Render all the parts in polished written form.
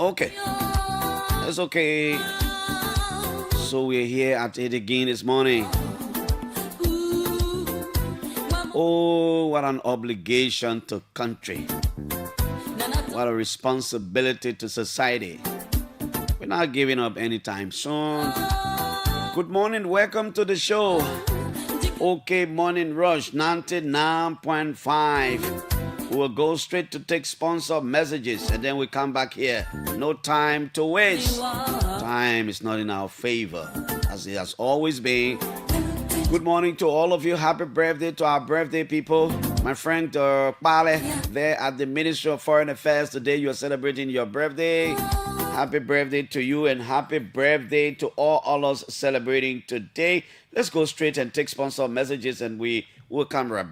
Okay, that's okay. So we're here at it again this morning. Oh, what an obligation to country. What a responsibility to society. We're not giving up anytime soon. Good morning, welcome to the show. Okay, Morning Rush 99.5. We'll go straight to take sponsor messages and then we come back here. No time to waste. Time is not in our favor, as it has always been. Good morning to all of you. Happy birthday to our birthday people. My friend Pale there at the Ministry of Foreign Affairs. Today you are celebrating your birthday. Happy birthday to you and happy birthday to all others celebrating today. Let's go straight and take sponsor messages and we will come right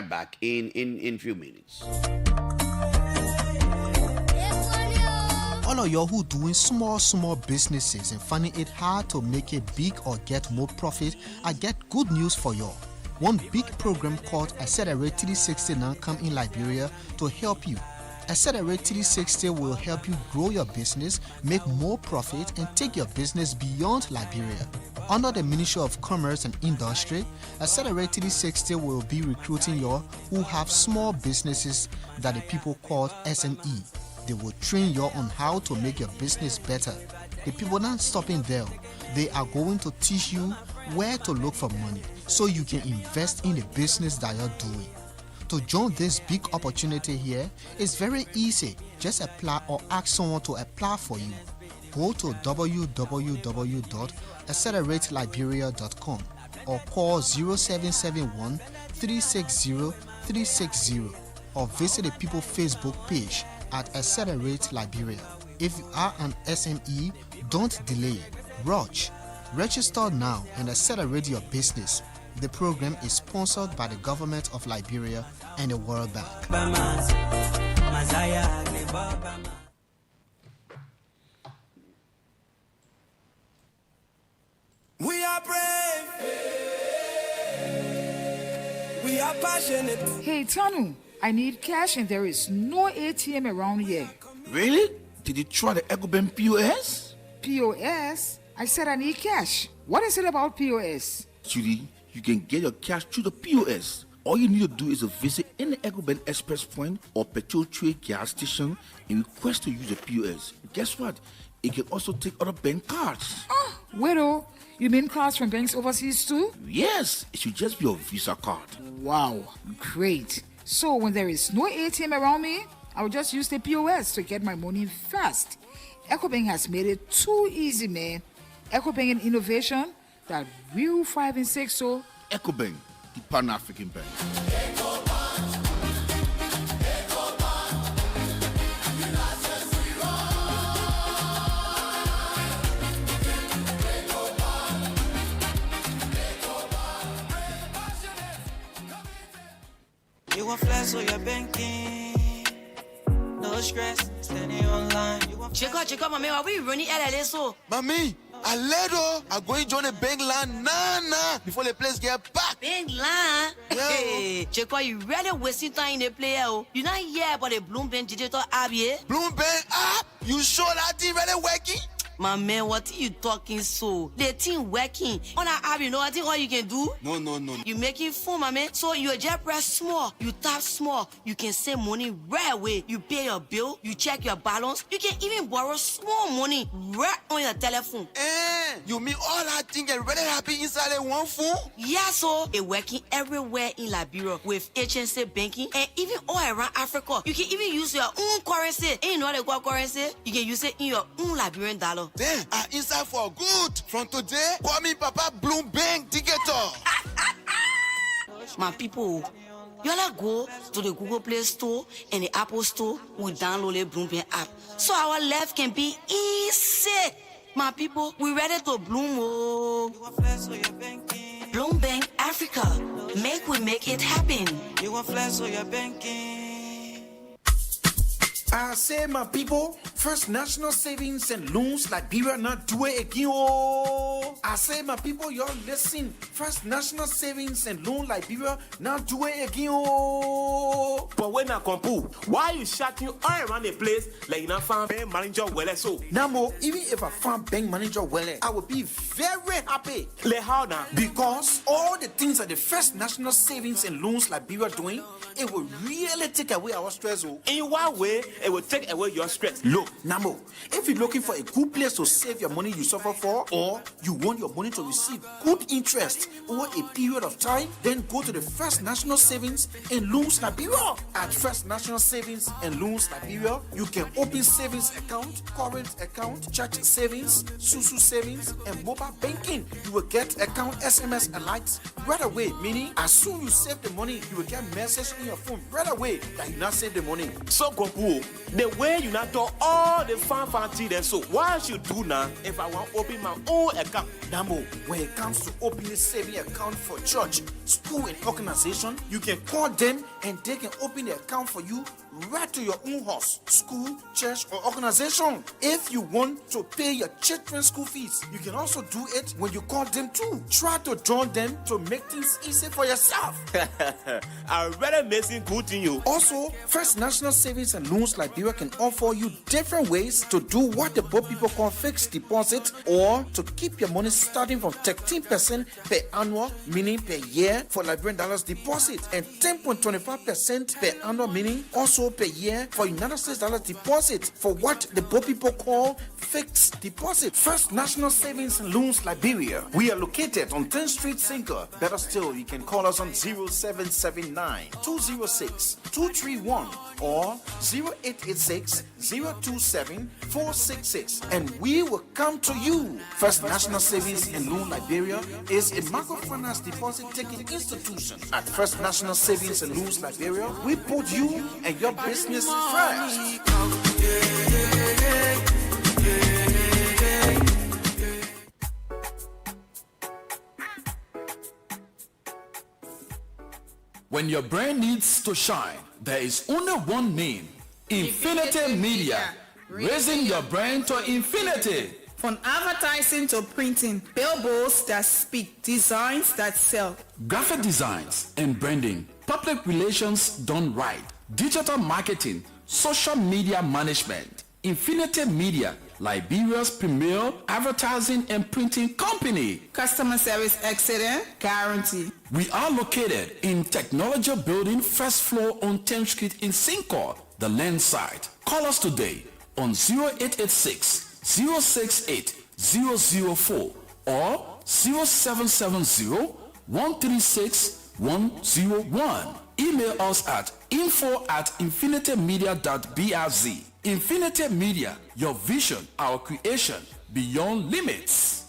back in a few minutes. All of y'all who doing small businesses and finding it hard to make it big or get more profit, I get good news for y'all. One big program called Accelerate 360 now come in Liberia to help you. Accelerate 360 will help you grow your business, make more profit, and take your business beyond Liberia. Under the Ministry of Commerce and Industry, Accelerate 360 will be recruiting y'all who have small businesses that the people call SME. They will train you on how to make your business better. The people not stopping there. They are going to teach you where to look for money so you can invest in the business that you're doing. To join this big opportunity here is very easy. Just apply or ask someone to apply for you. Go to www.accelerateliberia.com or call 0771 360 360 or visit the People Facebook page at Accelerate Liberia. If you are an SME, don't delay. Rush. Register now and accelerate your business. The program is sponsored by the government of Liberia and the World Bank. We are brave. We are passionate. Hey, Tanu, I need cash and there is no ATM around here. Really? Did you try the Ecobank POS? POS? I said I need cash. What is it about POS? Judy, you can get your cash through the POS. All you need to do is to visit any Ecobank Express point or petrol trade gas station and request to use the POS. Guess what? It can also take other bank cards. Oh, widow. You mean cards from banks overseas too? Yes, it should just be your Visa card. Wow, great. So when there is no ATM around me, I will just use the POS to get my money fast. Ecobank has made it too easy, man. Ecobank and innovation that real 5 and 6 so. Ecobank, the Pan-African Bank. You want flash or your banking? No stress, standing online. Check out, mommy. Are we running LLA so? Mommy, Aledo, I'm going to join the bank line nah, before the place get packed. Bank line? Yeah. Hey, Jacob, you really wasting time in the player. You not hear about the Bloomberg digital app yet? Bloomberg app? You sure that thing really working? My man, what are you talking so? The thing working. On that app, you know what you can do? No. You making phone, my man. So you just press small. You tap small. You can send money right away. You pay your bill. You check your balance. You can even borrow small money right on your telephone. You mean all that thing can really happen inside the one phone? Yeah, so it working everywhere in Liberia with HNC banking and even all around Africa. You can even use your own currency. And you know they call currency? You can use it in your own Liberian dollar. Then I inside for good. From today, call me Papa Bloomberg Ticketor. My people, you all go to the Google Play Store and the Apple Store. We download the Bloomberg app so our life can be easy. My people, we ready to bloom. Oh. Bloomberg Africa, make it happen. You want flex or your banking? I say, my people, First National Savings and Loans Liberia not do it again. Oh, I say, my people, y'all listen. First National Savings and Loan Liberia not do it again. Oh, but when I compu, why you shouting all around the place like you not found bank manager well so? Namo, even if I found bank manager well, I would be very happy. Like how now? Because all the things that the First National Savings and Loans Liberia doing, it will really take away our stress. Oh. In what way it will take away your stress? Look, Namo, if you're looking for a good place to save your money you suffer for, or you want your money to receive good interest over a period of time, then go to the First National Savings and Loans Liberia. At First National Savings and Loans Liberia, you can open savings account, current account, church savings, Susu savings, and mobile banking. You will get account SMS alerts right away, meaning as soon you save the money, you will get a message in your phone right away that you not save the money. So compu, the way you not do all the fancy then so what should do now if I want to open my own account? Nambo, when it comes to opening a saving account for church, school, and organization, you can call them and they can open the account for you right to your own house, school, church, or organization. If you want to pay your children's school fees, you can also do it when you call them too. Try to join them to make things easy for yourself. I already missing good in you. Also, First National Savings and Loans Liberia can offer you different ways to do what the poor people call fixed deposit, or to keep your money starting from 13% per annual, meaning per year, for Liberian dollars deposit, and 10.25% per annual, meaning also per year for United States dollar deposit, for what the poor people call fixed deposit. First National Savings and Loans Liberia. We are located on 10th Street, Sinker. Better still, you can call us on 0779 206 231 or 0886 027 466, and we will come to you. First National Savings and Loan Liberia is a microfinance deposit taking institution. At First National Savings and Loans Liberia, we put you and your business first. When your brand needs to shine, there is only one name: Infinity Media. Raising your brand to infinity. From advertising to printing, billboards that speak, designs that sell, Graphic designs and branding, public relations done right, digital marketing, social media management. Infinity Media, Liberia's premier advertising and printing company. customer service excellent, guarantee. We are located in Technology Building, first floor on 10th Street in Sinker, the land site. Call us today on 0886 068 004 or 0770 136 101. Email us at info@infinitymedia.brz. Infinity Media, your vision, our creation, beyond limits.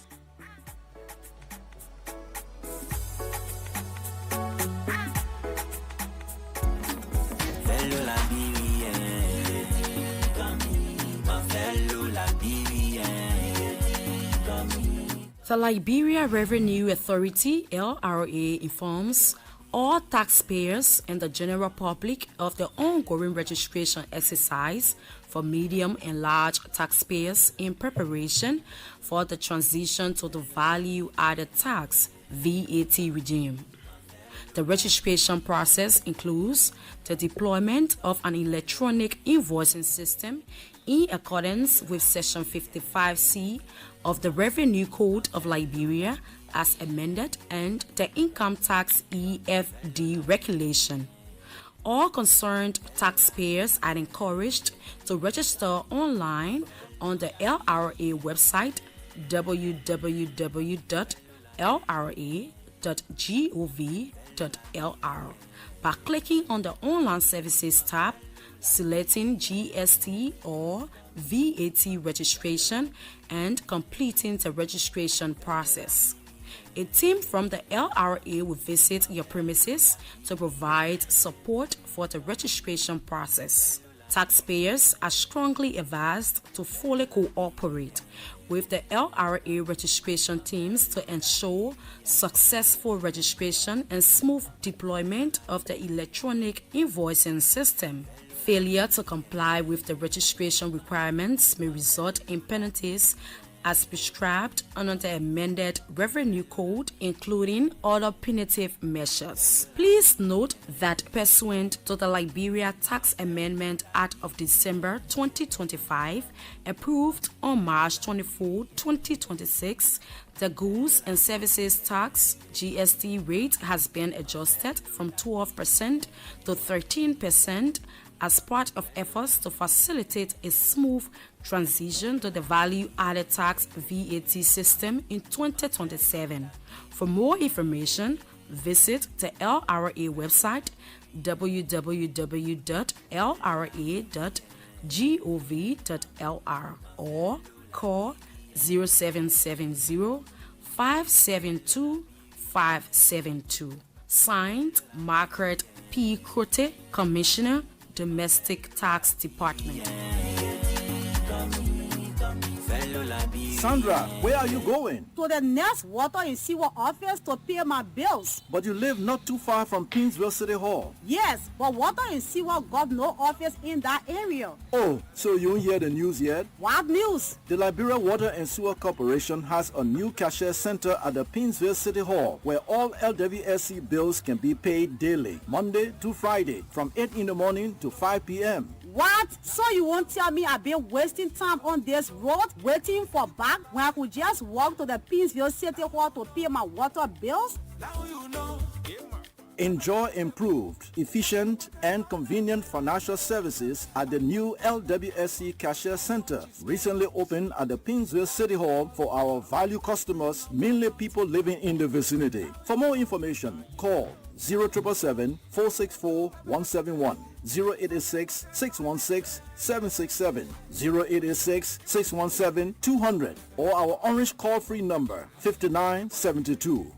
The Liberia Revenue Authority, LRA, informs all taxpayers and the general public of the ongoing registration exercise for medium and large taxpayers in preparation for the transition to the value-added tax VAT regime. The registration process includes the deployment of an electronic invoicing system in accordance with Section 55C of the Revenue Code of Liberia as amended and the Income Tax EFD regulation. All concerned taxpayers are encouraged to register online on the LRA website www.lra.gov.lr by clicking on the Online Services tab, selecting GST or VAT registration and completing the registration process. A team from the LRA will visit your premises to provide support for the registration process. Taxpayers are strongly advised to fully cooperate with the LRA registration teams to ensure successful registration and smooth deployment of the electronic invoicing system. Failure to comply with the registration requirements may result in penalties as prescribed under the amended Revenue Code, including other punitive measures. Please note that pursuant to the Liberia Tax Amendment Act of December 2025, approved on March 24, 2026, the Goods and Services Tax GST rate has been adjusted from 12% to 13% as part of efforts to facilitate a smooth transition to the value-added tax VAT system in 2027. For more information, visit the LRA website www.lra.gov.lr or call 0770 572 572. Signed, Margaret P. Crote, Commissioner, Domestic Tax Department. Sandra, where are you going? To the next water and sewer office to pay my bills. But you live not too far from Pinsville City Hall. Yes, but water and sewer got no office in that area. Oh, so you don't hear the news yet? What news? The Liberia Water and Sewer Corporation has a new cashier center at the Pinsville City Hall where all LWSC bills can be paid daily, Monday to Friday, from 8 in the morning to 5 p.m. What? So you won't tell me I've been wasting time on this road waiting for back when I could just walk to the Pinsville City Hall to pay my water bills? Enjoy improved, efficient, and convenient financial services at the new LWSC Cashier Center, recently opened at the Pinsville City Hall for our value customers, mainly people living in the vicinity. For more information, call 0777-464-171, 0886-616-767, 0886-617-200, or our orange call-free number, 5972.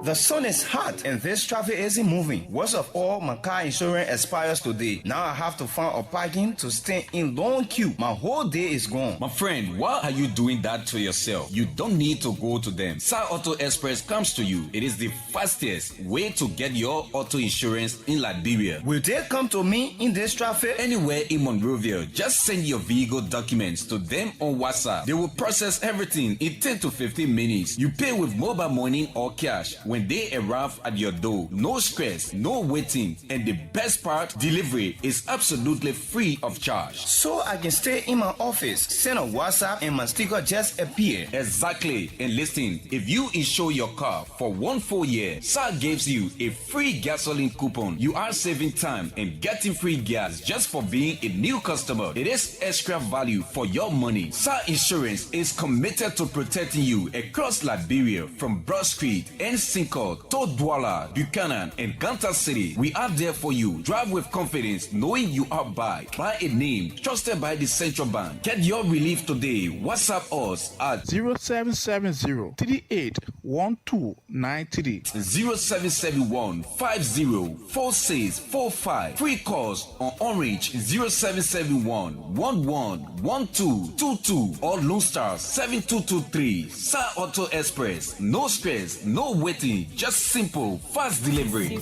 The sun is hot and this traffic isn't moving. Worst of all, my car insurance expires today. Now I have to find a parking to stay in long queue. My whole day is gone. My friend, why are you doing that to yourself? You don't need to go to them. Sar Auto Express comes to you. It is the fastest way to get your auto insurance in Liberia. Will they come to me in this traffic? Anywhere in Monrovia, just send your vehicle documents to them on WhatsApp. They will process everything in 10 to 15 minutes. You pay with mobile money or cash. When they arrive at your door, no stress, no waiting, and the best part, delivery is absolutely free of charge. So I can stay in my office, send a WhatsApp, and my sticker just appear. Exactly. And listen, if you insure your car for 1 full year, SAR gives you a free gasoline coupon. You are saving time and getting free gas just for being a new customer. It is extra value for your money. SAR Insurance is committed to protecting you across Liberia from Broad Street and Cinco, Todwala, Buchanan, and Kansas City. We are there for you. Drive with confidence, knowing you are by a name trusted by the Central Bank. Get your relief today. WhatsApp us at 0770-381293. 0771-504645. Free calls on Orange 0771-111222 or Lone Star 7223. SAR Auto Express. No stress, no waiting. quality, just simple, fast delivery.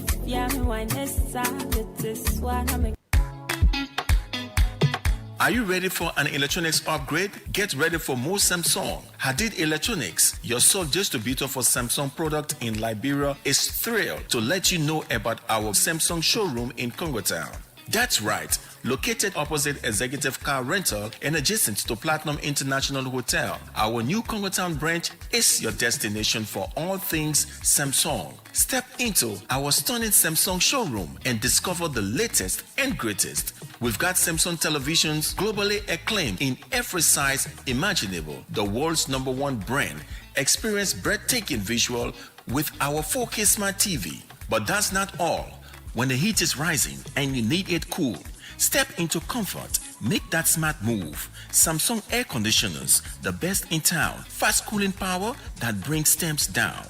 Are you ready for an electronics upgrade? Get ready for more Samsung. Hadid Electronics, your sole distributor for Samsung product in Liberia, is thrilled to let you know about our Samsung showroom in Congo Town. That's right, located opposite Executive Car Rental and adjacent to Platinum International Hotel. Our new Congo Town branch is your destination for all things Samsung. Step into our stunning Samsung showroom and discover the latest and greatest. We've got Samsung televisions globally acclaimed in every size imaginable. The world's #1 brand. Experience breathtaking visual with our 4K Smart TV. But that's not all. When the heat is rising and you need it cool, step into comfort. Make that smart move. Samsung air conditioners, the best in town. Fast cooling power that brings temps down.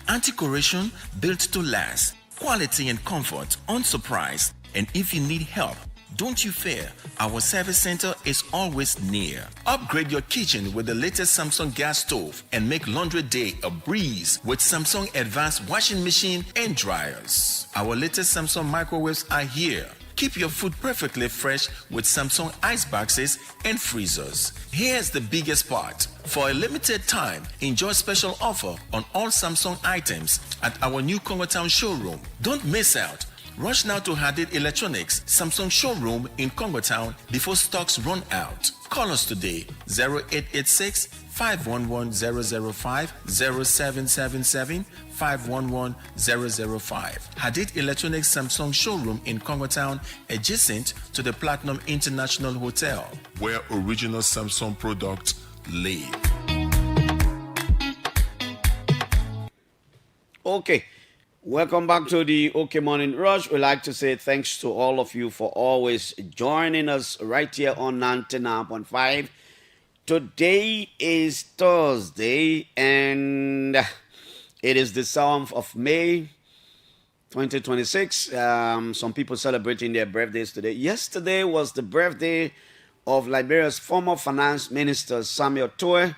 Anti-corrosion built to last. Quality and comfort unsurprised. And if you need help, don't you fear, our service center is always near. Upgrade your kitchen with the latest Samsung gas stove and make laundry day a breeze with Samsung advanced washing machine and dryers. Our latest Samsung microwaves are here. Keep your food perfectly fresh with Samsung ice boxes and freezers. Here's the biggest part. For a limited time, enjoy special offer on all Samsung items at our new Congo Town showroom. Don't miss out. Rush now to Hadid Electronics Samsung showroom in Congo Town before stocks run out. Call us today 0886 511 005 0777 511 005. Hadid Electronics Samsung showroom in Congo Town adjacent to the Platinum International Hotel, where original Samsung products live. Okay. Welcome back to the OK Morning Rush. We'd like to say thanks to all of you for always joining us right here on 99.5. Today is Thursday and it is the 7th of May 2026. Some people celebrating their birthdays today. Yesterday was the birthday of Liberia's former finance minister, Samuel Toy.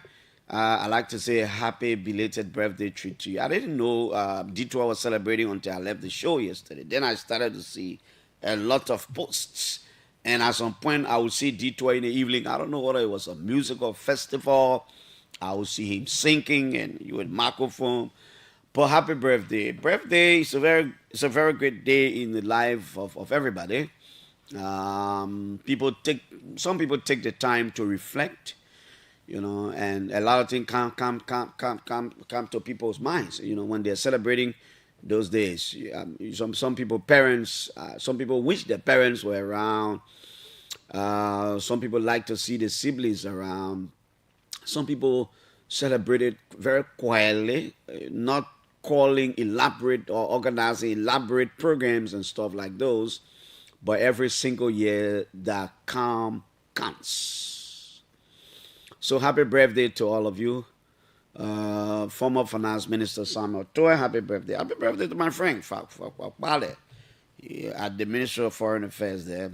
I'd like to say a happy belated birthday treat to you. I didn't know Detour was celebrating until I left the show yesterday. Then I started to see a lot of posts. And at some point, I would see Detour in the evening. I don't know whether it was a musical festival. I would see him singing and you with microphone. But happy birthday. Birthday is a very great day in the life of everybody. Some people take the time to reflect. You know, and a lot of things come to people's minds. You know, when they're celebrating those days. Some people wish their parents were around. Some people like to see the siblings around. Some people celebrate it very quietly, not calling elaborate or organizing elaborate programs and stuff like those. But every single year, that calm counts. So happy birthday to all of you. Former Finance Minister Samuel Toy, happy birthday. Happy birthday to my friend, Fakbale, at the Ministry of Foreign Affairs there.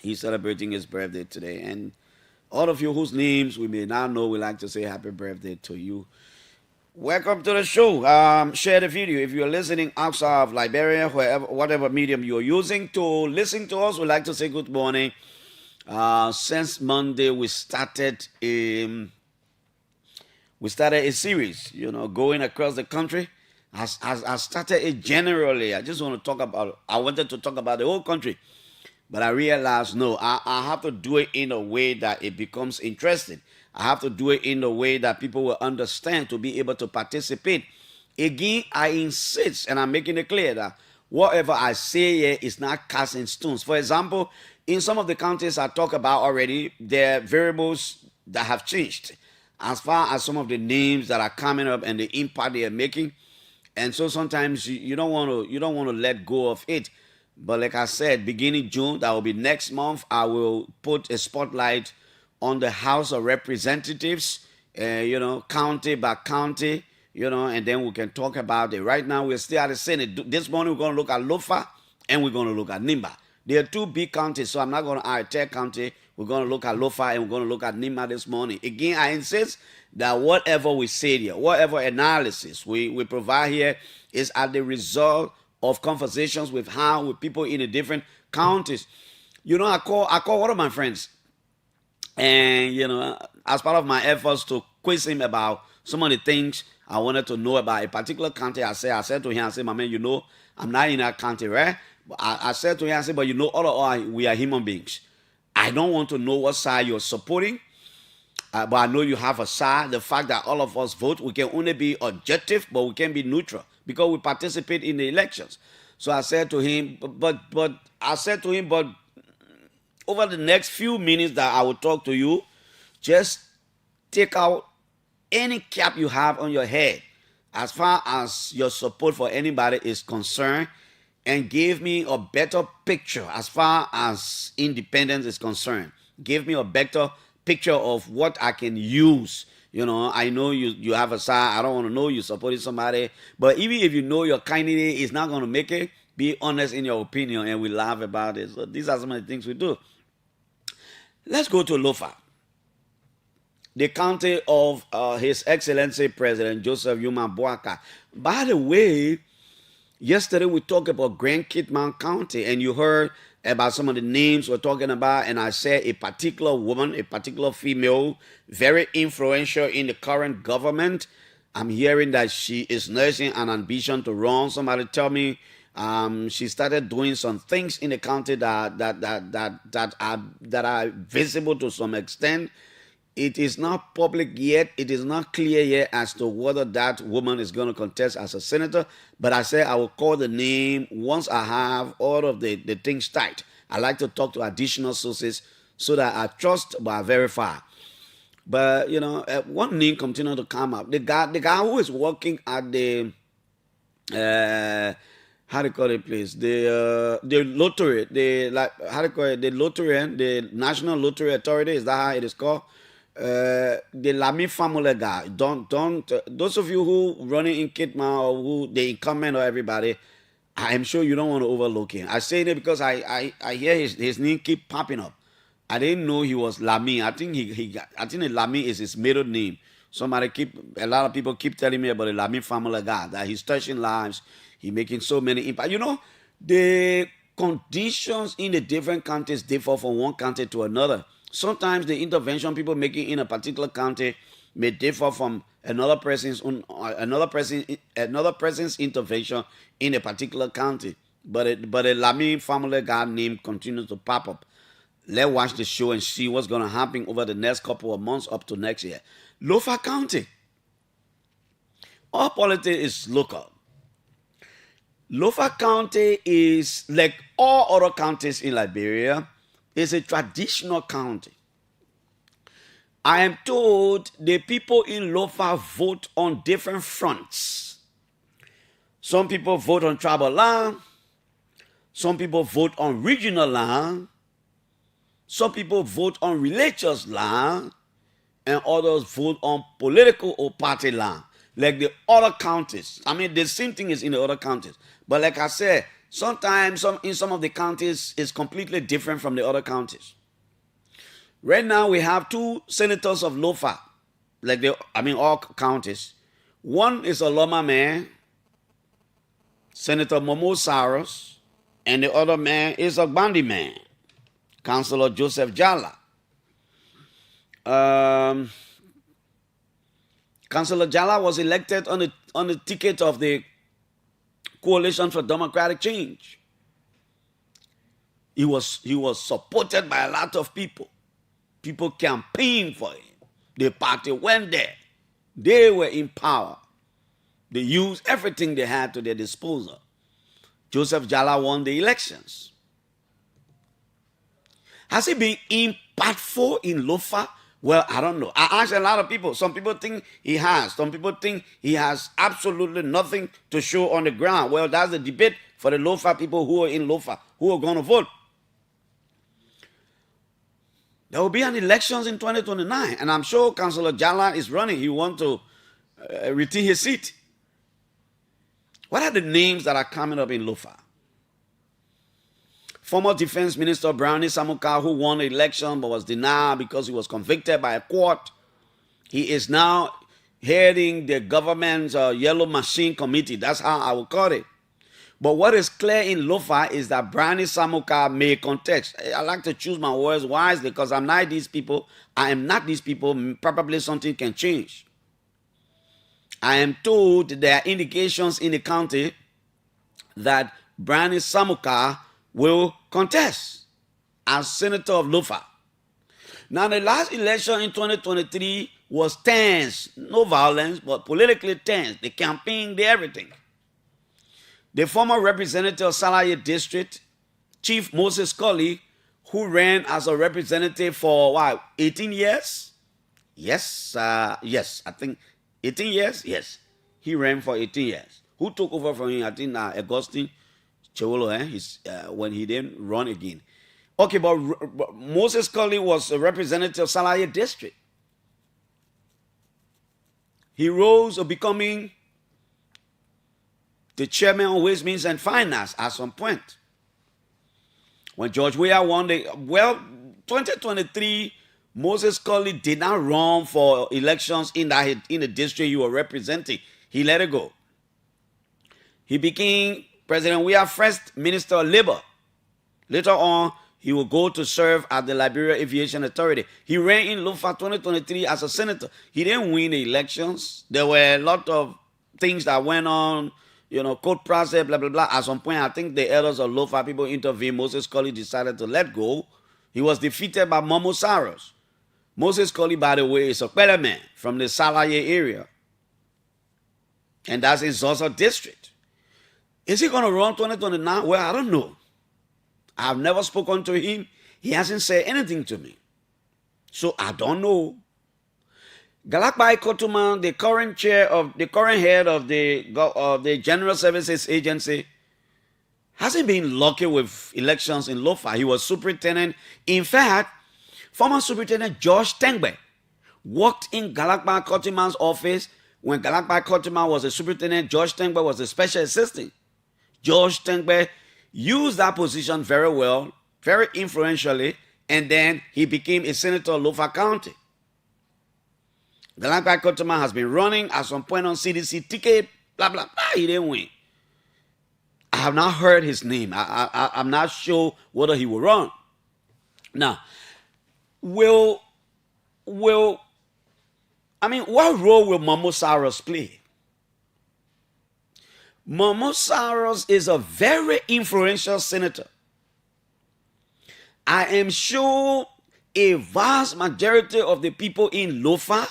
He's celebrating his birthday today. And all of you whose names we may now know, we'd like to say happy birthday to you. Welcome to the show. Share the video. If you're listening outside of Liberia, whatever medium you're using to listen to us, we'd like to say good morning. Since Monday, we started a series, going across the country. I started it generally. I wanted to talk about the whole country, but I realized, no, I have to do it in a way that it becomes interesting. I have to do it in a way that people will understand to be able to participate. Again, I insist, and I'm making it clear that whatever I say here is not cast in stones. For example, in some of the counties I talk about already, there are variables that have changed as far as some of the names that are coming up and the impact they are making. And so sometimes you don't want to let go of it. But like I said, beginning June, that will be next month, I will put a spotlight on the House of Representatives, county by county, and then we can talk about it. Right now, we're still at the Senate. This morning, we're going to look at Lofa and we're going to look at Nimba. There are two big counties, so I'm not going to Tai County. We're going to look at Lofa and we're going to look at Nimba this morning. Again, I insist that whatever we say here, whatever analysis we provide here is as the result of conversations we've had with people in the different counties. You know, I call one of my friends, and you know, as part of my efforts to quiz him about some of the things I wanted to know about a particular county, I said to him, I said, my man, you know, I'm not in that county, right? But I said to him, I said, but you know, we are human beings. I don't want to know what side you're supporting, but I know you have a side. The fact that all of us vote, we can only be objective, but we can be neutral because we participate in the elections. So I said to him, but over the next few minutes that I will talk to you, just take out any cap you have on your head as far as your support for anybody is concerned, and give me a better picture as far as independence is concerned. Give me a better picture of what I can use. You know, I know you have a side. I don't want to know you supporting somebody. But even if you know your candidate is not going to make it, be honest in your opinion, and we laugh about it. So these are some of the things we do. Let's go to Lofa, the county of His Excellency President Joseph Yuma Boaka. By the way, yesterday we talked about Grand Kitman County, and you heard about some of the names we're talking about, and I said a particular woman, a particular female, very influential in the current government. I'm hearing that she is nursing an ambition to run. Somebody tell me she started doing some things in the county that are visible to some extent. It is not public yet. It is not clear yet as to whether that woman is going to contest as a senator. But I said I will call the name once I have all of the things tight. I like to talk to additional sources so that I trust but I verify. But, you know, one name continued to come up. The guy who is working at the, how do you call it, please? The lottery, the lottery, the National Lottery Authority, is that how it is called? The Lamy family guy. Don't those of you who running in Kitman or who the incumbent or everybody, I'm sure you don't want to overlook him. I say it because I hear his name keep popping up. I didn't know he was Lamy. I think I think Lamy is his middle name. A lot of people keep telling me about the Lamy family guy, that he's touching lives, he's making so many impact. You know, the conditions in the different counties differ from one county to another. Sometimes the intervention people making in a particular county may differ from another person's intervention in a particular county. But a Lamy family guy name continues to pop up. Let's watch the show and see what's going to happen over the next couple of months up to next year. Lofa County. All politics is local. Lofa County is like all other counties in Liberia. It's a traditional county. I am told the people in Lofa vote on different fronts. Some people vote on tribal land. Some people vote on regional land. Some people vote on religious land. And others vote on political or party land. Like the other counties. I mean, the same thing is in the other counties. But like I said, sometimes in some of the counties it's completely different from the other counties. Right now we have two senators of Lofa, all counties. One is a Loma man, Senator Momo Saros, and the other man is a Bandi man, Councillor Joseph Jala. Councillor Jala was elected on the ticket of the Coalition for Democratic Change. He was supported by a lot of people. People campaigned for him. The party went there. They were in power. They used everything they had to their disposal. Joseph Jala won the elections. Has he been impactful in Lofa? Well, I don't know. I asked a lot of people. Some people think he has. Some people think he has absolutely nothing to show on the ground. Well, that's the debate for the Lofa people who are in Lofa, who are going to vote. There will be an elections in 2029, and I'm sure Councillor Jala is running. He wants to retain his seat. What are the names that are coming up in Lofa? Former Defense Minister Brownie Samuka, who won the election but was denied because he was convicted by a court, he is now heading the government's Yellow Machine Committee. That's how I will call it. But what is clear in Lofa is that Brownie Samuka may contest. I like to choose my words wisely because I'm not these people. I am not these people. Probably something can change. I am told there are indications in the county that Brownie Samuka will contest as Senator of Lofa. Now, the last election in 2023 was tense. No violence, but politically tense. The campaign, the everything. The former representative of Salaye District, Chief Moses Colley, who ran as a representative for 18 years? Yes, I think 18 years? Yes. He ran for 18 years. Who took over from him? I think Augustine Chewolo, when he didn't run again. Okay, but Moses Colley was a representative of Salaye District. He rose to becoming the chairman of Ways, Means and Finance at some point. When George Weah won 2023, Moses Colley did not run for elections in the district you were representing. He let it go. He became President Weah's first Minister of Labor. Later on, he will go to serve at the Liberia Aviation Authority. He ran in Lofa 2023 as a senator. He didn't win the elections. There were a lot of things that went on, court process, blah, blah, blah. At some point, I think the elders of Lofa people intervened. Moses Colley decided to let go. He was defeated by Momo Saros. Moses Colley, by the way, is a Kwele man from the Salaye area. And that's in Zosa district. Is he going to run 2029? Well, I don't know. I've never spoken to him. He hasn't said anything to me. So I don't know. Galakbai Kotuman, the current head of the General Services Agency, hasn't been lucky with elections in Lofa. He was superintendent. In fact, former Superintendent George Tengbe worked in Galakbai Kotuman's office when Galakbai Kotuman was a superintendent. George Tengbe was a special assistant. George Tengbe used that position very well, very influentially, and then he became a senator of Lofa County. Galakbai Kotuman has been running at some point on CDC ticket, blah, blah, blah. He didn't win. I have not heard his name. I'm not sure whether he will run. Now, what role will Momo Saros play? Momo Saros is a very influential senator. I am sure a vast majority of the people in Lofa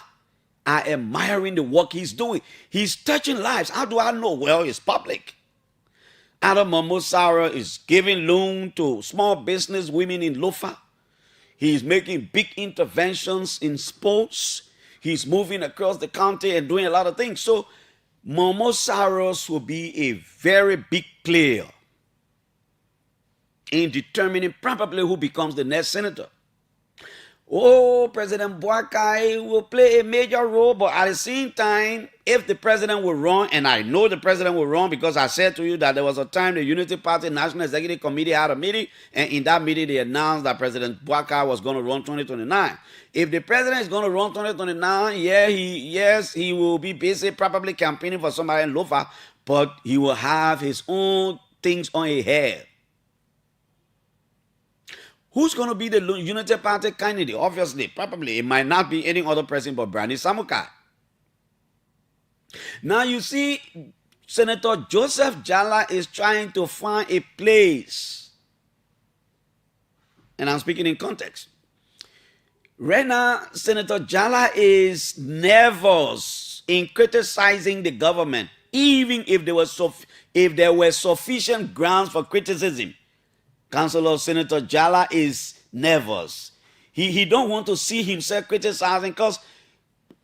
are admiring the work he's doing. He's touching lives. How do I know? Well, it's public. Adam Momo Saros is giving loan to small business women in Lofa. He's making big interventions in sports. He's moving across the county and doing a lot of things. So Momo Saros will be a very big player in determining probably who becomes the next senator. Oh, President Boakai will play a major role, but at the same time, if the president will run, and I know the president will run because I said to you that there was a time the Unity Party National Executive Committee had a meeting, and in that meeting they announced that President Boakai was going to run 2029. If the president is going to run 2029, he will be busy probably campaigning for somebody in Lofa, but he will have his own things on his head. Who's going to be the Unity Party candidate? Obviously, probably it might not be any other person but Brownie Samuka. Now you see, Senator Joseph Jala is trying to find a place. And I'm speaking in context. Right now, Senator Jala is nervous in criticizing the government, even if there were sufficient grounds for criticism. Councilor Senator Jala is nervous. He don't want to see himself criticizing because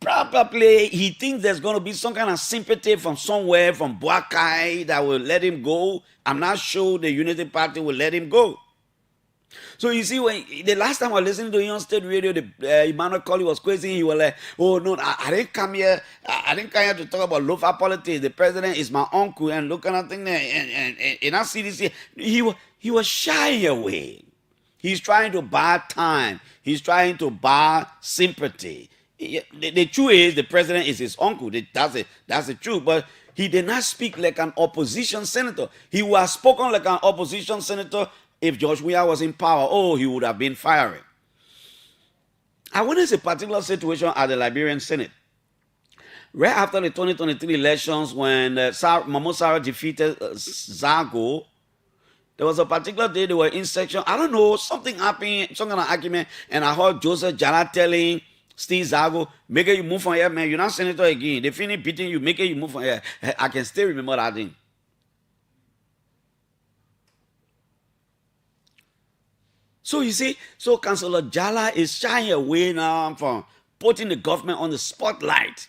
probably he thinks there's going to be some kind of sympathy from somewhere, from Boakai, that will let him go. I'm not sure the Unity Party will let him go. So you see, when the last time I was listening to him on state radio, the Emmanuel Colley was crazy. He was like, "Oh no, I didn't come here. I didn't come here to talk about Lofa politics. The president is my uncle, and look at that thing there." And I see this. He was shying away. He's trying to buy time. He's trying to buy sympathy. The truth is, the president is his uncle. That's the truth. But he did not speak like an opposition senator. He would have spoken like an opposition senator if George Weah was in power. Oh, he would have been fiery. I witnessed a particular situation at the Liberian Senate. Right after the 2023 elections, when Mahmoud Sarah defeated Zago, there was a particular day they were in section. I don't know, something happened, some kind of argument, and I heard Joseph Jala telling Steve Zago, make it you move from here, man. You're not senator again. They finish beating you, make it you move from here. I can still remember that thing. So you see, so Councillor Jala is shying away now from putting the government on the spotlight.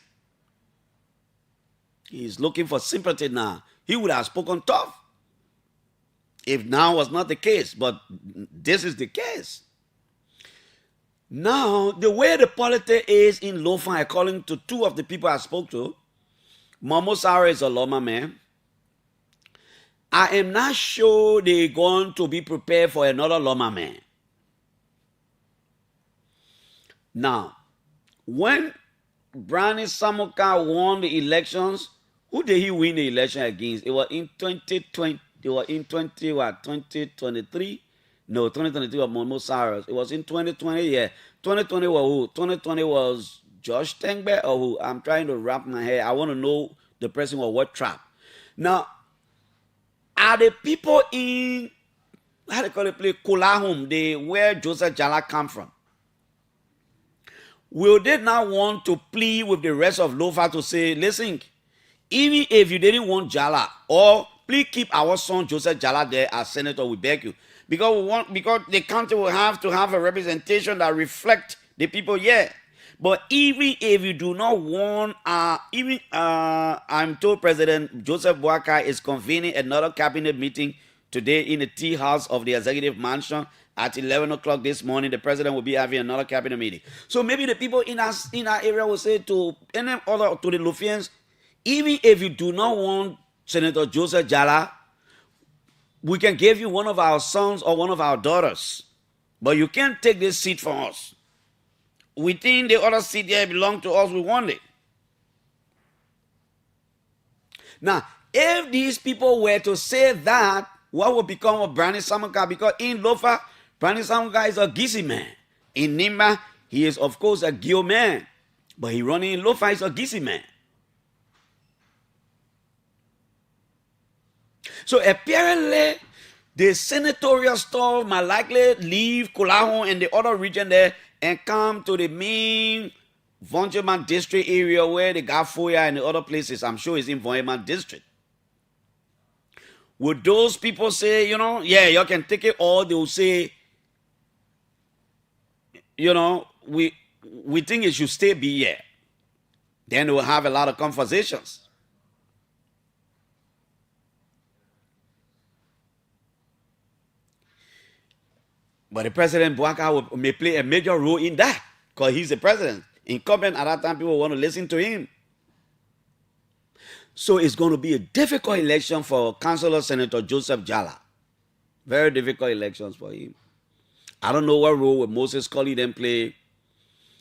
He's looking for sympathy now. He would have spoken tough if now was not the case, but this is the case. Now, the way the politics is in Lofa, according to two of the people I spoke to, Momo Sarah is a Loma man. I am not sure they're going to be prepared for another Loma man. Now, when Brani Samuka won the elections, who did he win the election against? It was in 2020. It was in 2023. No, 2023 was Momo Cyrus. It was in 2020. Yeah, 2020 was who? 2020 was Josh Tengbe or who? I'm trying to wrap my head. I want to know the person was what trap. Now, are the people in how they call it place Kulahum, where Joseph Jala come from? Will they not want to plead with the rest of Lofa to say, listen, even if you didn't want Jala, or please keep our son Joseph Jala there as senator, we beg you. Because the county will have to have a representation that reflect the people here. But even if you do not want, I'm told President Joseph Boakai is convening another cabinet meeting today in the tea house of the executive mansion at 11 o'clock this morning. The president will be having another cabinet meeting. So maybe the people in our area will say to any other, to the Lufians, even if you do not want Senator Joseph Jala, we can give you one of our sons or one of our daughters, but you can't take this seat from us. We think the other seat here belongs to us, we want it. Now, if these people were to say that, what would become of Brani Samuka? Because in Lofa, Brani Samuka is a Gizi man. In Nimba, he is of course a Gio man, but he running in Lofa is a Gizi man. So apparently, the senatorial stuff might likely leave Kulahun and the other region there and come to the main Vonjeman district area where the Gafoya and the other places, I'm sure it's in Vonjeman district. Would those people say, yeah, you can take it, or they will say, we think it should stay be here. Then we'll have a lot of conversations. But the President Boakai may play a major role in that because he's the president. Incumbent at that time, people want to listen to him. So it's going to be a difficult election for Councillor Senator Joseph Jala. Very difficult elections for him. I don't know what role will Moses Colley then play,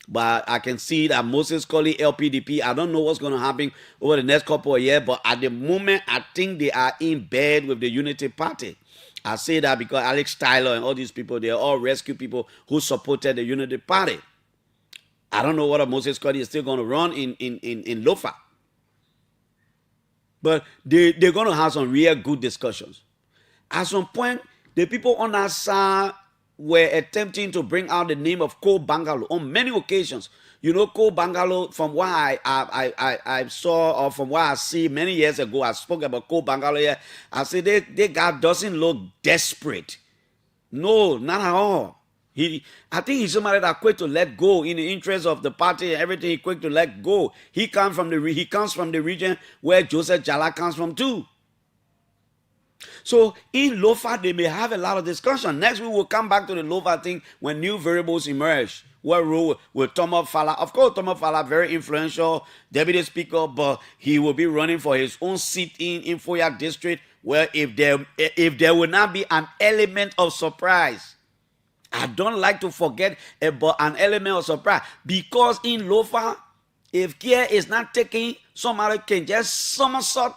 but I can see that Moses Colley, LPDP, I don't know what's going to happen over the next couple of years, but at the moment, I think they are in bed with the Unity Party. I say that because Alex Tyler and all these people, they are all rescue people who supported the Unity Party. I don't know whether Moses Colley is still going to run in Lofa. But they're going to have some real good discussions. At some point, the people on that side were attempting to bring out the name of Ko Bangalo on many occasions. Ko Bangalo, from what I saw or from what I see many years ago, I spoke about Ko Bangalo here. I said, they guy doesn't look desperate. No, not at all. I think he's somebody that quick to let go in the interest of the party and everything. He quick to let go. He comes from the region where Joseph Jala comes from too. So in Lofa, they may have a lot of discussion. Next week, we'll come back to the Lofa thing when new variables emerge. What role will Thomas Fala? Of course, Thomas Fala, very influential deputy speaker, but he will be running for his own seat in Infoya district, where if there will not be an element of surprise. I don't like to forget about an element of surprise, because in Lofa, if care is not taken, somebody can just somersault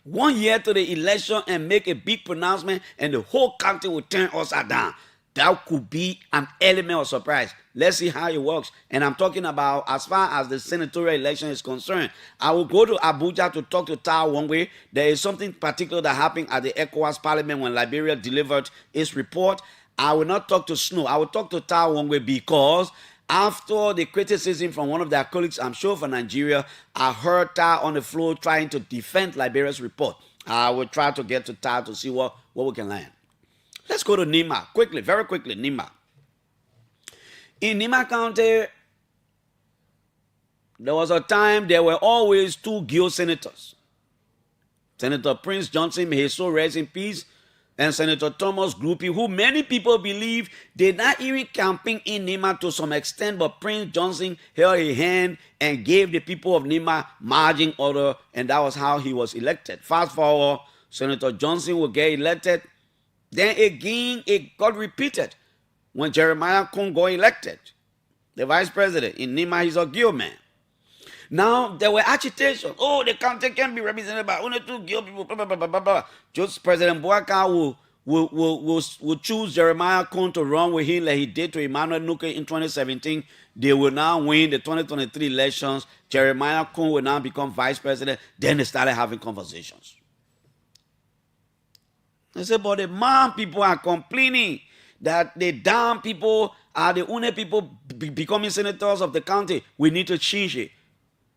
1 year to the election and make a big pronouncement, and the whole county will turn upside down. That could be an element of surprise. Let's see how it works. And I'm talking about as far as the senatorial election is concerned. I will go to Abuja to talk to Tai Wong. There is something particular that happened at the ECOWAS Parliament when Liberia delivered its report. I will not talk to Snow. I will talk to Tai Wong because after the criticism from one of their colleagues, I'm sure for Nigeria, I heard Tai on the floor trying to defend Liberia's report. I will try to get to Tai to see what we can learn. Let's go to Nimba quickly, very quickly. Nimba. In Nimba County, there was a time there were always two Gil senators. Senator Prince Johnson, may his soul rest in peace, and Senator Thomas Groupie, who many people believe did not even campaign in Nimba to some extent, but Prince Johnson held a hand and gave the people of Nimba marching order, and that was how he was elected. Fast forward, Senator Johnson will get elected. Then again, it got repeated when Jeremiah Kung got elected, the vice president. In Nimba, he's a Gil man. Now, there were agitation. Oh, the county can be represented by only two Gil people, blah, blah, blah, blah, blah. Just President Boaka will choose Jeremiah Kung to run with him like he did to Emmanuel Nuke in 2017. They will now win the 2023 elections. Jeremiah Kung will now become vice president. Then they started having conversations. They said, but the man people are complaining that the down people are the only people becoming senators of the county. We need to change it.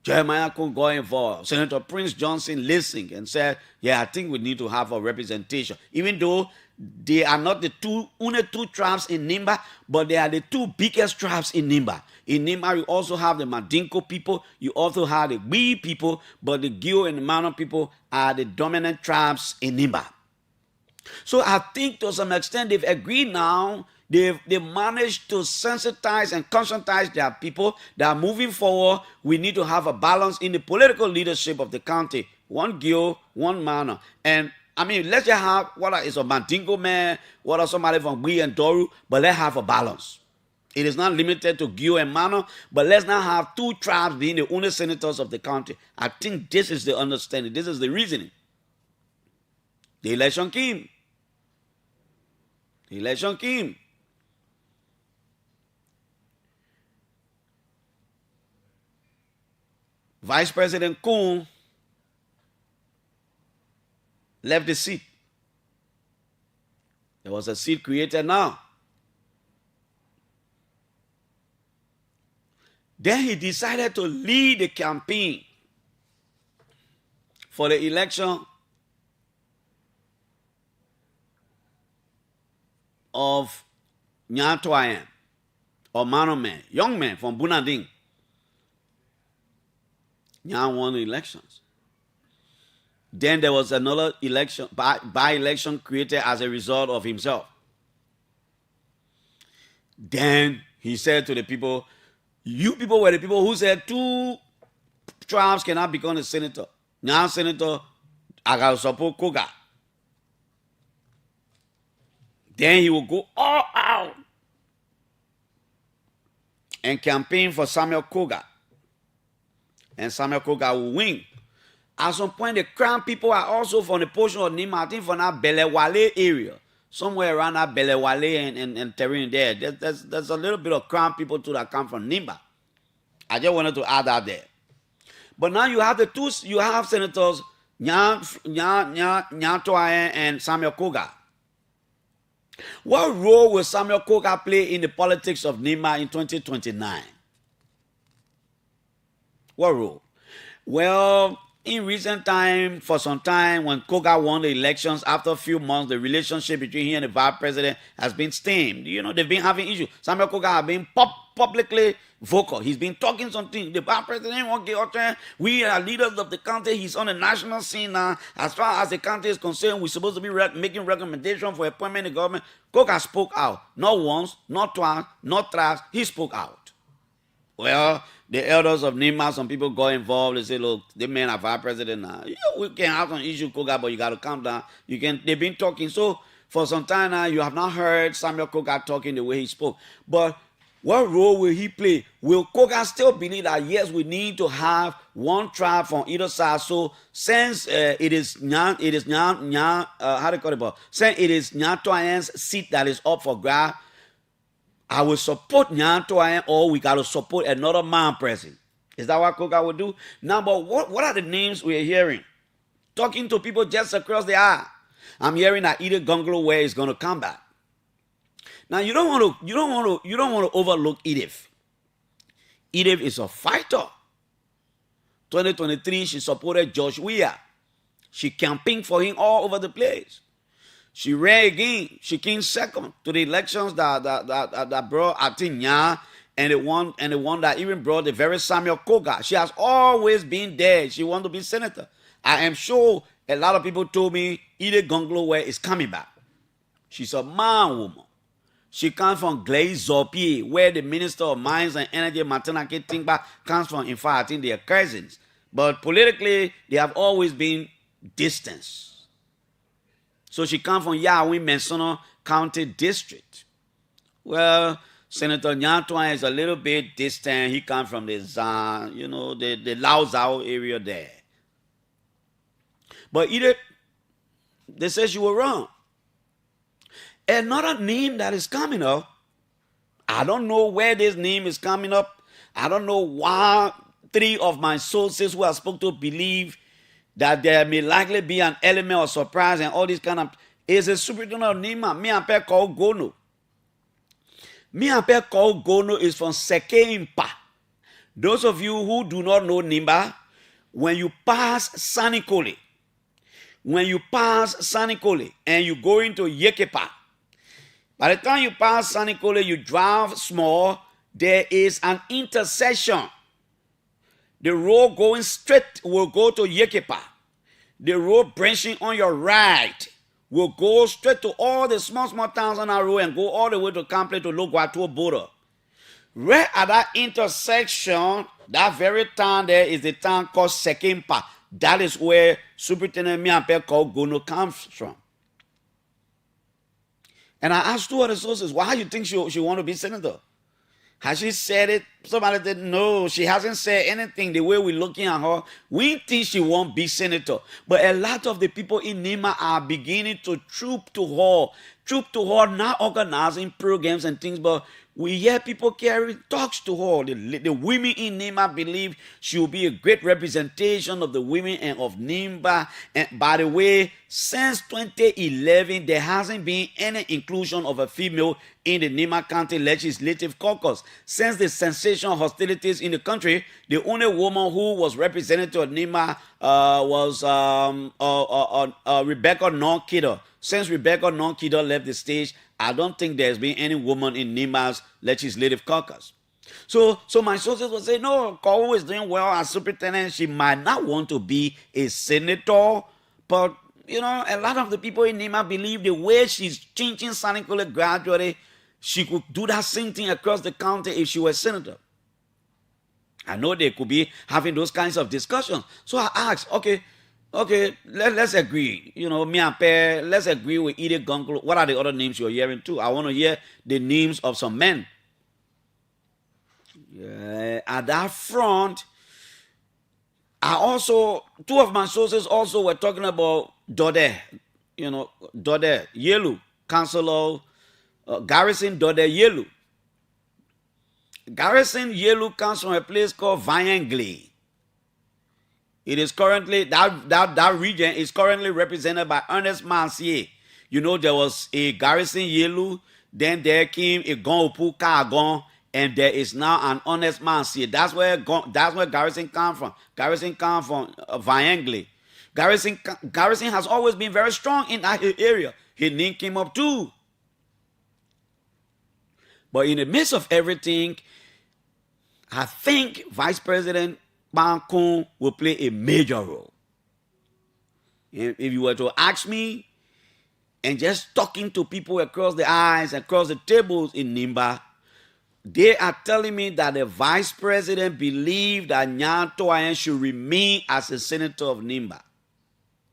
Jeremiah Kung got involved. Senator Prince Johnson listened and said, yeah, I think we need to have a representation. Even though they are not the only two tribes in Nimba, but they are the two biggest tribes in Nimba. In Nimba, you also have the Mandinko people. You also have the Wee people, but the Gil and the Mano people are the dominant tribes in Nimba. So I think to some extent they've agreed now. They managed to sensitize and conscientize their people that moving forward, we need to have a balance in the political leadership of the county. One Gil, one Mano. And I mean, let's just have what is a Mandingo man, what are somebody from Wee and Doru, but let's have a balance. It is not limited to Gil and Mano, but let's not have two tribes being the only senators of the county. I think this is the understanding. This is the reasoning. The election came. The election came. Vice President Kung left the seat. There was a seat created now. Then he decided to lead the campaign for the election of Nyatwayan or Mano man, young man from Bunading. Nyan won the elections. Then there was another election, by-election created as a result of himself. Then he said to the people, you people were the people who said two tribes cannot become a senator. Nyan Senator Agasopo Koga. Then he will go all out and campaign for Samuel Koga. And Samuel Koga will win. At some point, the Crown people are also from the portion of Nimba, I think from that Belewale area. Somewhere around that Belewale and terrain there. There's a little bit of Crown people too that come from Nimba. I just wanted to add that there. But now you have the two, you have Senators Nyatwayan and Samuel Koga. What role will Samuel Koga play in the politics of Nimba in 2029? What role? Well, in recent time, for some time, when Koga won the elections, after a few months, the relationship between he and the vice president has been steamed. You know, they've been having issues. Samuel Koga has been publicly vocal. He's been talking something. The vice president won't get out there. We are leaders of the country. He's on the national scene now. As far as the country is concerned, we're supposed to be making recommendations for appointment in the government. Koga spoke out. Not once, not twice, not thrice. He spoke out. Well, the elders of Nimba, some people got involved. They say, look, the men are vice president now. We can have some issue, Koga, but you got to calm down. They've been talking. So for some time now, you have not heard Samuel Koga talking the way he spoke. But what role will he play? Will Koga still believe that, yes, we need to have one tribe from either side? So since since it is Nyatoyan's seat that is up for grab, I will support Nyatoyan, or we got to support another man present. Is that what Koga will do? Now, but what are the names we're hearing? Talking to people just across the aisle. I'm hearing that Edith Gonglo is going to come back. Now, you don't want to overlook Edith. Edith is a fighter. 2023, she supported George Weah. She campaigned for him all over the place. She ran again. She came second to the elections that brought Atinya, and the one that even brought the very Samuel Koga. She has always been there. She wanted to be senator. I am sure a lot of people told me Edith Gonglo is coming back. She's a man woman. She comes from Glaze Zopie, where the Minister of Mines and Energy, Matanake Tingba, comes from. In fact, I think they are cousins. But politically, they have always been distant. So she comes from Yahweh Mensono County District. Well, Senator Nyatoyan is a little bit distant. He comes from the Zan, the Lao Zao area there. But Edith, they said she was wrong. Another name that is coming up, I don't know where this name is coming up. I don't know why 3 of my sources who I spoke to believe that there may likely be an element of surprise and all this kind of. Is a superintendent of Nimba. Me and Père called Gono. Me and Père called Gono is from Sekempa. Those of you who do not know Nimba, when you pass Sanikole, and you go into Yekepa, by the time you pass Sanikole, you drive small, there is an intersection. The road going straight will go to Yekepa. The road branching on your right will go straight to all the small towns on our road and go all the way to Cample to Loguato border. Right at that intersection, that very town there is the town called Sekempa. That is where Superintendent Miampe called Gono comes from. And I asked 2 other sources, why do you think she want to be senator? Has she said it? Somebody said, no, she hasn't said anything. The way we're looking at her, we think she won't be senator. But a lot of the people in Nimba are beginning to troop to her, not organizing programs and things, but we hear people carry talks to her. The women in Nimba believe she will be a great representation of the women and of Nimba. And by the way, since 2011, there hasn't been any inclusion of a female in the Nimba County Legislative Caucus. Since the sensational hostilities in the country, the only woman who was representative of Nimba was Rebecca Nonkida. Since Rebecca Nonkida left the stage, I don't think there's been any woman in Nimba's Legislative Caucus. So my sources will say, no, Kowo is doing well as superintendent. She might not want to be a senator, but a lot of the people in Nimba believe the way she's changing Sanikole gradually, she could do that same thing across the county if she was senator. I know they could be having those kinds of discussions. So I asked, okay, let's agree. Me and Père, let's agree with Edith Gonglo. What are the other names you're hearing too? I want to hear the names of some men. Yeah, at that front, 2 of my sources also were talking about Dode. Dode, Yelu, Councilor Garrison Dode Yelu. Garrison Yelu comes from a place called Vayangle. It is currently, that region is currently represented by Ernest Mansier. There was a Garrison Yelu, then there came a Gon Opu Kagon, and there is now an honest man here. That's where Garrison come from. Garrison come from Viangle. Garrison has always been very strong in that area. His name came up too. But in the midst of everything, I think Vice President Ban Kun will play a major role. If you were to ask me, and just talking to people across the aisles, across the tables in Nimba, they are telling me that the Vice President believes that Nyan Toayen should remain as a senator of Nimba.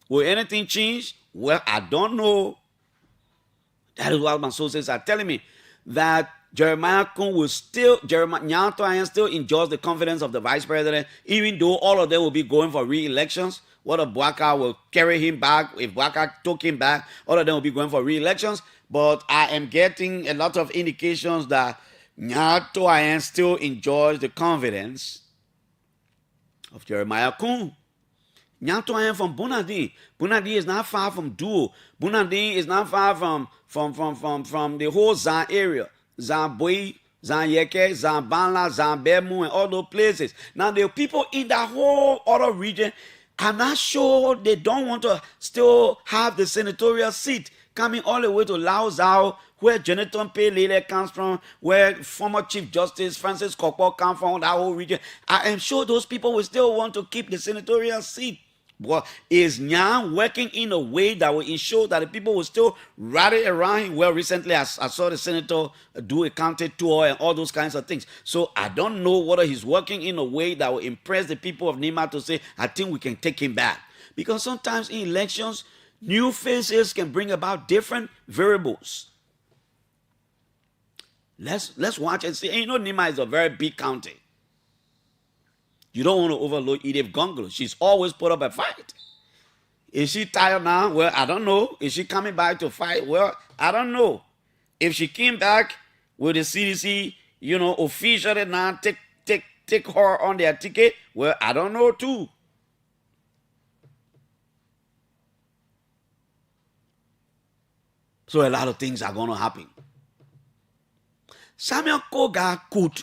Will anything change? Well, I don't know. That is what my sources are telling me. That Jeremiah Kun will Nyan Toayen still enjoys the confidence of the Vice President, even though all of them will be going for re-elections. What if Bwaka will carry him back? If Bwaka took him back, all of them will be going for re-elections. But I am getting a lot of indications that Nyan Toayen still enjoys the confidence of Jeremiah Kun. Nyan Toayen from Bunadi. Bunadi is not far from Duo. Bunadi is not far from the whole Zan area. Zan Boi, Zan Yeke, Zan Banla, Zan Bemu, and all those places. Now the people in that whole other region, I'm not sure they don't want to still have the senatorial seat coming all the way to Lao Zao, where Jonathan P. Lele comes from, where former Chief Justice Francis Kokpo comes from, that whole region. I am sure those people will still want to keep the senatorial seat. But is Nyan working in a way that will ensure that the people will still rally around him? Well, recently I saw the senator do a county tour and all those kinds of things. So I don't know whether he's working in a way that will impress the people of Nimba to say, I think we can take him back. Because sometimes in elections, new faces can bring about different variables. Let's watch and see. And you know, Nimba is a very big county. You don't want to overload Edith Gongolo. She's always put up a fight. Is she tired now? Well, I don't know. Is she coming back to fight? Well, I don't know. If she came back with the CDC, officially now take her on their ticket, well, I don't know too. So a lot of things are going to happen. Samuel Koga could,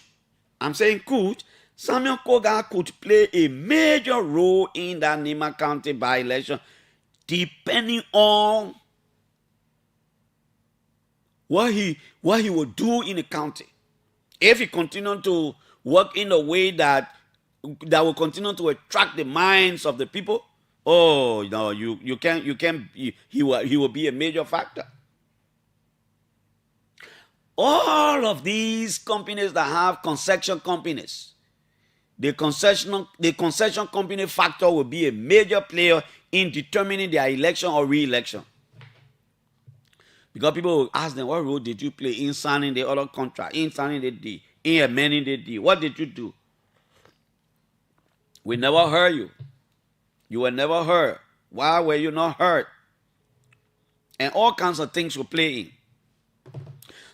Samuel Koga could play a major role in that Nimba County by-election, depending on what he will do in the county. If he continues to work in a way that will continue to attract the minds of the people, oh no, he will be a major factor. All of these companies that have concession companies, the concession company factor will be a major player in determining their election or re-election. Because people will ask them, what role did you play in signing the other contract, in signing the deal, in amending the deal? What did you do? We never heard you. You were never heard. Why were you not heard? And all kinds of things will play in.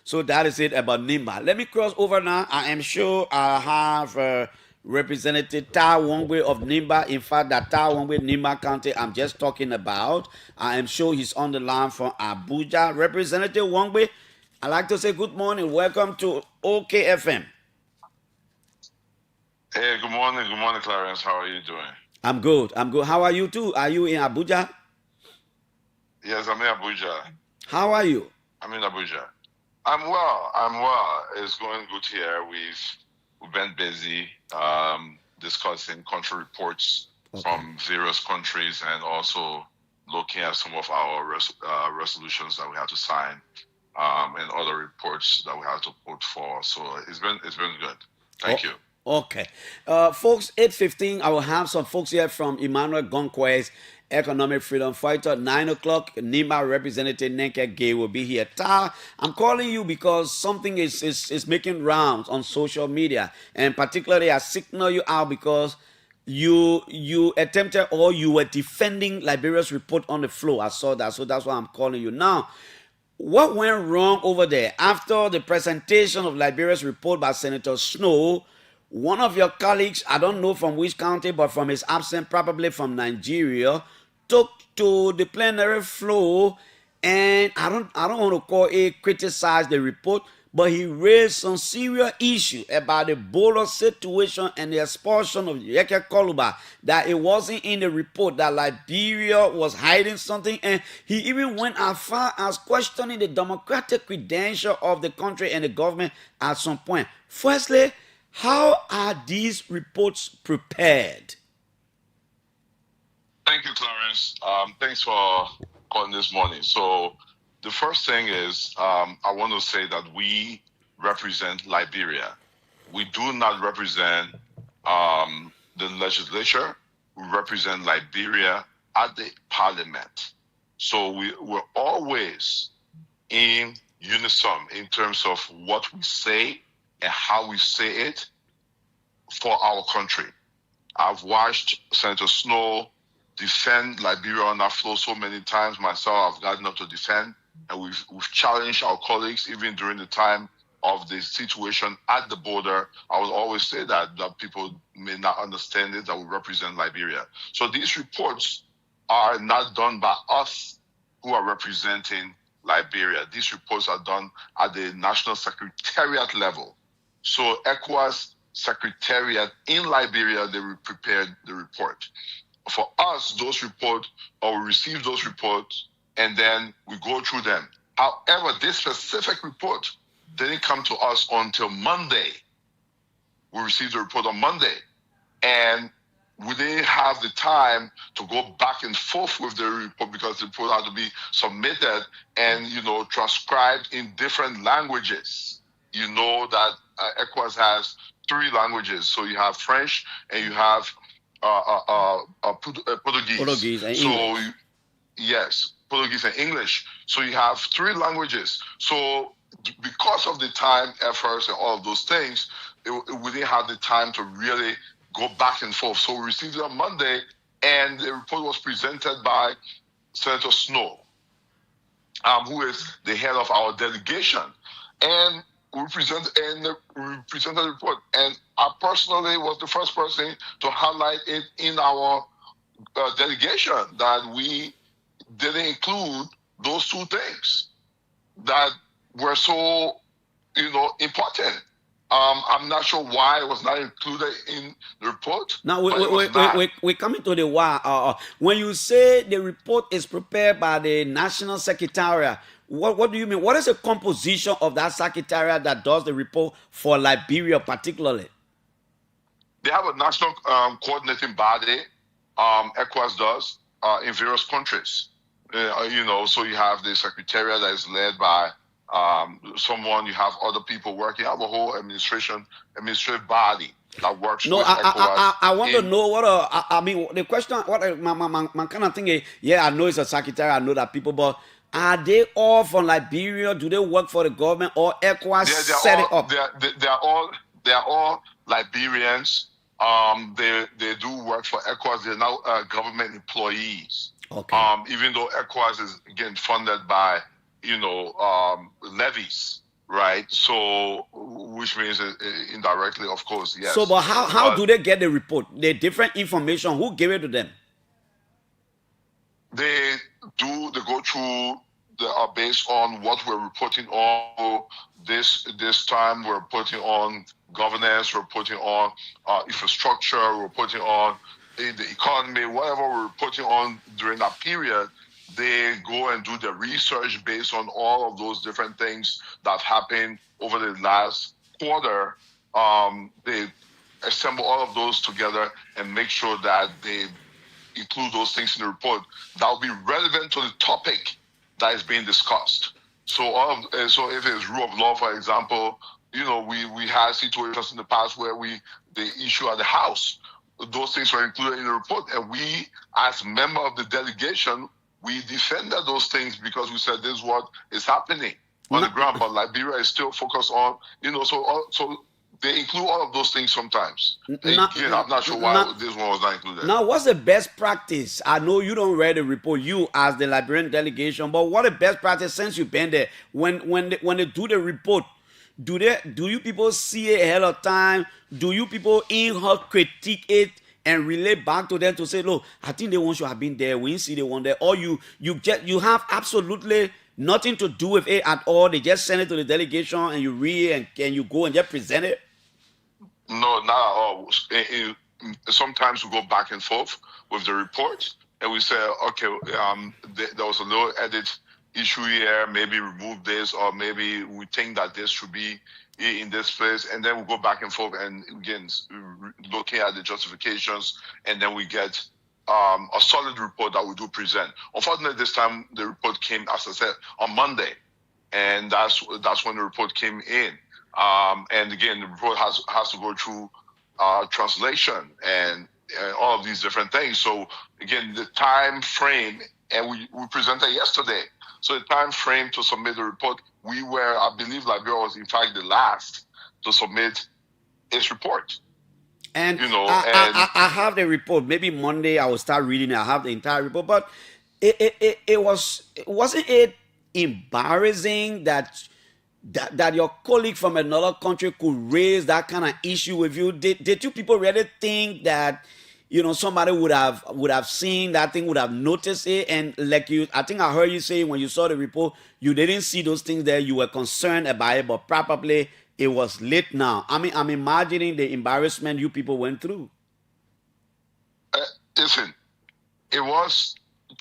So that is it about Nimba. Let me cross over now. I am sure I have Representative Tai Wong of Nimba. In fact, that Tai Wong, Nimba County I'm just talking about, I am sure he's on the line from Abuja. Representative Wongbe, I'd like to say good morning. Welcome to OKFM. Hey, good morning. Good morning, Clarence. How are you doing? I'm good. How are you too? Are you in Abuja? Yes, I'm in Abuja. How are you? I'm in Abuja. I'm well. It's going good here. We've been busy discussing country reports from various countries and also looking at some of our resolutions that we have to sign and other reports that we have to put for. So it's been good. Thank you. Okay. Folks, 8:15, I will have some folks here from Emmanuel Gonquest, Economic Freedom Fighter. 9 o'clock, Nimba Representative Nenke Gay will be here. Ta, I'm calling you because something is making rounds on social media. And particularly, I signal you out because you attempted or you were defending Liberia's report on the floor. I saw that, so that's why I'm calling you. Now, what went wrong over there? After the presentation of Liberia's report by Senator Snow, one of your colleagues, I don't know from which county, but from his absence, probably from Nigeria, took to the plenary floor, and I don't want to call it criticize the report, but he raised some serious issue about the border situation and the expulsion of Yeke Koluba, that it wasn't in the report that Liberia was hiding something, and he even went as far as questioning the democratic credential of the country and the government at some point. Firstly, how are these reports prepared? Thank you, Clarence. Thanks for calling this morning. So the first thing is, I want to say that we represent Liberia. We do not represent the legislature. We represent Liberia at the parliament. So we're always in unison in terms of what we say and how we say it for our country. I've watched Senator Snow defend Liberia on that floor so many times. Myself, I've gotten up to defend, and we've challenged our colleagues even during the time of the situation at the border. I will always say that people may not understand it, that we represent Liberia. So these reports are not done by us who are representing Liberia. These reports are done at the National Secretariat level. So ECOWAS Secretariat in Liberia, they prepared the report. For us, those reports, or we receive those reports, and then we go through them. However, this specific report didn't come to us until Monday. We received the report on Monday, and we didn't have the time to go back and forth with the report because the report had to be submitted and, transcribed in different languages. You know that ECOWAS has 3 languages. So you have French and you have Portuguese. Portuguese and so English. Yes, Portuguese and English. So you have 3 languages. So because of the time, efforts, and all of those things, we didn't have the time to really go back and forth. So we received it on Monday, and the report was presented by Senator Snow, who is the head of our delegation. And we presented the report. And I personally was the first person to highlight it in our delegation, that we didn't include those 2 things that were so, important. I'm not sure why it was not included in the report. Now, we're coming to the why. When you say the report is prepared by the National Secretariat, what do you mean? What is the composition of that secretariat that does the report for Liberia particularly? They have a national coordinating body, ECOWAS does, in various countries. So you have the secretariat that is led by someone, you have other people working. You have a whole administrative body that works with ECOWAS. I want to know what the question, what my kind of thing is, I know it's a secretary, I know that people, but are they all from Liberia? Do they work for the government, or ECOWAS set it up? They are all Liberians. They do work for ECOWAS. They're now government employees. Okay. Even though ECOWAS is again funded by levies, right? So, which means indirectly, of course, yes. So, but how do they get the report? The different information, who gave it to them? They go through, they are based on what we're reporting on. This time we're reporting on governance, we're reporting on infrastructure, we're reporting on the economy, whatever we're reporting on during that period. They go and do the research based on all of those different things that happened over the last quarter. They assemble all of those together and make sure that they include those things in the report that will be relevant to the topic that is being discussed. So if it's rule of law, for example, we had situations in the past where the issue at the House, those things were included in the report, and we, as member of the delegation, we defended those things because we said this is what is happening on the ground. But Liberia is still focused on, so they include all of those things sometimes. I'm not sure why this one was not included. Now, what's the best practice? I know you don't read the report, you as the Liberian delegation, but what the best practice since you've been there? When they do the report, do you people see it ahead of time? Do you people in-house critique it and relay back to them to say, look, I think they want you have been there, we didn't see they want there, or you have absolutely nothing to do with it at all. They just send it to the delegation and you read and you go and just present it. No, not at all. Sometimes we go back and forth with the report, and we say, okay, there was a little edit issue here, maybe remove this, or maybe we think that this should be in this place, and then we go back and forth, and again, looking at the justifications, and then we get a solid report that we do present. Unfortunately, this time the report came, as I said, on Monday, and that's when the report came in. And again, the report has to go through translation and all of these different things. So again, the time frame, and we presented yesterday. So the time frame to submit the report, I believe Liberia was in fact the last to submit its report. And I have the report. Maybe Monday I will start reading it. I have the entire report, but wasn't it embarrassing that your colleague from another country could raise that kind of issue with you? Did you people really think that somebody would have seen that thing, would have noticed it? And I think I heard you say when you saw the report, you didn't see those things there. You were concerned about it, but probably it was late now. I mean, I'm imagining the embarrassment you people went through. Listen, it was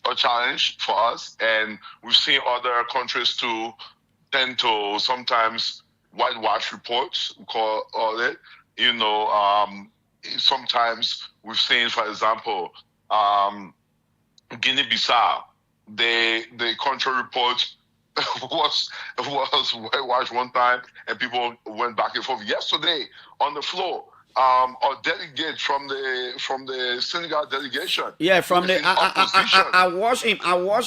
a challenge for us, and we've seen other countries too tend to sometimes whitewash reports, we call it. Sometimes we've seen, for example, Guinea-Bissau, the country report was whitewashed one time, and people went back and forth. Yesterday on the floor, a delegate from the Senegal delegation. Yeah, from the I watched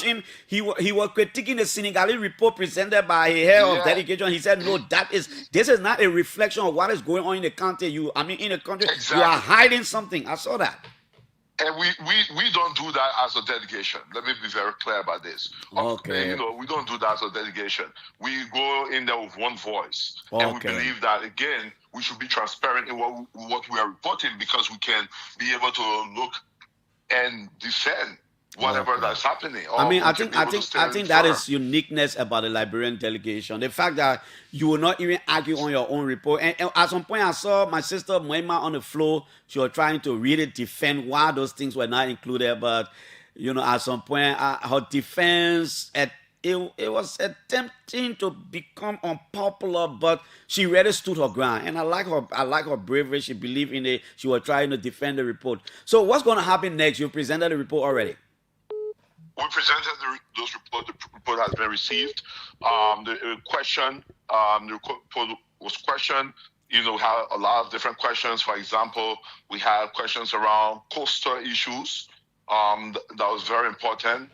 him. He was critiquing the Senegalese report presented by a head of delegation. He said, "No, this is not a reflection of what is going on in the country. In the country, exactly. You are hiding something." I saw that. And we don't do that as a delegation. Let me be very clear about this. Okay. We don't do that as a delegation. We go in there with one voice. Okay. And we believe that, again, we should be transparent in what we are reporting, because we can be able to look and defend whatever that's happening. I think that is uniqueness about the Liberian delegation. The fact that you will not even argue on your own report. And at some point, I saw my sister Moima on the floor. She was trying to really defend why those things were not included. But at some point, her defense it was attempting to become unpopular, but she really stood her ground. And I like her bravery. She believed in it. She was trying to defend the report. So what's going to happen next? You presented the report already. We presented those reports. The report has been received. The report was questioned. We had a lot of different questions. For example, we had questions around coastal issues. That was very important.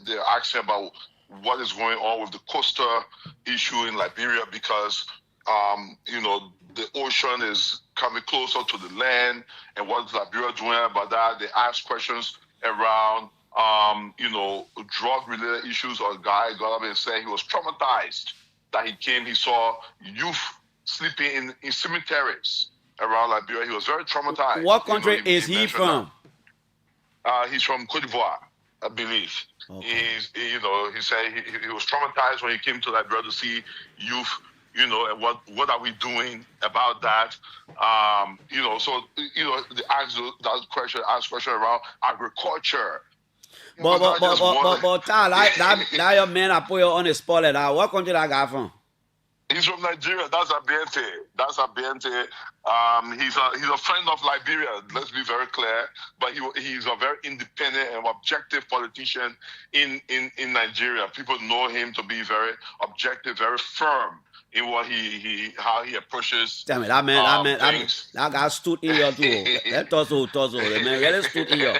They're asking about what is going on with the coastal issue in Liberia, because the ocean is coming closer to the land, and what is Liberia doing about that? They asked questions around drug-related issues. Or a guy got up and said he was traumatized, that he saw youth sleeping in cemeteries around Liberia. He was very traumatized. What country is he from? He's from Cote d'Ivoire, I believe. Okay. He said he was traumatized when he came to Liberia to see youth, and what are we doing about that? So they asked that question around agriculture. But Tal, that your man I put you on the spot like that. What country that guy from? He's from Nigeria. That's Abiente. He's a friend of Liberia. Let's be very clear. But he's a very independent and objective politician in Nigeria. People know him to be very objective, very firm in what how he approaches. Tell me, that guy stood in your too. That torso, the man really stood in your.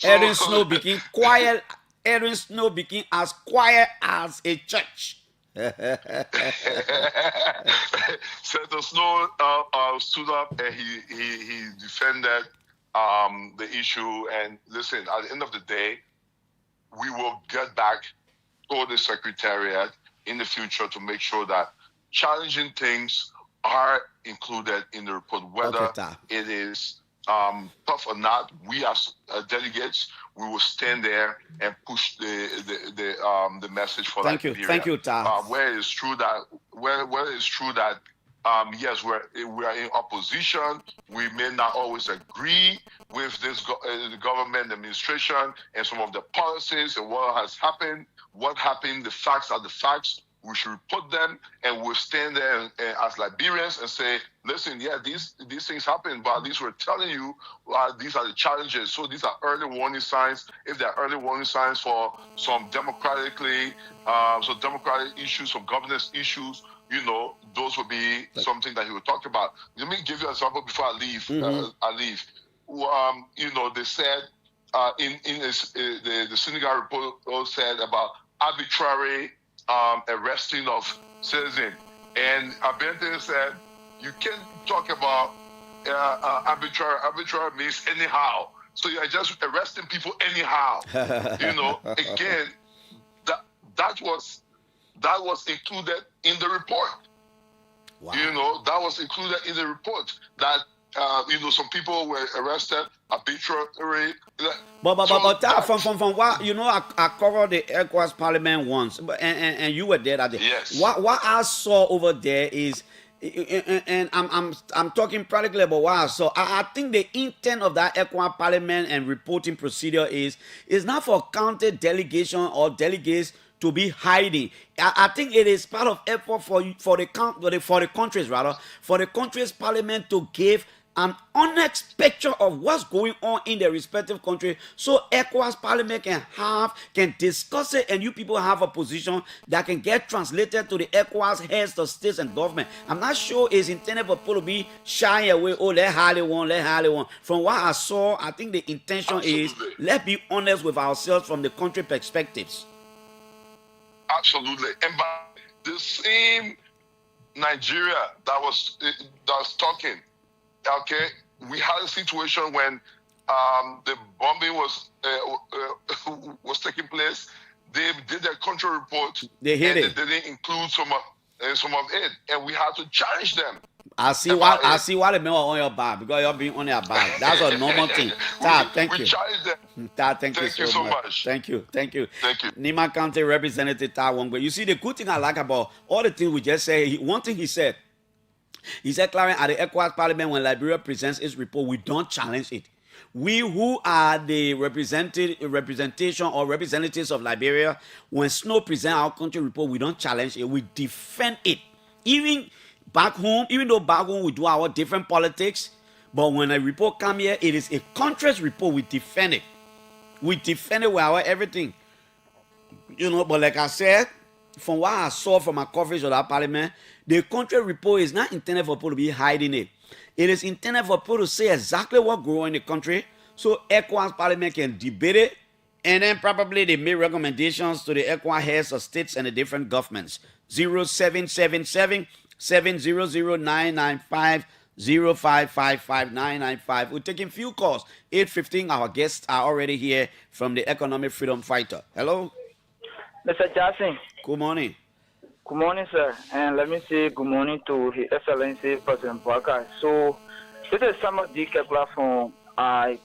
Edwin Snow became quiet. Edwin Snow became as quiet as a church. Senator Snow stood up and he defended the issue. And listen, at the end of the day, we will get back to the Secretariat in the future to make sure that challenging things are included in the report, whether it is tough or not, we as delegates, we will stand there and push the message for Liberia. Thank you, Ta. Where it's true that yes, we are in opposition. We may not always agree with this the government administration and some of the policies and what has happened. What happened? The facts are the facts. We should report them, and we'll stand there as Liberians and say, listen, yeah, these things happen, but at least we're telling you these are the challenges. So these are early warning signs. If there are early warning signs for some democratic issues, some governance issues, those would be something that he would talk about. Let me give you an example before I leave. They said the Senegal report said about arbitrary arresting of citizens, and Abente said you can't talk about arbitrary. Arbitrary means anyhow. So you're just arresting people anyhow. Again, that was included in the report. Wow. That was included in the report that some people were arrested arbitrarily. But from what I covered the ECOWAS Parliament once, and you were there that day. Yes. What I saw over there is, and I'm talking practically about what I saw. I think the intent of that ECOWAS Parliament and reporting procedure is not for county delegation or delegates to be hiding. I think it is part of effort for the country's parliament to give an honest picture of what's going on in their respective country, so ECOWAS Parliament can discuss it, and you people have a position that can get translated to the ECOWAS heads of states and government. I'm not sure it's intended for people to be shy away. Oh, let Harley one. From what I saw, I think the intention is let's be honest with ourselves from the country perspectives. Absolutely, and by the same Nigeria that was talking. Okay, we had a situation when the bombing was taking place. They did their country report. They hit it. They didn't include some of it, and we had to challenge them. I see why the men are on your back, because you're being on your back. That's a normal thing. Thank you. We challenge them. Thank you so much. Thank you. Nimba County Representative Tai Wong. But you see, the good thing I like about all the things we just said, one thing he said, Clarence, at the ECOWAS Parliament, when Liberia presents its report, we don't challenge it. We who are the representation or representatives of Liberia, when Snow presents our country report, we don't challenge it. We defend it. Even though back home we do our different politics, but when a report comes here, it is a country's report. We defend it. We defend it with our everything. But like I said, from what I saw from my coverage of that parliament, the country report is not intended for people to be hiding it. It is intended for people to say exactly what goes on in the country, so ECOWAS Parliament can debate it, and then probably they make recommendations to the ECOWAS heads of states and the different governments. 0777 700-995 0555-995. We're taking few calls. 8:15. Our guests are already here from the Economic Freedom Fighter. Hello, Mr. Jackson. Good morning. Good morning, sir. And let me say good morning to His Excellency President Barker. So, this is some of the platform. I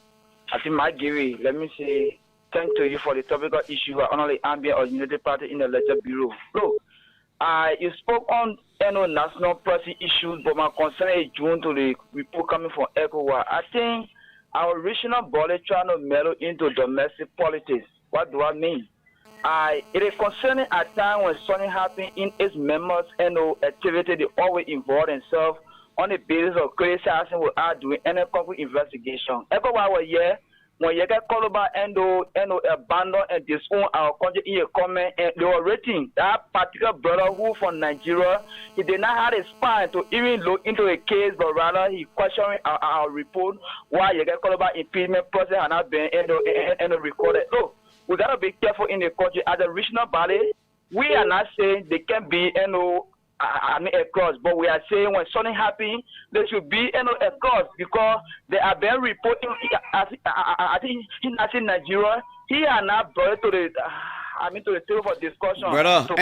think my Gary, let me say thank to you for the topical issue on the ambient of United Party in the Ledger Bureau. Look, you spoke on national policy issues, but my concern is June to the report coming from ECOWAS. I think our regional body trying to meddle into domestic politics. What do I mean? It is concerning at times when something happens in its members and activity, they always involve themselves on the basis of criticizing without doing any concrete investigation. ECOWAS was here when you get called about abandon and disown our country in a comment, and they were rating that particular brother who from Nigeria, he did not have a spine to even look into a case, but rather he questioning our report why you get called about impeachment process and not been recorded. So we gotta be careful in the country. As a regional body, we are not saying they can be a cross, but we are saying when something happens, there should be a cross, because they are being reporting. I think in Nigeria, he are not brought to the to the table for discussion. Brother, So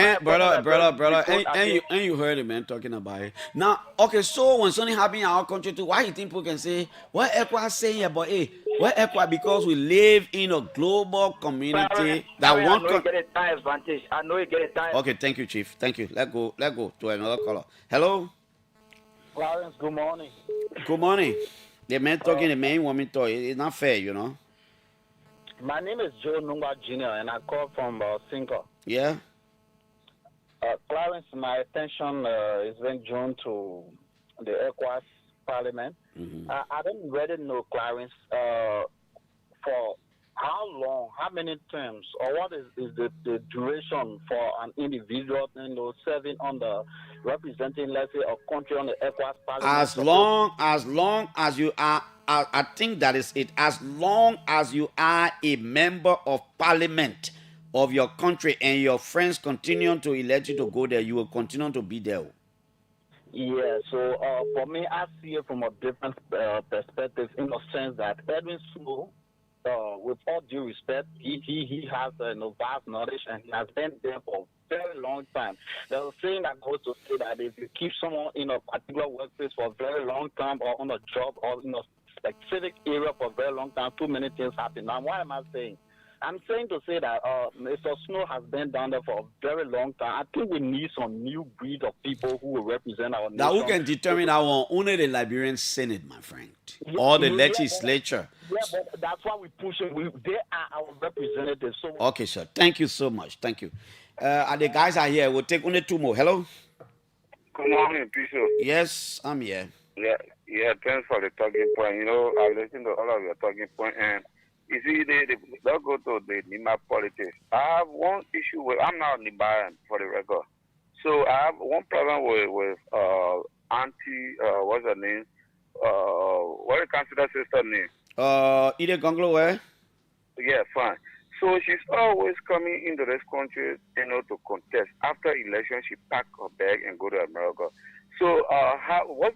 and you heard it, man, talking about it. Now, okay, so when something happen in our country too, why you think people can say, what ECOWAS saying about what ECOWAS? Because we live in a global community that I one. know you get a time advantage. I know you get a time. Okay, thank you, Chief. Thank you. Let's go to another caller. Hello. Clarence, good morning. Good morning. The man talking, the man woman talking. It's not fair, you know. My name is Joe Numba Jr. and I call from Cinco. Yeah. Clarence, my attention is being drawn to the ECOWAS Parliament. Mm-hmm. I don't really know, Clarence, for how long, how many terms, or what is the duration for an individual, serving on the representing, let's say, a country on the ECOWAS Parliament? As long as you are, I think that is it. As long as you are a member of parliament of your country and your friends continue to elect you to go there, you will continue to be there. Yeah, so for me, I see it from a different perspective, in the sense that Edwin Snow, with all due respect, he has vast knowledge and he has been there for a very long time. There's a saying that goes to say that if you keep someone in a particular workplace for a very long time, or on a job, or in a specific area for a very long time, too many things happen. Now, what am I saying? I'm saying to say that Mr. Snow has been down there for a very long time. I think we need some new breed of people who will represent our nation. Now, who can determine that one? Only the Liberian Senate, my friend, or the legislature. Yeah, but that's why we push it. They are our representatives. So Okay, sir. Thank you so much. Thank you. And the guys are here. We'll take only two more. Hello? Good morning, Piso. Yes, I'm here. Yeah, thanks for the talking point. I listened to all of your talking point, and you see, they don't go to the Nimba politics. I have one issue with, I'm not Nimba for the record. So I have one problem with Auntie, what's her name? What do you consider sister name? Ide Gonglo, where? Yeah, fine. So she's always coming into this country, to contest. After election, she pack her bag and go to America. So how is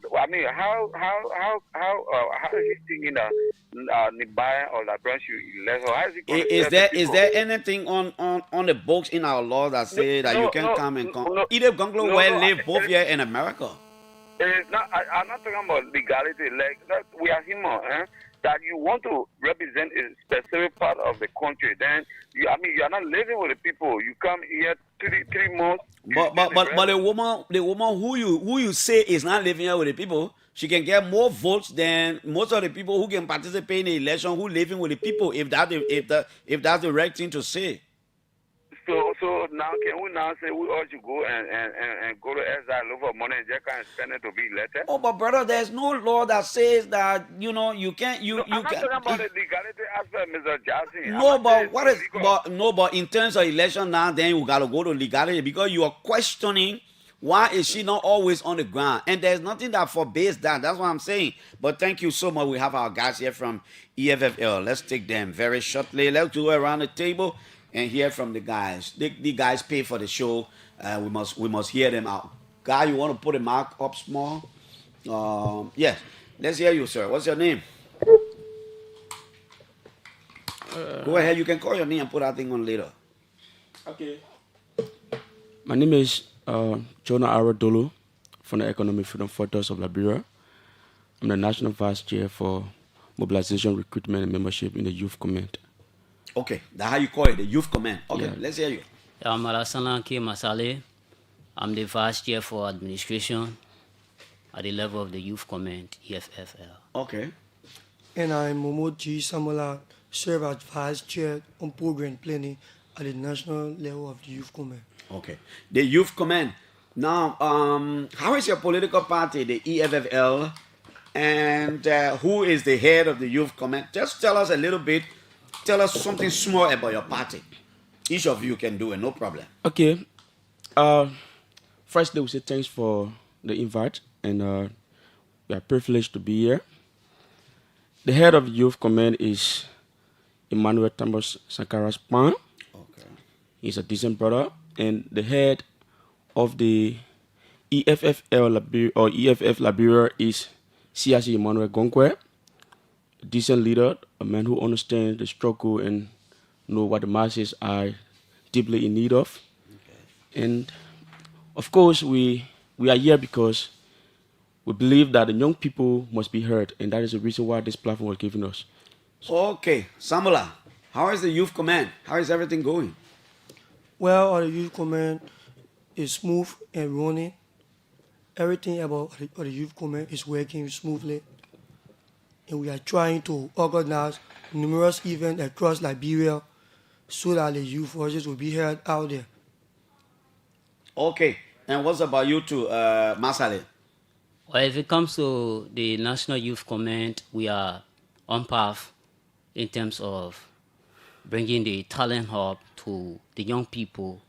he thinking that Nimba or Liberian should elect her? How is he going Is there anything on the books in our law that say that you can come and come? Ide Gonglo, where live both here in America. I'm not talking about legality. Like that, we are human. That you want to represent a specific part of the country, then you are not living with the people. You come here 3 months. But the woman who you say is not living here with the people, she can get more votes than most of the people who can participate in the election who living with the people. If that's the right thing to say. So now can we now say we all should go and go to exile, look for money and just can't spend it to be elected? Oh, but brother, there's no law that says that you can't I'm not talking about the legality aspect, Mr. Jackson. But in terms of election now, then you gotta go to legality because you are questioning why is she not always on the ground, and there's nothing that forbids that. That's what I'm saying. But thank you so much. We have our guys here from EFFL. Let's take them very shortly. Let's go around the table and hear from the guys. The guys pay for the show. We must hear them out. Guy, you want to put a mark up small? Yes. Let's hear you, sir. What's your name? Go ahead. You can call your name and put that thing on later. Okay. My name is Jonah Aradolo from the Economic Freedom Fortress of Liberia. I'm the National Vice Chair for Mobilization, Recruitment, and Membership in the Youth Command. Okay, that's how you call it, the Youth Command. Okay, yeah. Let's hear you. I'm Alassane K. Masale. I'm the Vice Chair for Administration at the level of the Youth Command, EFFL. Okay. And I'm Momo G. Samola, serve as Vice Chair on Program Planning at the national level of the Youth Command. Okay. The Youth Command. Now, how is your political party, the EFFL, and who is the head of the Youth Command? Just tell us a little bit. Tell us something small about your party. Each of you can do it, no problem. Okay. Firstly, we say thanks for the invite, and we are privileged to be here. The head of the Youth Command is Emmanuel Tambos Sankara Span. Okay. He's a decent brother. And the head of the EFFL Liberia, or EFF Liberia, is CIC Emmanuel Gonkwe, a decent leader, a man who understands the struggle and know what the masses are deeply in need of. And of course, we are here because we believe that the young people must be heard, and that is the reason why this platform was given us. Okay, Samula, how is the youth command? How is everything going? Well, our youth command is smooth and running. Everything about the youth command is working smoothly. And we are trying to organize numerous events across Liberia so that the youth voices will be heard out there. Okay, and what's about you too, Masale? Well, if it comes to the National Youth Command, we are on path in terms of bringing the talent hub to the young people.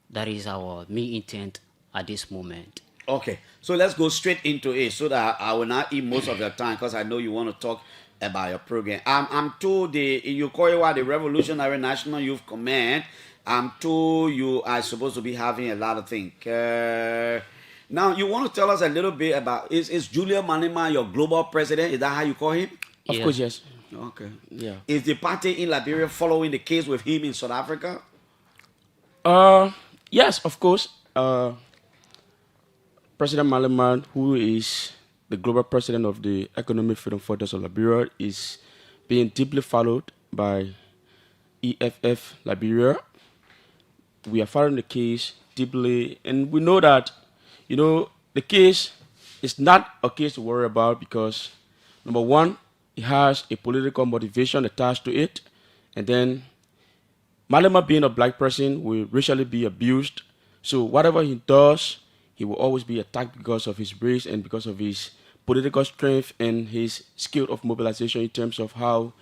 That is our main intent at this moment. Okay, so let's go straight into it so that I will not eat most of your time because I know you want to talk about your program. I'm told you call it what, the Revolutionary National Youth Command. I'm told you are supposed to be having a lot of things. Now, you want to tell us a little bit about, is Julian Malema your global president? Is that how you call him? Of course, yes. Okay. Yeah. Is the party in Liberia following the case with him in South Africa? Yes, of course. President Malema, who is the global president of the Economic Freedom Fighters of Liberia, is being deeply followed by EFF Liberia. We are following the case deeply, and we know that, the case is not a case to worry about because, number one, it has a political motivation attached to it, and then Malema, being a black person, will racially be abused. So whatever he does, he will always be attacked because of his race and because of his political strength and his skill of mobilization in terms of how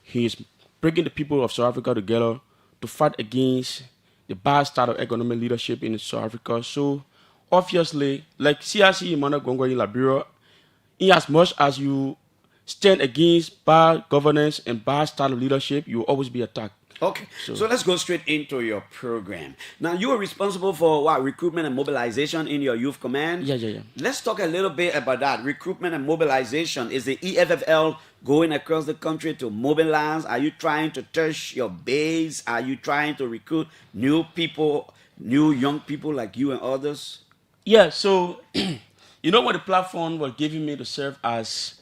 he is bringing the people of South Africa together to fight against the bad style of economic leadership in South Africa. So obviously, like CRC Emmanuel Gongwa in Liberia, in as much as you stand against bad governance and bad style of leadership, you will always be attacked. Okay, so let's go straight into your program. Now, you are responsible for what, recruitment and mobilization in your youth command? Yeah. Let's talk a little bit about that. Recruitment and mobilization. Is the EFFL going across the country to mobilize? Are you trying to touch your base? Are you trying to recruit new people, new young people like you and others? Yeah, so, when the platform was giving me to serve as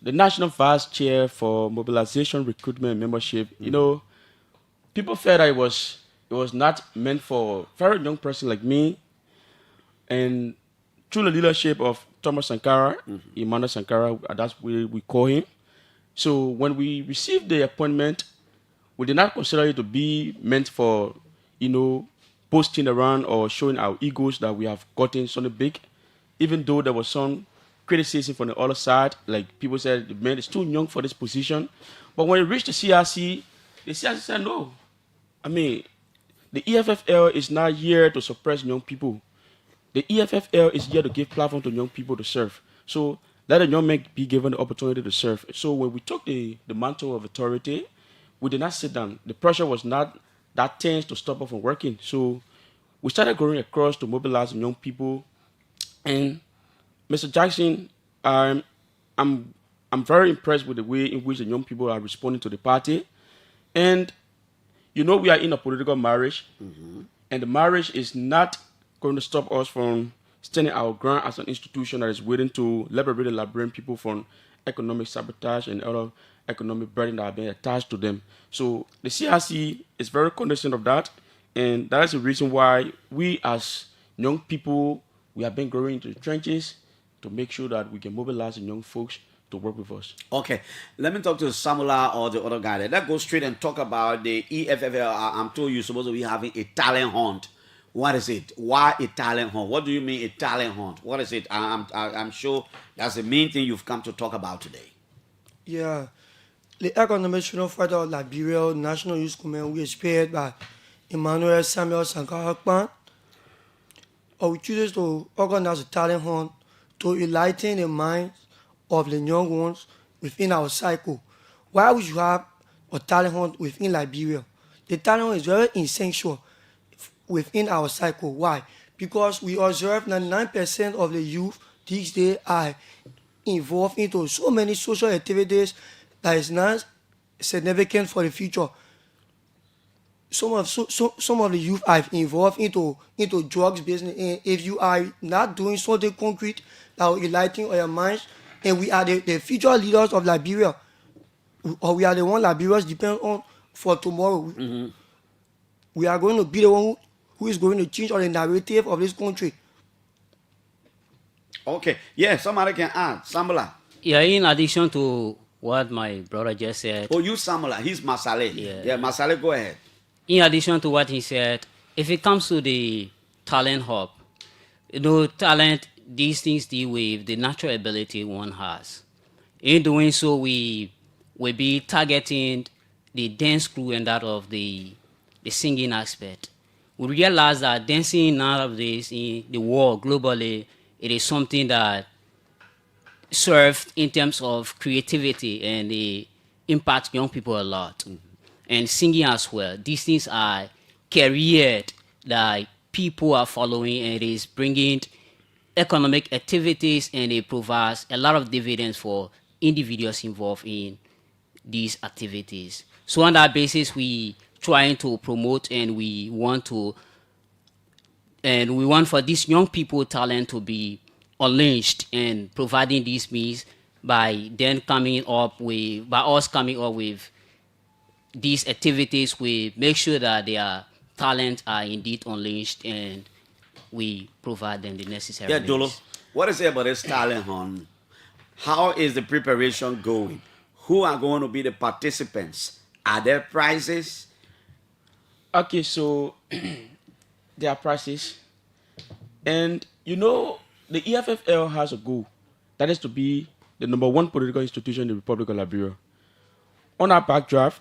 the National Vice Chair for Mobilization, Recruitment, and Membership, people felt that it was not meant for a very young person like me. And through the leadership of Thomas Sankara, Emmanuel Sankara, that's what we call him. So when we received the appointment, we did not consider it to be meant for, boasting around or showing our egos that we have gotten something big, even though there was some criticism from the other side, like people said the man is too young for this position. But when it reached the CRC said no. I mean, the EFFL is not here to suppress young people. The EFFL is here to give platform to young people to serve. So let a young man be given the opportunity to serve. So when we took the mantle of authority, we did not sit down. The pressure was not that tense to stop us from working. So we started going across to mobilize young people. And Mr. Jackson, I'm very impressed with the way in which the young people are responding to the party. And, we are in a political marriage. And the marriage is not going to stop us from standing our ground as an institution that is waiting to liberate the Liberian people from economic sabotage and other economic burden that have been attached to them. So the CRC is very cognizant of that. And that is the reason why we as young people, we have been growing into the trenches to make sure that we can mobilize the young folks to work with us. Okay, let me talk to Samula or the other guy. Let's go straight and talk about the EFFL. I'm told you're supposed to be having a talent hunt. What is it? Why a talent hunt? What do you mean a talent hunt? What is it? I'm sure that's the main thing you've come to talk about today. Yeah, the Economic Freedom Fighter of Liberia National Youth Command, we is paired by Emmanuel Samuel Sankara. We choose to organize a talent hunt to enlighten the minds of the young ones within our cycle. Why would you have a talent hunt within Liberia? The talent hunt is very essential within our cycle. Why? Because we observe 99% of the youth these days are involved into so many social activities that is not significant for the future. some of the youth are involved into drugs business, and if you are not doing something concrete that will enlighten your minds, and we are the future leaders of Liberia, or we are the one Liberians depend on for tomorrow. We are going to be the one who is going to change all the narrative of this country. Okay, yeah, somebody can add. Samala. Yeah, in addition to what my brother just said. Oh, you Samala, he's Masale. Yeah, Masale, go ahead. In addition to what he said, if it comes to the talent hub, talent, these things deal with the natural ability one has. In doing so, we will be targeting the dance crew and that of the singing aspect. We realize that dancing nowadays in the world globally, it is something that serves in terms of creativity and they impact young people a lot. And singing as well. These things are career that people are following, and it is bringing economic activities, and it provides a lot of dividends for individuals involved in these activities. So on that basis, we trying to promote, and we want for these young people talent to be unleashed, and providing these means by us coming up with these activities, we make sure that their talents are indeed unleashed, and we provide them the necessary Yeah, means. Dolo, what is it about this talent hunt? How is the preparation going? Who are going to be the participants? Are there prizes? Okay, so there are prizes. And the EFFL has a goal. That is to be the #1 political institution in the Republic of Liberia. On our backdraft,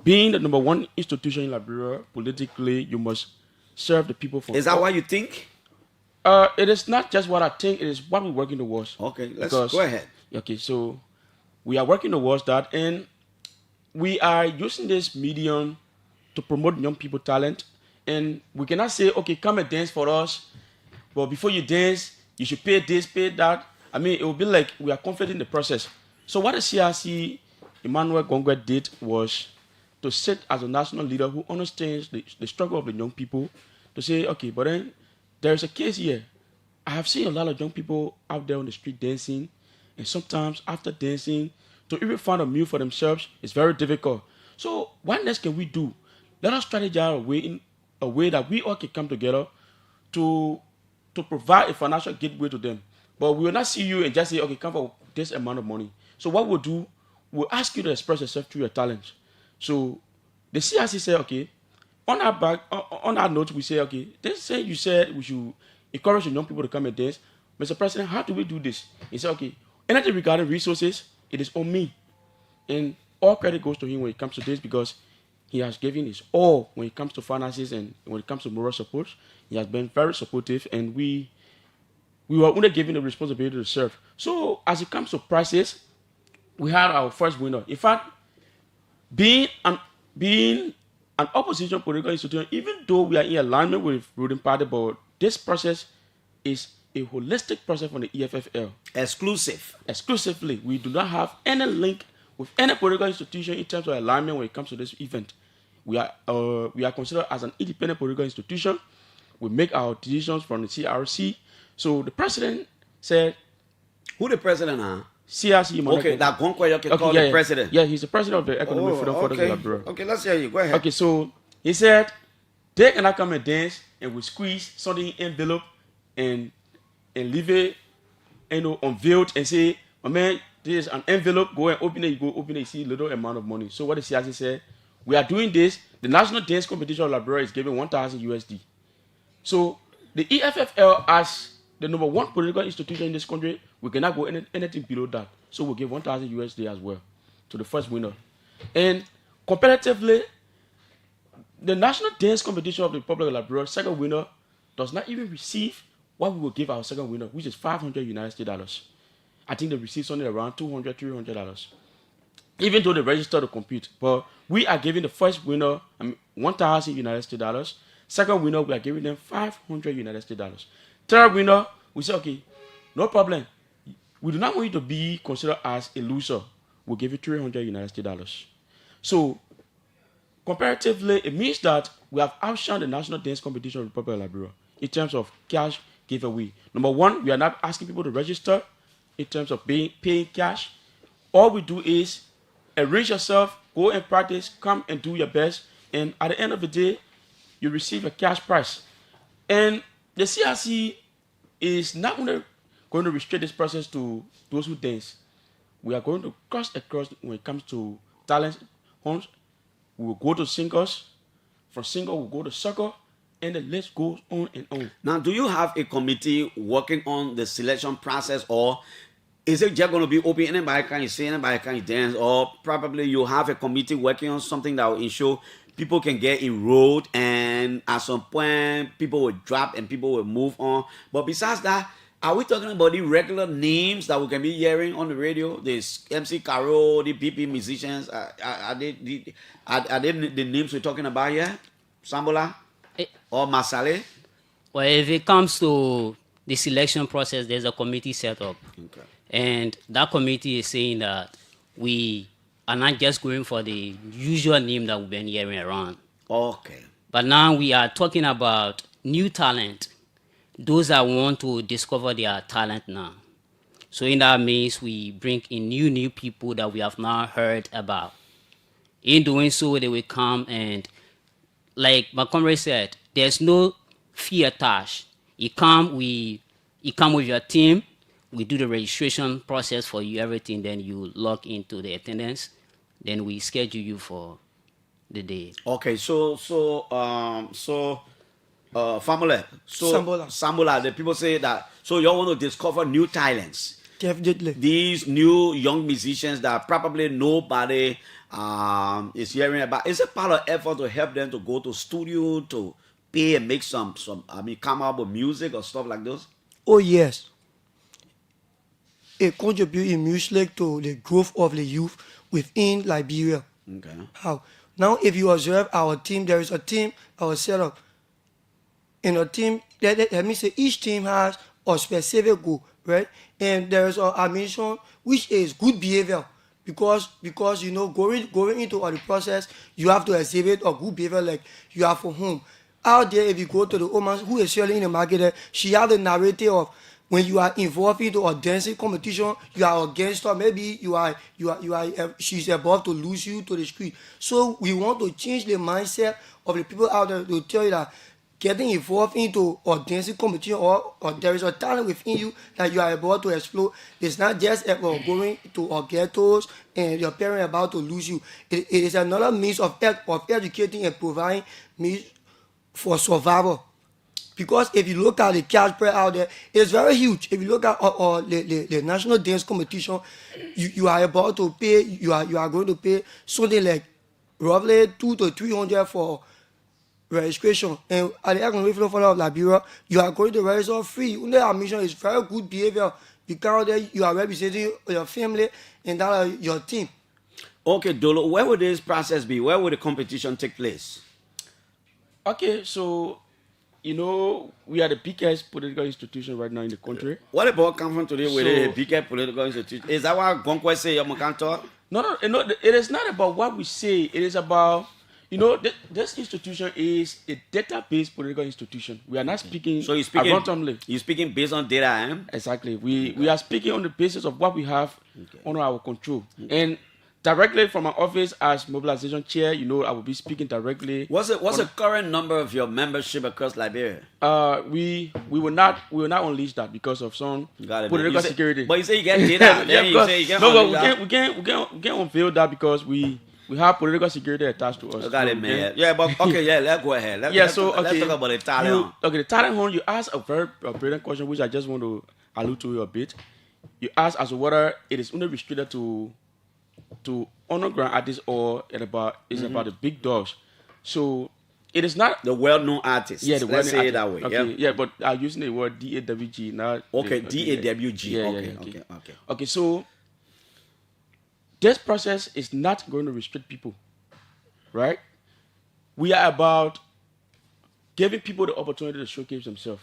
being the #1 institution in Liberia, politically, you must serve the people for... Is that what you think? It is not just what I think, it is what we're working towards. Okay, let's go ahead. Okay, so we are working towards that, and we are using this medium to promote young people talent. And we cannot say, okay, come and dance for us, but before you dance, you should pay this, pay that. I mean, it will be like we are confident in the process. So what the CRC Emmanuel Gongwe did was to sit as a national leader who understands the struggle of the young people, to say, okay, but then there's a case here. I have seen a lot of young people out there on the street dancing, and sometimes after dancing, to even find a meal for themselves is very difficult. So what next can we do? Let us strategize a way that we all can come together to provide a financial gateway to them. But we will not see you and just say, okay, come for this amount of money. So what we'll do, we'll ask you to express yourself through your talents. So the CRC said, okay, on our note, we say, okay, you said we should encourage the young people to come and dance. Mr. President, how do we do this? He said, okay, anything regarding resources, it is on me. And all credit goes to him when it comes to this, because he has given his all when it comes to finances and when it comes to moral support. He has been very supportive, and we were only given the responsibility to serve. So as it comes to prices, we had our first winner. In fact, being an opposition political institution, even though we are in alignment with ruling party, but this process is a holistic process from the EFFL. Exclusively. We do not have any link with any political institution in terms of alignment when it comes to this event. We are considered as an independent political institution. We make our decisions from the CRC. So the president said... Who the president are? CRC. Okay, that Gonkwe you can call the president. Yeah, he's the president of the Economic Freedom Fighters of Liberia. Okay, let's hear you. Go ahead. Okay, so he said, they cannot come and dance, and we squeeze something in envelope and leave it, unveiled, and say, my man, this is an envelope, go and open it, you go open it, you see a little amount of money. So what the CRC said, we are doing this, the National Dance Competition of Liberia is giving 1,000 USD. So the EFFL, as the #1 political institution in this country, we cannot go anything below that. So we'll give 1,000 USD as well to the first winner. And comparatively, the National Dance Competition of the Republic of Liberia, second winner, does not even receive what we will give our second winner, which is $500 United States. I think they receive something around $200, $300. Even though they register to compete. But we are giving the first winner 1,000 United States. Second winner, we are giving them $500 United States. Third winner, we say, okay, no problem. We do not want you to be considered as a loser. We'll give you $300 United States. So comparatively, it means that we have outshined the national dance competition of the Republic of Liberia in terms of cash giveaway. Number one, we are not asking people to register in terms of paying cash. All we do is arrange yourself, go and practice, come and do your best, and at the end of the day, you receive a cash prize. And the CRC is not only going to restrict this process to those who dance. We are going to cross across when it comes to talent homes. We will go to singles. From single, we'll go to soccer. And the list goes on and on. Now, do you have a committee working on the selection process, or is it just going to be open? Anybody can sing, anybody can dance, or probably you have a committee working on something that will ensure people can get enrolled, and at some point, people will drop and people will move on. But besides that, are we talking about the regular names that we can be hearing on the radio? The MC Caro, the BP musicians, are they the names we're talking about here? Sambola or Masale? Well, if it comes to the selection process, there's a committee set up. Okay. And that committee is saying that we are not just going for the usual name that we've been hearing around. Okay. But now we are talking about new talent. Those that want to discover their talent now. So in that means we bring in new people that we have not heard about. In doing so, they will come and, like my comrade said, there's no fee attached. You come with your team, we do the registration process for you, everything, then you log into the attendance, then we schedule you for the day. Okay, so Famole, so Sambola, the people say that, so you want to discover new talents. Definitely. These new young musicians that probably nobody is hearing about. Is it part of effort to help them to go to studio to pay and make some come up with music or stuff like those? Oh yes. It contributes immensely to the growth of the youth within Liberia. Okay. How? Now if you observe our team, there is a team, our setup. In a team, let me say each team has a specific goal, right? And there is a mission which is good behavior, because you know going into all the process, you have to exhibit a good behavior like you have for home. Out there, if you go to the woman who is selling in the market, she has the narrative of when you are involved into a dancing competition, you are against her. Maybe she's about to lose you to the street. So we want to change the mindset of the people out there to tell you that getting involved into a dancing competition or there is a talent within you that you are about to explore. It's not just about going to our ghettos and your parents about to lose you. It is another means of educating and providing means for survival. Because if you look at the cash prize out there, it's very huge. If you look at the national dance competition, you are about to pay. You are going to pay something like roughly $200 to $300 for registration. And at the Economic Fund of Liberia, you are going to register free. Under our mission is very good behavior. You come there, you are representing your family and that your team. Okay, Dolo, where would this process be? Where would the competition take place? Okay, so you know we are the biggest political institution right now in the country. What about come from today with the biggest political institution? Is that what Gonkwe say you can't talk? No, it is not about what we say. It is about, you know, this institution is a database political institution. We are not speaking. So you're speaking randomly. You're speaking based on data, eh? Exactly. We are speaking on the basis of what we have under our control. And directly from my office as mobilization chair, you know, I will be speaking directly. What's the current number of your membership across Liberia? We will not unleash that because of some political security. But you say you get data. Yeah, you say you get we can't unveil that because we have political security attached to us. Got it, man. Yeah, but okay, yeah, let's go ahead. Let's talk about the talent. The talent hunt, you asked a very brilliant question, which I just want to allude to a bit. You asked as to whether it is only restricted to underground artists or about the big dogs. So it is not the well-known artists. Yeah, let's say it that way. Okay, yeah, but I'm using the word DAWG now. Okay, DAWG. Okay, so this process is not going to restrict people, right? We are about giving people the opportunity to showcase themselves.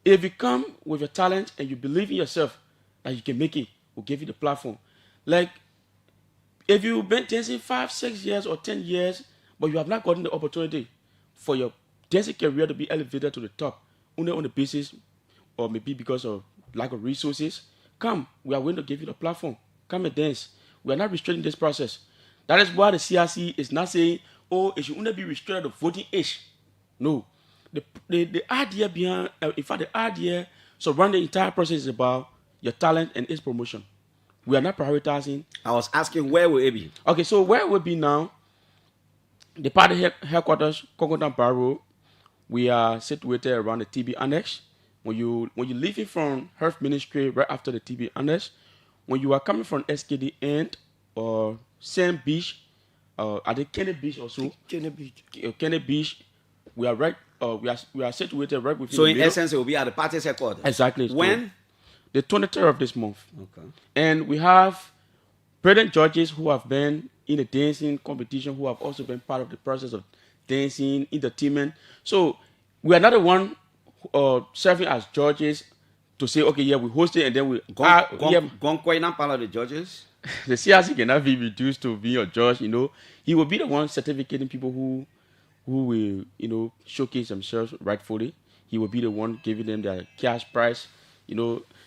If you come with your talent and you believe in yourself that you can make it, we'll give you the platform. Like, if you've been dancing 5, 6 years or 10 years, but you have not gotten the opportunity for your dancing career to be elevated to the top, only on the basis, or maybe because of lack of resources, come, we are going to give you the platform. Come and dance. We are not restricting this process. That is why the CRC is not saying, oh, it should only be restricted to voting age. No. The idea behind, in fact, the idea surrounding the entire process is about your talent and its promotion. We are not prioritizing. I was asking where will it be? Okay, so where will it be now? The party headquarters, Concordan Barrow, we are situated around the TB Annex. When you leaving from Health Ministry right after the TB Annex, when you are coming from SKD end or Sand Beach, at the Kennedy Beach also. Kennedy Beach, we are right. We are situated right within. So in essence, it will be at the party's headquarters. Exactly. When? The 23rd of this month. Okay. And we have brilliant judges who have been in the dancing competition, who have also been part of the process of dancing, entertainment. So we are not the one serving as judges to say, okay, yeah, we host it and then we. Gonkwe not part of the judges. The CRC cannot be reduced to be a judge. You know, he will be the one certificating people who will, showcase themselves rightfully. He will be the one giving them their cash prize.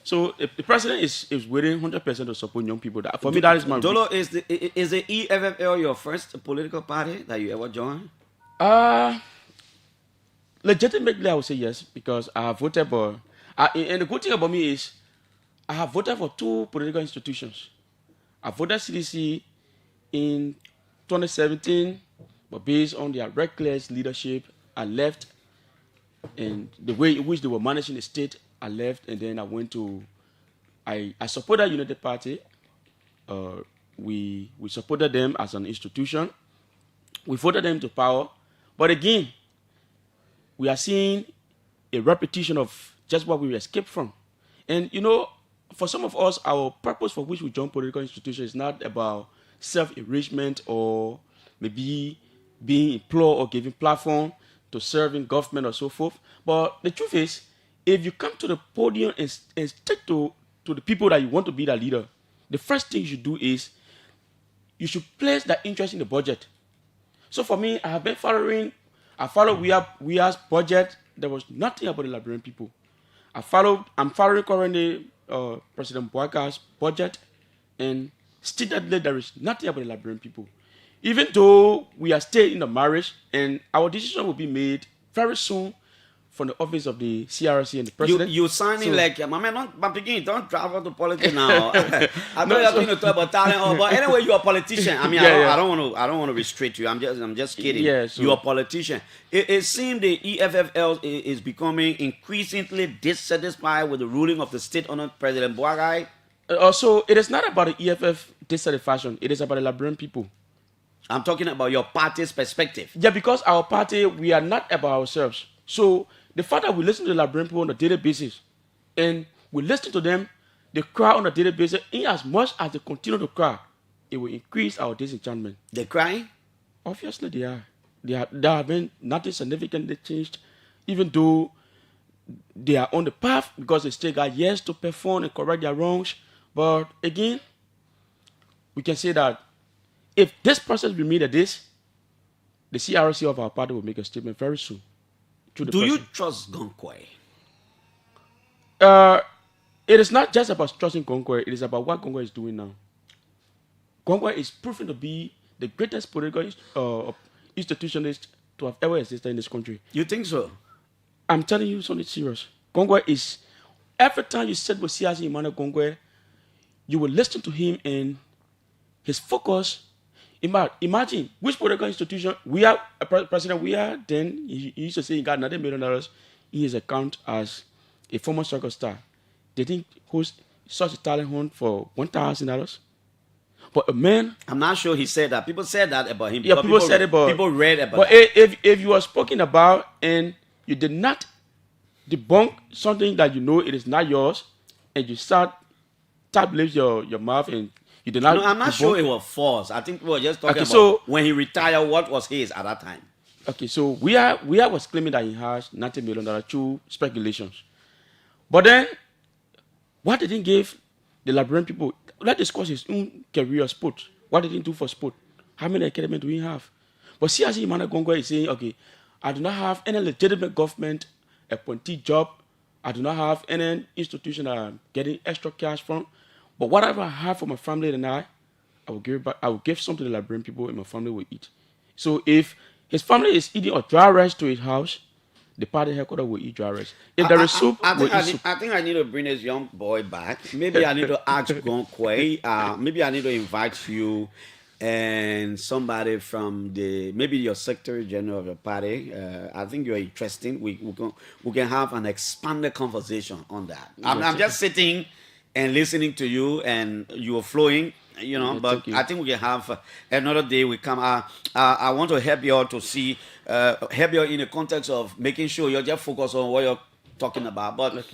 So the president is willing 100% to support young people. For me, that is my. Dolo, is the EFFL your first political party that you ever joined? Legitimately, I would say yes, because I have voted for. And the good thing about me is, I have voted for 2 political institutions. I voted CDC in 2017, but based on their reckless leadership, I left. And the way in which they were managing the state, I left, and then I went to. I supported United Party. We supported them as an institution. We voted them to power, but again, we are seeing a repetition of just what we escaped from. And for some of us, our purpose for which we join political institutions is not about self-enrichment or maybe being employed or giving platform to serve in government or so forth. But the truth is, if you come to the podium and stick to the people that you want to be the leader, the first thing you should do is you should place that interest in the budget. So for me, I have been following. I followed We Are's budget. There was nothing about the Liberian people. I'm following currently President Boaka's budget, and still there is nothing about the Liberian people. Even though we are still in the marriage, and our decision will be made very soon from the office of the CRC and the president. You signing like, my man, don't travel to politics now. I know you're going to talk about talent, but anyway, you're a politician. I mean, I don't want to restrict you. I'm just kidding. Yeah, so you're a politician. It seems the EFFL is becoming increasingly dissatisfied with the ruling of the state under President Boakai. Also, it is not about the EFF dissatisfaction. It is about the Liberian people. I'm talking about your party's perspective. Yeah, because our party, we are not about ourselves. So the fact that we listen to the Liberian people on a daily basis, and we listen to them, they cry on a daily basis, in as much as they continue to cry, it will increase our disenchantment. They're crying? Obviously they are. There have been nothing significantly changed, even though they are on the path because they still got years to perform and correct their wrongs. But again, we can say that if this process remains at this, the CRC of our party will make a statement very soon. Do you trust Gonkwe? It is not just about trusting Gonkwe. It is about what Gonkwe is doing now. Gonkwe is proven to be the greatest political institutionalist to have ever existed in this country. You think so? I'm telling you something serious. Gonkwe is, every time you sit with CRC Emmanuel Gonkwe, you will listen to him and his focus. Imagine which political institution we are, President we are, then he used to say he got $90 million in his account as a former soccer star. They didn't host such a talent hunt for $1,000. But a man, I'm not sure he said that. People said that about him. Yeah, people said it, but people read about but that. If you are spoken about and you did not debunk something that you know it is not yours, and you start tabulate your mouth and you did not. No, I'm not sure it was false. I think we were just talking about so, when he retired, what was his at that time. Okay, so we are was claiming that he has $90 million through speculations. But then, what did he give the Liberian people? Let's discuss his own career sport. What did he do for sport? How many academies do we have? But see, as Imana Gongwe is saying, okay, I do not have any legitimate government appointee job. I do not have any institution that I'm getting extra cash from. But whatever I have for my family and I will give it back. I will give something to the Liberian people and my family will eat. So if his family is eating a dry rice to his house, the party headquarters will eat dry rice. If there is soup, I soup. think I need to bring this young boy back. Maybe I need to ask Gonkwe. Maybe I need to invite you and somebody from maybe your secretary general of your party. I think you're interesting. We can have an expanded conversation on that. I'm just sitting and listening to you, and you're flowing. But I think we can have another day. We come. I want to help you all to see, help you in the context of making sure you're just focused on what you're talking about. But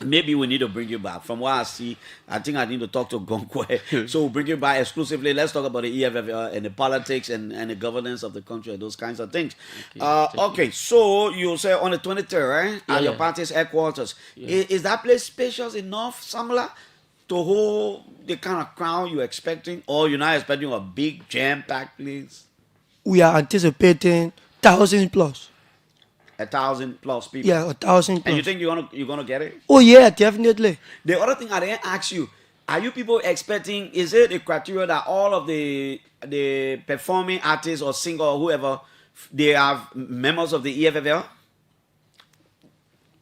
maybe we need to bring you back. From what I see, I think I need to talk to Gonkwe. So we'll bring you back exclusively. Let's talk about the EFFL and the politics and the governance of the country and those kinds of things. Okay, so you say on the 23rd, right? At your party's headquarters. Is that place spacious enough, Samla, to hold the kind of crowd you're expecting? Or you're not expecting a big jam-packed place? We are anticipating 1,000 plus. 1,000 plus people. Yeah, 1,000 plus. And you think you're gonna get it? Oh yeah, definitely. The other thing I didn't ask you, are you people expecting? Is it a criteria that all of the performing artists or singer or whoever, they are members of the EFFL?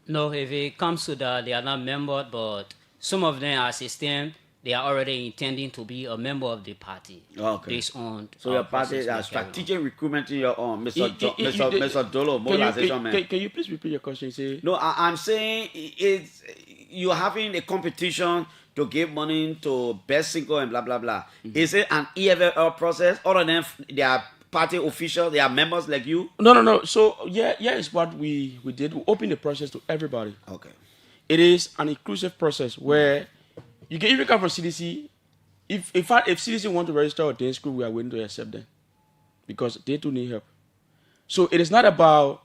No, if it comes to that, they are not members, but some of them are system. They are already intending to be a member of the party. Okay. Based on so your party is strategic recruitment in your own, Mr. Dolo, mobilization man. Can you please repeat your question? Say no, I'm saying you're having a competition to give money to best singer and blah blah blah. Mm-hmm. Is it an EFL process, other than they are party officials, they are members like you? No. So it's what we did. We opened the process to everybody. Okay. It is an inclusive process where you can even come from CDC. If CDC want to register a dance group, we are willing to accept them because they too need help. So it is not about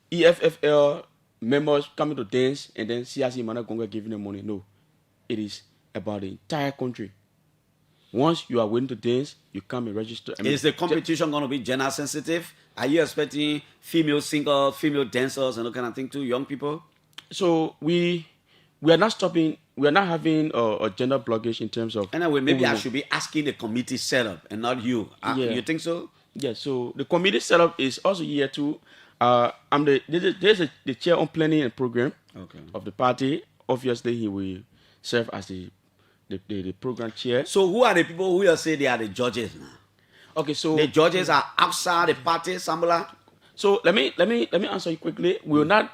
EFFL members coming to dance and then CRC Mana Gonga giving them money. No, it is about the entire country. Once you are willing to dance, you come and register. Is the competition going to be gender sensitive? Are you expecting female singers, female dancers, and that kind of thing too, young people? So we are not stopping. We are not having a gender blockage in terms of. Anyway, maybe I should be asking the committee setup and not you. You think so? Yeah. So the committee setup is also here too. I'm the chair on planning and program of the party. Obviously, he will serve as the program chair. So who are the people who you say they are the judges now? Okay, so the judges are outside the party, Sambala. So let me answer you quickly. We will not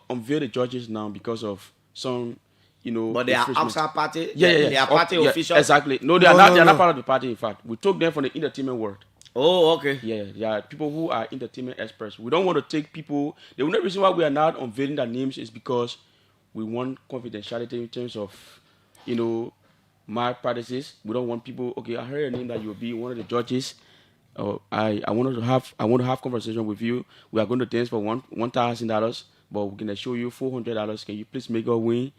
unveil the judges now because of some, But they are outside party. Yeah. They are party officials. Exactly. No, they are not. They are not part of the party. In fact, we took them from the entertainment world. Oh, okay. Yeah, they are people who are entertainment experts. We don't want to take people. The only reason why we are not unveiling their names is because we want confidentiality in terms of, my practices. We don't want people. Okay, I heard a name that you'll be one of the judges. I want to have conversation with you. We are going to dance for $1,000, but we're gonna show you $400. Can you please make a win?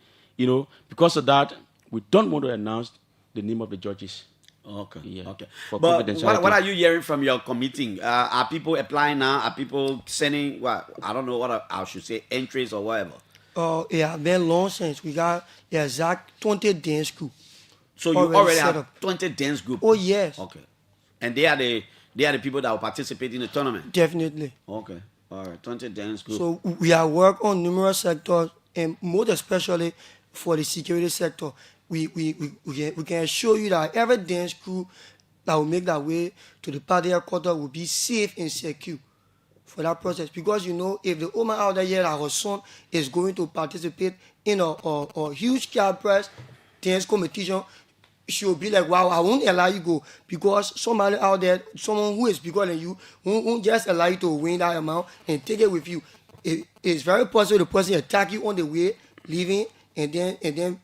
Because of that, we don't want to announce the name of the judges. Okay. Yeah. Okay. But what are you hearing from your committee? Are people applying now? Are people sending? I don't know what I should say, entries or whatever. Yeah, been long since we got the exact 20 dance group. So you already have 20 dance group. Oh yes. Okay. And they are the people that will participate in the tournament. Definitely. Okay. All right. 20 dance group. So we have worked on numerous sectors, and most especially for the security sector. We can assure you that every dance crew that will make that way to the party headquarters will be safe and secure for that process. Because if the woman out there that her son is going to participate in a huge car prize dance competition, she will be like, wow, I won't allow you go, because somebody out there, someone who is bigger than you, won't just allow you to win that amount and take it with you. It's very possible the person attack you on the way leaving and then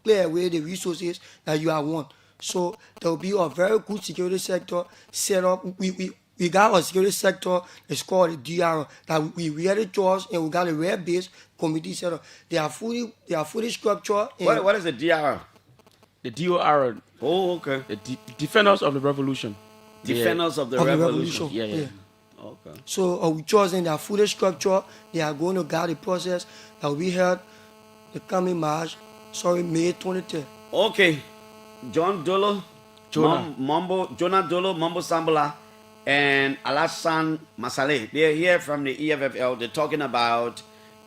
clear away the resources that you have won. So there will be a very good security sector set up. We got a security sector. It's called the DR that we really trust, and we got a rare-based committee set up. They are fully structured. What is the DR? The DOR. Oh, okay. The Defenders of the Revolution. Defenders of the revolution. Yeah. Okay. So we trust in their full structure. They are going to guide the process that will be held the coming May 2010. Okay. John Dolo, Jonah. Jonah Dolo, Mambo Sambala, and Alassane Masale. They're here from the EFFL. They're talking about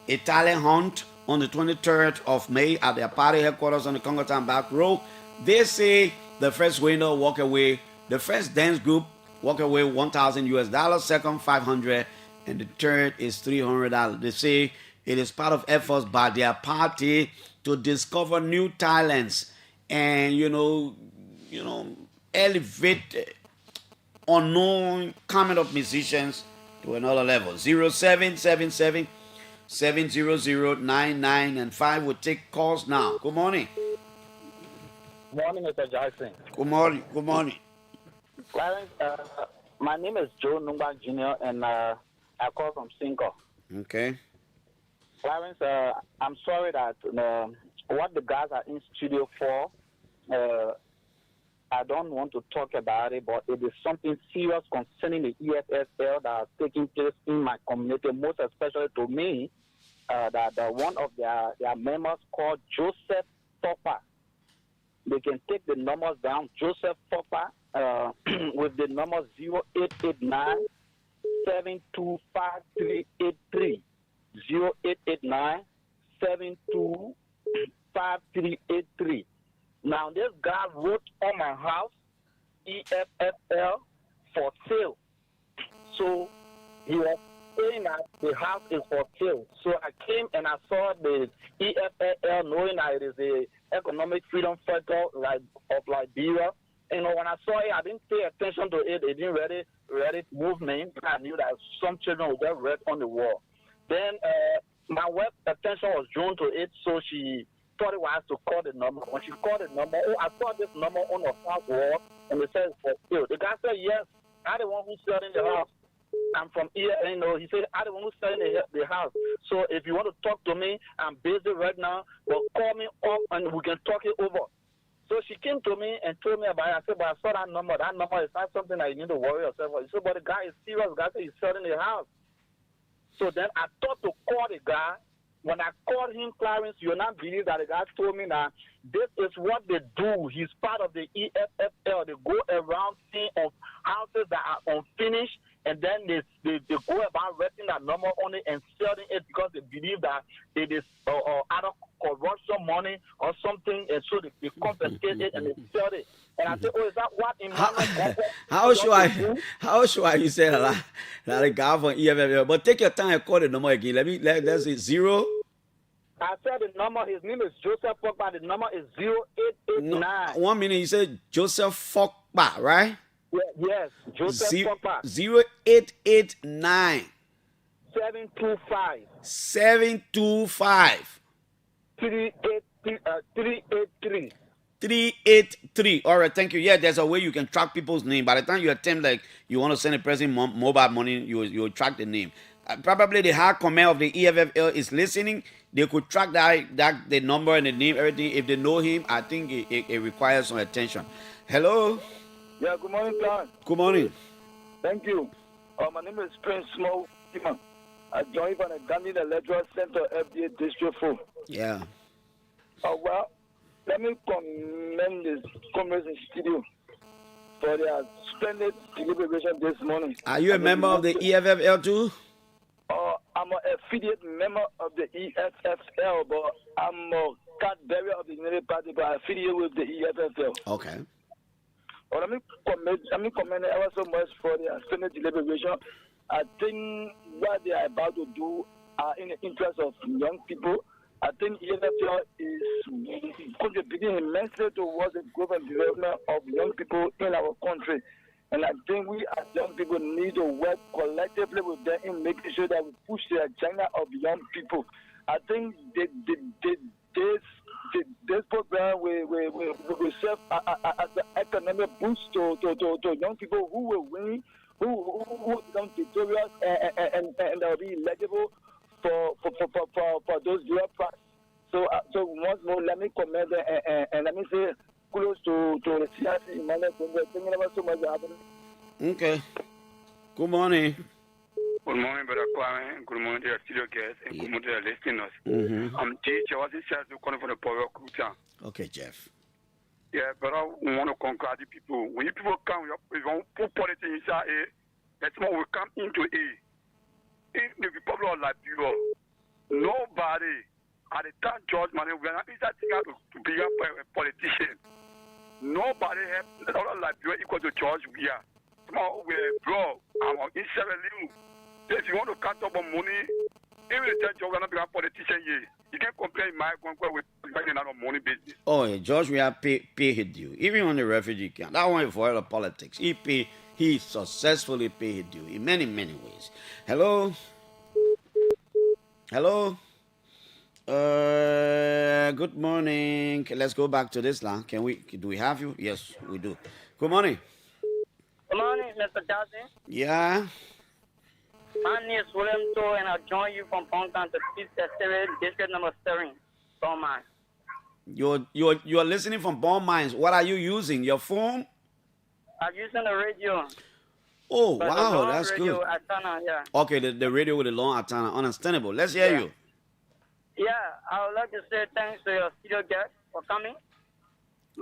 a talent hunt on the 23rd of May at their party headquarters on the Congo Town Back Road. They say the first winner walk away. The first dance group walk away $1,000, second $500, and the third is $300. They say it is part of efforts by their party to discover new talents and elevate unknown coming up musicians to another level. 0777 700-9995 will take calls now. Good morning. Morning, Mr. Jackson. Good morning. Good morning. Clarence, my name is Joe Numba Jr. and I call from Cinco. Okay. Clarence, I'm sorry that what the guys are in studio for, I don't want to talk about it, but it is something serious concerning the EFFL that is taking place in my community, most especially to me, that one of their members called Joseph Popper. They can take the numbers down. Joseph Popper with the number 0889 725 0889 725 Now, this guy wrote on my house, EFFL for sale. So, he was saying that the house is for sale. So, I came and I saw the EFFL, knowing that it is the Economic Freedom Federal of Liberia. And when I saw it, I didn't pay attention to it. It didn't read it movement. I knew that some children would just read on the wall. Then my wife's attention was drawn to it, so she thought it was to call the number. When she called the number, I saw this number on the house wall, and it says for sale. The guy said, yes, I'm the one who's selling the house. I'm from here, he said, I'm the one who's selling the house. So if you want to talk to me, I'm busy right now, but call me up and we can talk it over. So she came to me and told me about it. I said, but I saw that number. That number is not something that you need to worry yourself about. He said, but the guy is serious. The guy said he's selling the house. So then I thought to call the guy. When I called him, Clarence, you'll not believe that the guy told me that this is what they do. He's part of the EFFL. They go around seeing of houses that are unfinished, and then they go about renting that number on it and selling it because they believe that it is either corruption money or something, and so they confiscate it and they sell it. And I said, oh, is that what in How sure are you saying that a guy from EFFL? But take your time and call the number again. Let's see, 0. I said the number, his name is Joseph Fogba. The number is 0889. No, 1 minute, you said Joseph Fogba, right? Yes, Joseph Fogba. 0889 725 383. 383. All right, thank you. Yeah, there's a way you can track people's name. By the time you attempt, like, you want to send a person mobile money, you track the name. Probably the high command of the EFFL is listening. They could track that the number and the name, everything. If they know him, I think it requires some attention. Hello. Yeah, good morning, Clarence. Good morning. Thank you. My name is Prince Small. I joined from the Gandhi Electoral Center, FDA District 4. Yeah. Well, let me commend the comrades in studio for their splendid deliberation this morning. Are you a member of the EFFL too? I'm an affiliate member of the EFFL, but I'm a card bearer of the United Party, but I affiliate with the EFFL. Okay. Well, let me commend ever so much for their splendid deliberation. I think what they are about to do are in the interest of young people. I think EFFL is contributing immensely towards the growth and development of young people in our country. And I think we as young people need to work collectively with them in making sure that we push the agenda of young people. I think this program will serve as an economic boost to young people who will win, who become victorious, and they'll be eligible for those bureaucrats. So once more, let me comment and let me say kudos to the CRC Emmanuel. Thank you so much for having me. Okay. Good morning. Good morning, Brother Kwame. Good morning to your studio guests and good morning to your listeners. Mm-hmm. I'm teacher. I was in charge of calling for the power of Kuta. Okay, Jeff. Yeah, but I want to congratulate people. When you people come, you want to put politics inside A, that's more will come into A. In the Republic of Liberia, nobody at the time George Money, we are not inside to be a politician. Nobody has Liberia equal to George we are. Small we bro, I'm in Sierra Leone. If you want to count up on money, even the church you're not be a politician here. You can't compare my conquest with finding out money business. Oh, yeah, George, we have paid his due. Even on the refugee camp. That one for all the politics. He successfully paid his due in many, many ways. Hello? Hello? Good morning. Okay, let's go back to this line. Do we have you? Yes, we do. Good morning. Good morning, Mr. Johnson. Yeah? My name is William Toh, and I join you from Pong County, District number 7, Bon Mines. You're listening from Bon Mines. What are you using? Your phone? I'm using the radio. Oh, But wow, the long that's radio good. antenna, yeah. Okay, the radio with the long antenna. Understandable. Let's hear you. Yeah, I would like to say thanks to your studio guest for coming.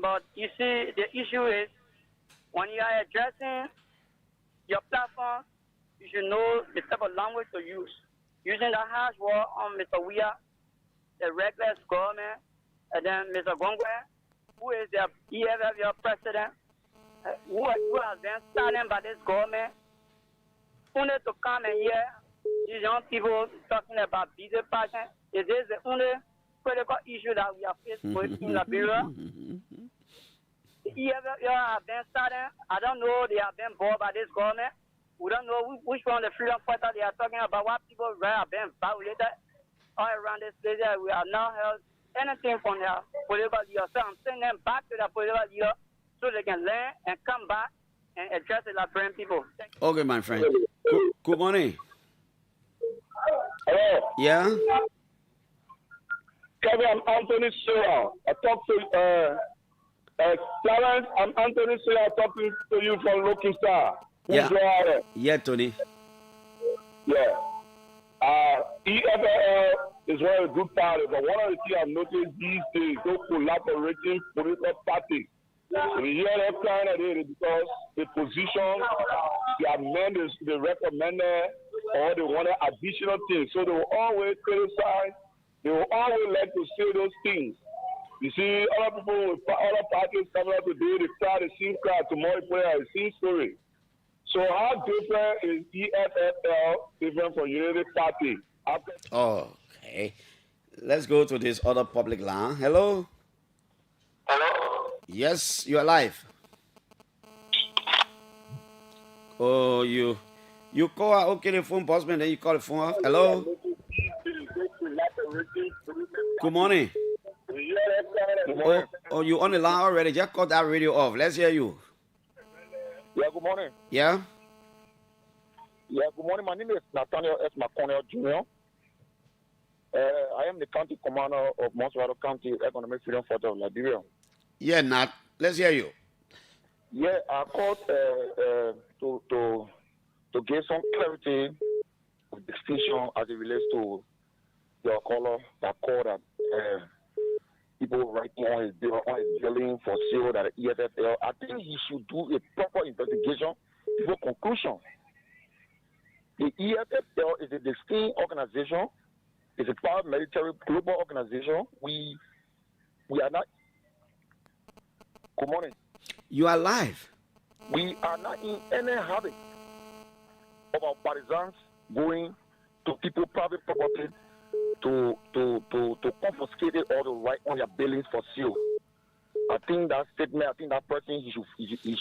But you see, the issue is when you are addressing your platform, you should know the type of language to use. Using the harsh word on Mr. Weir, the reckless government, and then Mr. Gongwe, who is the EFF, your president, who has been started by this government, only to come and hear these young people talking about busy passion. It is the only critical issue that we are faced with in Liberia. The EFF have been started. I don't know they have been bought by this government. We don't know which one of the freedom fighters they are talking about, what people have been violated all around this place. We have not heard anything from their political leader. So I'm sending them back to their political leader so they can learn and come back and address the Liberian people. Okay, my friend. Good morning. Hello. Yeah? Kevin, I'm Anthony Silla. I talk to Clarence. I'm Anthony Silla talking to you from Looking Star. Yeah, Tony. Yeah. EFL is one of the good parties, but one of the things I've noticed these days, those collaborating political parties, we hear that kind of it because the position, the amendments, they recommended, or they wanted additional things. So they will always criticize, they will always like to say those things. You see, other people with other parties coming up today, they start the same crowd, tomorrow they play the same story. So how different is EFFL different from Unity Party? Okay. Let's go to this other public line. Hello? Hello? Yes, you're live. Oh, you call out, okay, the phone postman, then you call the phone off. Hello? Good morning. Oh, you on the line already? Just cut that radio off. Let's hear you. Yeah, good morning. Yeah? Yeah, good morning. My name is Nathaniel S. McConnell Jr. I am the county commander of Montserrat County Economic Freedom Force of Liberia. Yeah, Nat. Let's hear you. Yeah, I called to give some clarity of distinction as it relates to your caller that called that people writing on his billing for sale that the EFFL. I think he should do a proper investigation before conclusion. The EFFL is a distinct organization. It's a paramilitary global organization. We are not. Good morning. You are live. We are not in any habit of our partisans going to people's private property to confiscate it or to write on their billings for sale. I think that statement, I think that person he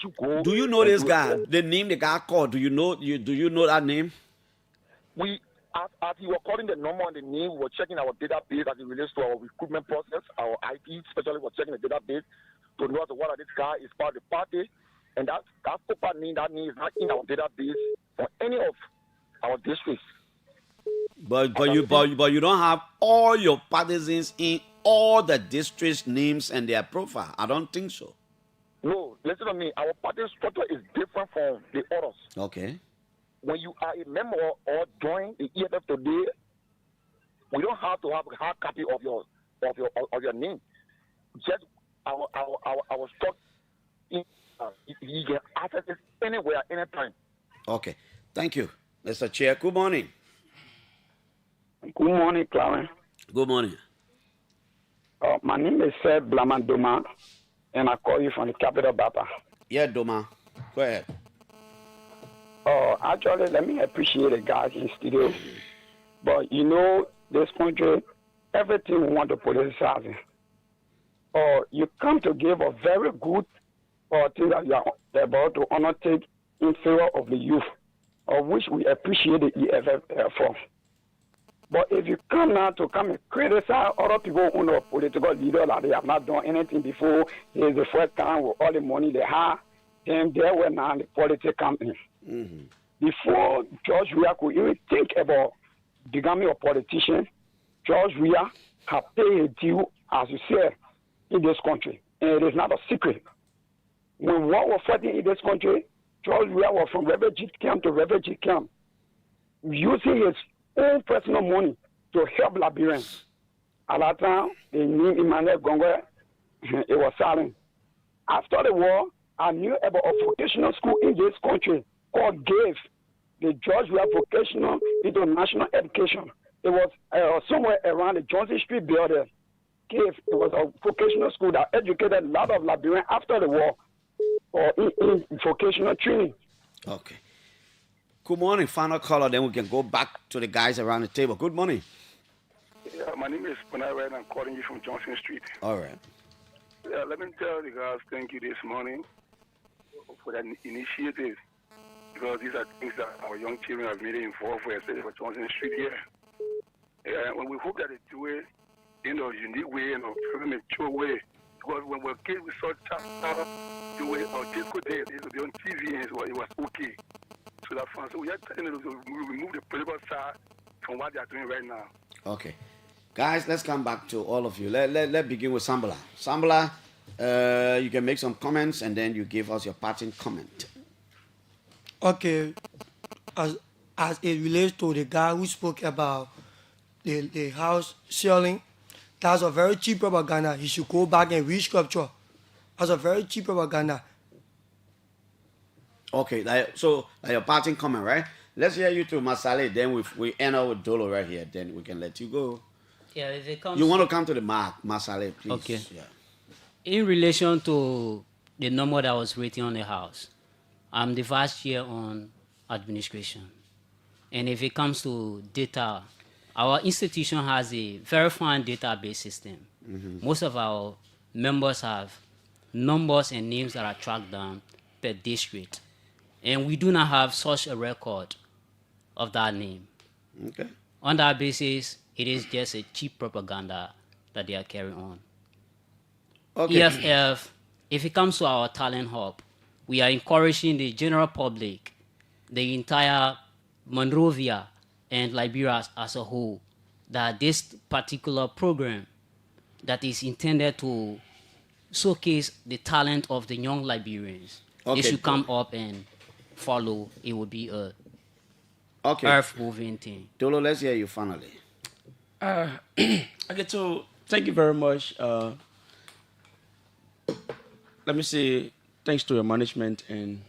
should go. Do you know this guy? The name the guy called. Do you know that name? We as he was calling the number and the name, we were checking our database as it relates to our recruitment process, our IT, especially we're checking the database to know whether this guy is part of the party. And that name is not in our database for any of our districts. But you don't have all your partisans in all the districts' names and their profile. I don't think so. No, listen to me. Our party structure is different from the others. Okay. When you are a member or join the EFF today, we don't have to have a hard copy of your name. Just our stock. You can access it anywhere, anytime. Okay. Thank you, Mr. Chair. Good morning. Good morning, Clarence. Good morning. My name is Seth Blaman Doma, and I call you from the capital, Bapa. Yeah, Doma. Go ahead. Actually, let me appreciate the guys in the studio. But you know, this country, everything we want to politicize. You come to give a very good thing that you are about to undertake in favor of the youth, of which we appreciate the EFF for. But if you come now to come and criticize other people who are political leaders that they have not done anything before, it's the first time with all the money they have, then there were now the politics company. Mm-hmm. Before George Weah could even think about becoming a politician, George Weah had paid a due, as you said, in this country. And it is not a secret. When war was fighting in this country, George Weah was from refugee camp to refugee camp, using his own personal money to help Liberians. At that time, they knew Emmanuel Gongwe, it was silent. After the war, I knew about a vocational school in this country called GAVE, the George Weah Vocational International Education. It was somewhere around the Johnson Street building. GAVE, it was a vocational school that educated a lot of Liberians after the war in vocational training. Okay. Good morning, final caller, then we can go back to the guys around the table. Good morning. Yeah, my name is Panay, and I'm calling you from Johnson Street. All right. Yeah, let me tell the guys thank you this morning for that initiative, because these are things that our young children have made involved with, especially for Johnson Street here. Yeah, and we hope that they do it in a unique way, in a very mature way. Because when we were kids, we saw Chapter do it, or Disco Day, it would be on TV, and it was okay. So that's fun. So we are trying to remove the political side from what they are doing right now. Okay. Guys, let's come back to all of you. Let's begin with Sambala. Sambala, you can make some comments and then you give us your parting comment. Okay. As it relates to the guy who spoke about the house selling, that's a very cheap propaganda. He should go back and read scripture. That's a very cheap propaganda. Okay, so your parting comment, right? Let's hear you too, Masale. Then we end up with Dolo right here. Then we can let you go. Yeah, if it comes. You want to come to the mark, Masale, please. Okay. Yeah. In relation to the number that was written on the house, I'm the vice chair on administration, and if it comes to data, our institution has a very fine database system. Mm-hmm. Most of our members have numbers and names that are tracked down per district. And we do not have such a record of that name. Okay. On that basis, it is just a cheap propaganda that they are carrying on. Okay. EFF, if it comes to our talent hub, we are encouraging the general public, the entire Monrovia and Liberia as a whole, that this particular program that is intended to showcase the talent of the young Liberians, they should come up and follow. It would be a earth-moving thing. Dolo, let's hear you finally. Okay, so thank you very much. Let me say thanks to your management and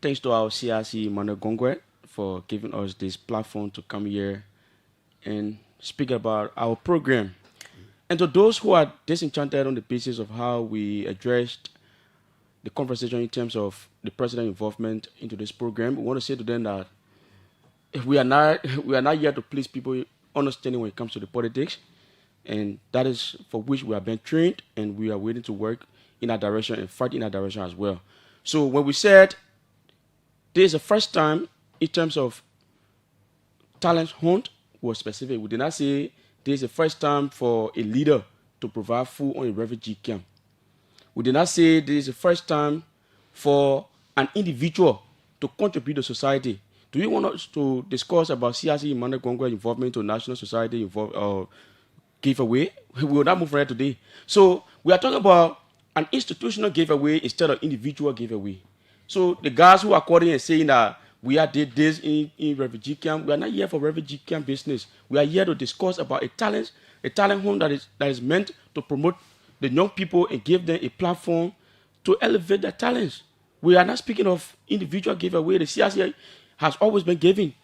thanks to our CRC, Emmanuel Gongwe, for giving us this platform to come here and speak about our program. And to those who are disenchanted on the basis of how we addressed the conversation in terms of the president's involvement into this program, we want to say to them that we are not here to please people understanding when it comes to the politics, and that is for which we have been trained, and we are willing to work in that direction and fight in that direction as well. So when we said this is the first time in terms of talent hunt was specific, we did not say this is the first time for a leader to provide food on a refugee camp. We did not say this is the first time for an individual to contribute to society. Do you want us to discuss about CRC Emmanuel Gongwe involvement to national society giveaway? We will not move from here today. So we are talking about an institutional giveaway instead of individual giveaway. So the guys who are calling and saying that we are did this in refugee camp, we are not here for refugee camp business. We are here to discuss about a talent home that is meant to promote the young people and give them a platform to elevate their talents. We are not speaking of individual giveaway. The CRC has always been giving,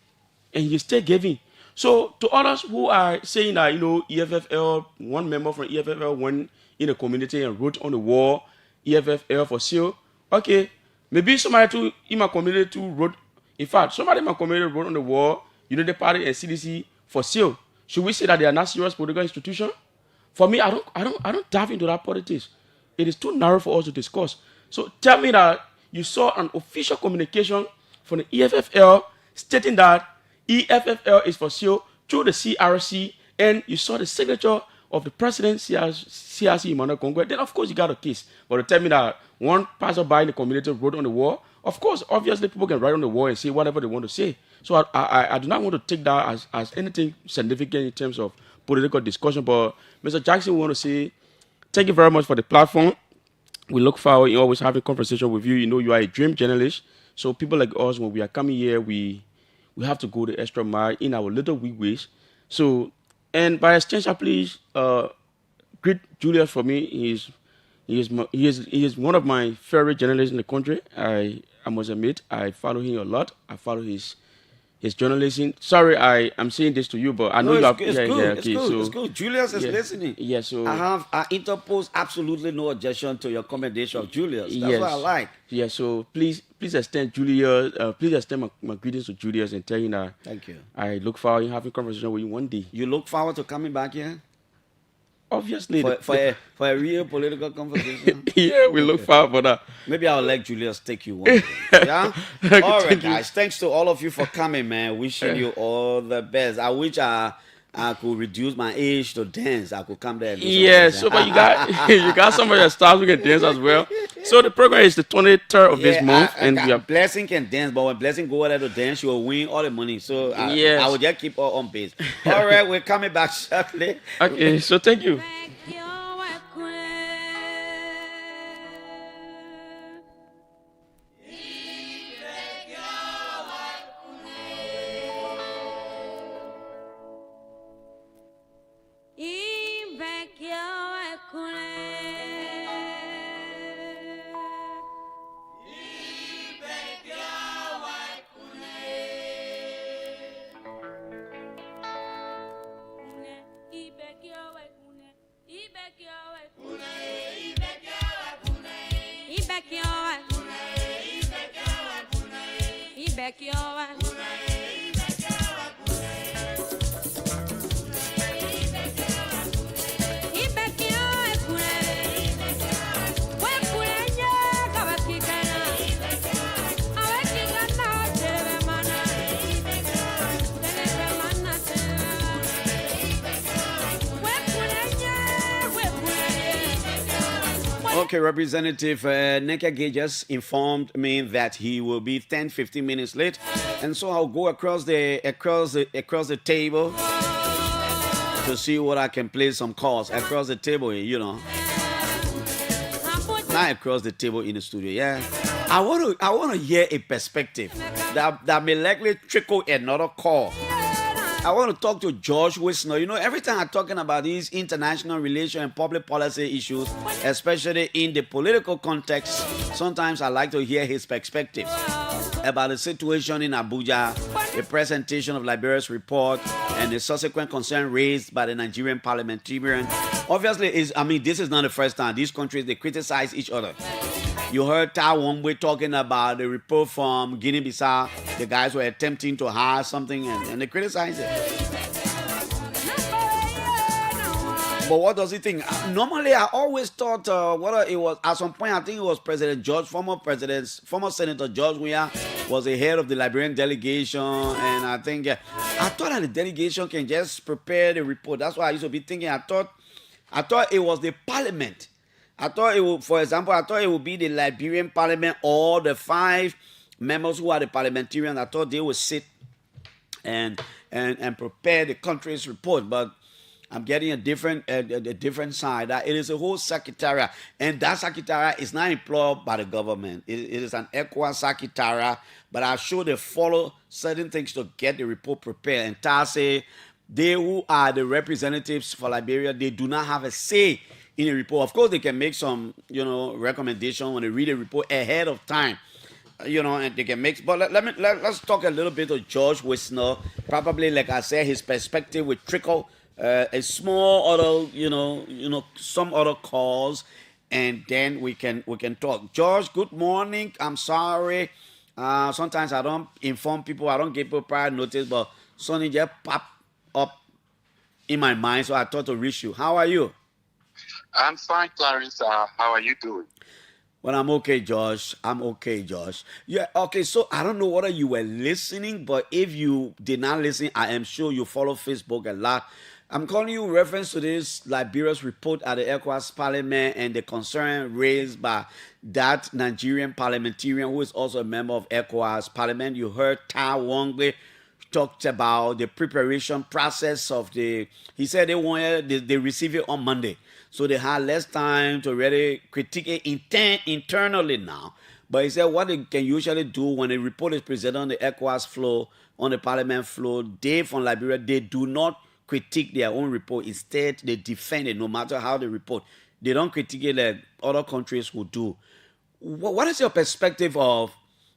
and he is still giving. So to others who are saying that, EFFL, one member from EFFL went in the community and wrote on the wall, EFFL for sale. Okay, maybe somebody in my community too wrote, in fact, somebody in my community wrote on the wall, Unity Party and CDC for sale. Should we say that they are not serious political institution? For me, I don't dive into that politics. It is too narrow for us to discuss. So tell me that you saw an official communication from the EFFL stating that EFFL is for sale through the CRC, and you saw the signature of the president, CRC Emmanuel Congress, then of course you got a case. But to tell me that one passerby in the community wrote on the wall, of course, obviously people can write on the wall and say whatever they want to say. So I do not want to take that as anything significant in terms of political discussion. But Mr. Jackson, we want to say thank you very much for the platform. We look forward to always having conversation with you. You are a dream journalist. So people like us, when we are coming here, we have to go the extra mile in our little wee ways. So, and by extension, please greet Julius for me. He is one of my favorite journalists in the country. I must admit, I follow him a lot. I follow his journalism. Sorry, I'm saying this to you, but I know you have. It's good. Julius is listening. Yeah, so I interpose absolutely no objection to your commendation of Julius. That's what I like. Yeah, so please extend Julius. Please extend my greetings to Julius and tell him that. Thank you. I look forward to having a conversation with you one day. You look forward to coming back here? Obviously, for a real political conversation. Yeah, we look forward for that. Maybe I'll let Julius take you one day. Yeah. All right, guys. Thanks to all of you for coming, man. Wishing you all the best. I wish I could reduce my age to dance. I could come there. And do so but you got some of your stars who can dance as well. So the program is the 23rd of this month, and we are Blessing can dance, but when Blessing go there to dance, she will win all the money. So I will just keep her on base. All right, we're coming back shortly. Okay, so thank you. Okay, Representative Nekage just informed me that he will be 10-15 minutes late, and so I'll go across the table to see what I can play some calls across the table, not across the table in the studio. Yeah, I want to hear a perspective that may likely trickle another call. I want to talk to George Wisner. Every time I'm talking about these international relations and public policy issues, especially in the political context, sometimes I like to hear his perspectives about the situation in Abuja, the presentation of Liberia's report, and the subsequent concern raised by the Nigerian parliamentarian. Obviously, this is not the first time. These countries, they criticize each other. You heard Tai Wong talking about the report from Guinea-Bissau. The guys were attempting to hire something and they criticized it. But what does he think? Normally, I always thought whether it was, at some point, I think it was former Senator George Weah was the head of the Liberian delegation. And I think, I thought that the delegation can just prepare the report. That's why I used to be thinking, I thought it was the parliament. I thought it would be the Liberian parliament or the 5 members who are the parliamentarians. I thought they would sit and prepare the country's report. But I'm getting a different side. That it is a whole secretariat, and that secretariat is not employed by the government. It is an ECOWAS secretariat, but I'm sure they follow certain things to get the report prepared. And Tase, they who are the representatives for Liberia, they do not have a say in the report. Of course, they can make some, recommendation when they read the report ahead of time, and they can make. But let's talk a little bit of George Wisner. Probably, like I said, his perspective will trickle a small other, some other calls, and then we can talk. George, good morning. I'm sorry. Sometimes I don't inform people. I don't give people prior notice, but something just pop up in my mind, so I thought to reach you. How are you? I'm fine, Clarence. How are you doing? Well, I'm okay, Josh. Yeah, okay, so I don't know whether you were listening, but if you did not listen, I am sure you follow Facebook a lot. I'm calling you in reference to this Liberia's report at the ECOWAS Parliament and the concern raised by that Nigerian parliamentarian who is also a member of ECOWAS Parliament. You heard Tai Wong talked about the preparation process of he said they receive it on Monday. So they had less time to really critique it internally now. But he said what they can usually do when a report is presented on the ECOWAS floor, on the parliament floor, they from Liberia, they do not critique their own report. Instead, they defend it no matter how they report. They don't critique it like other countries would do. What is your perspective of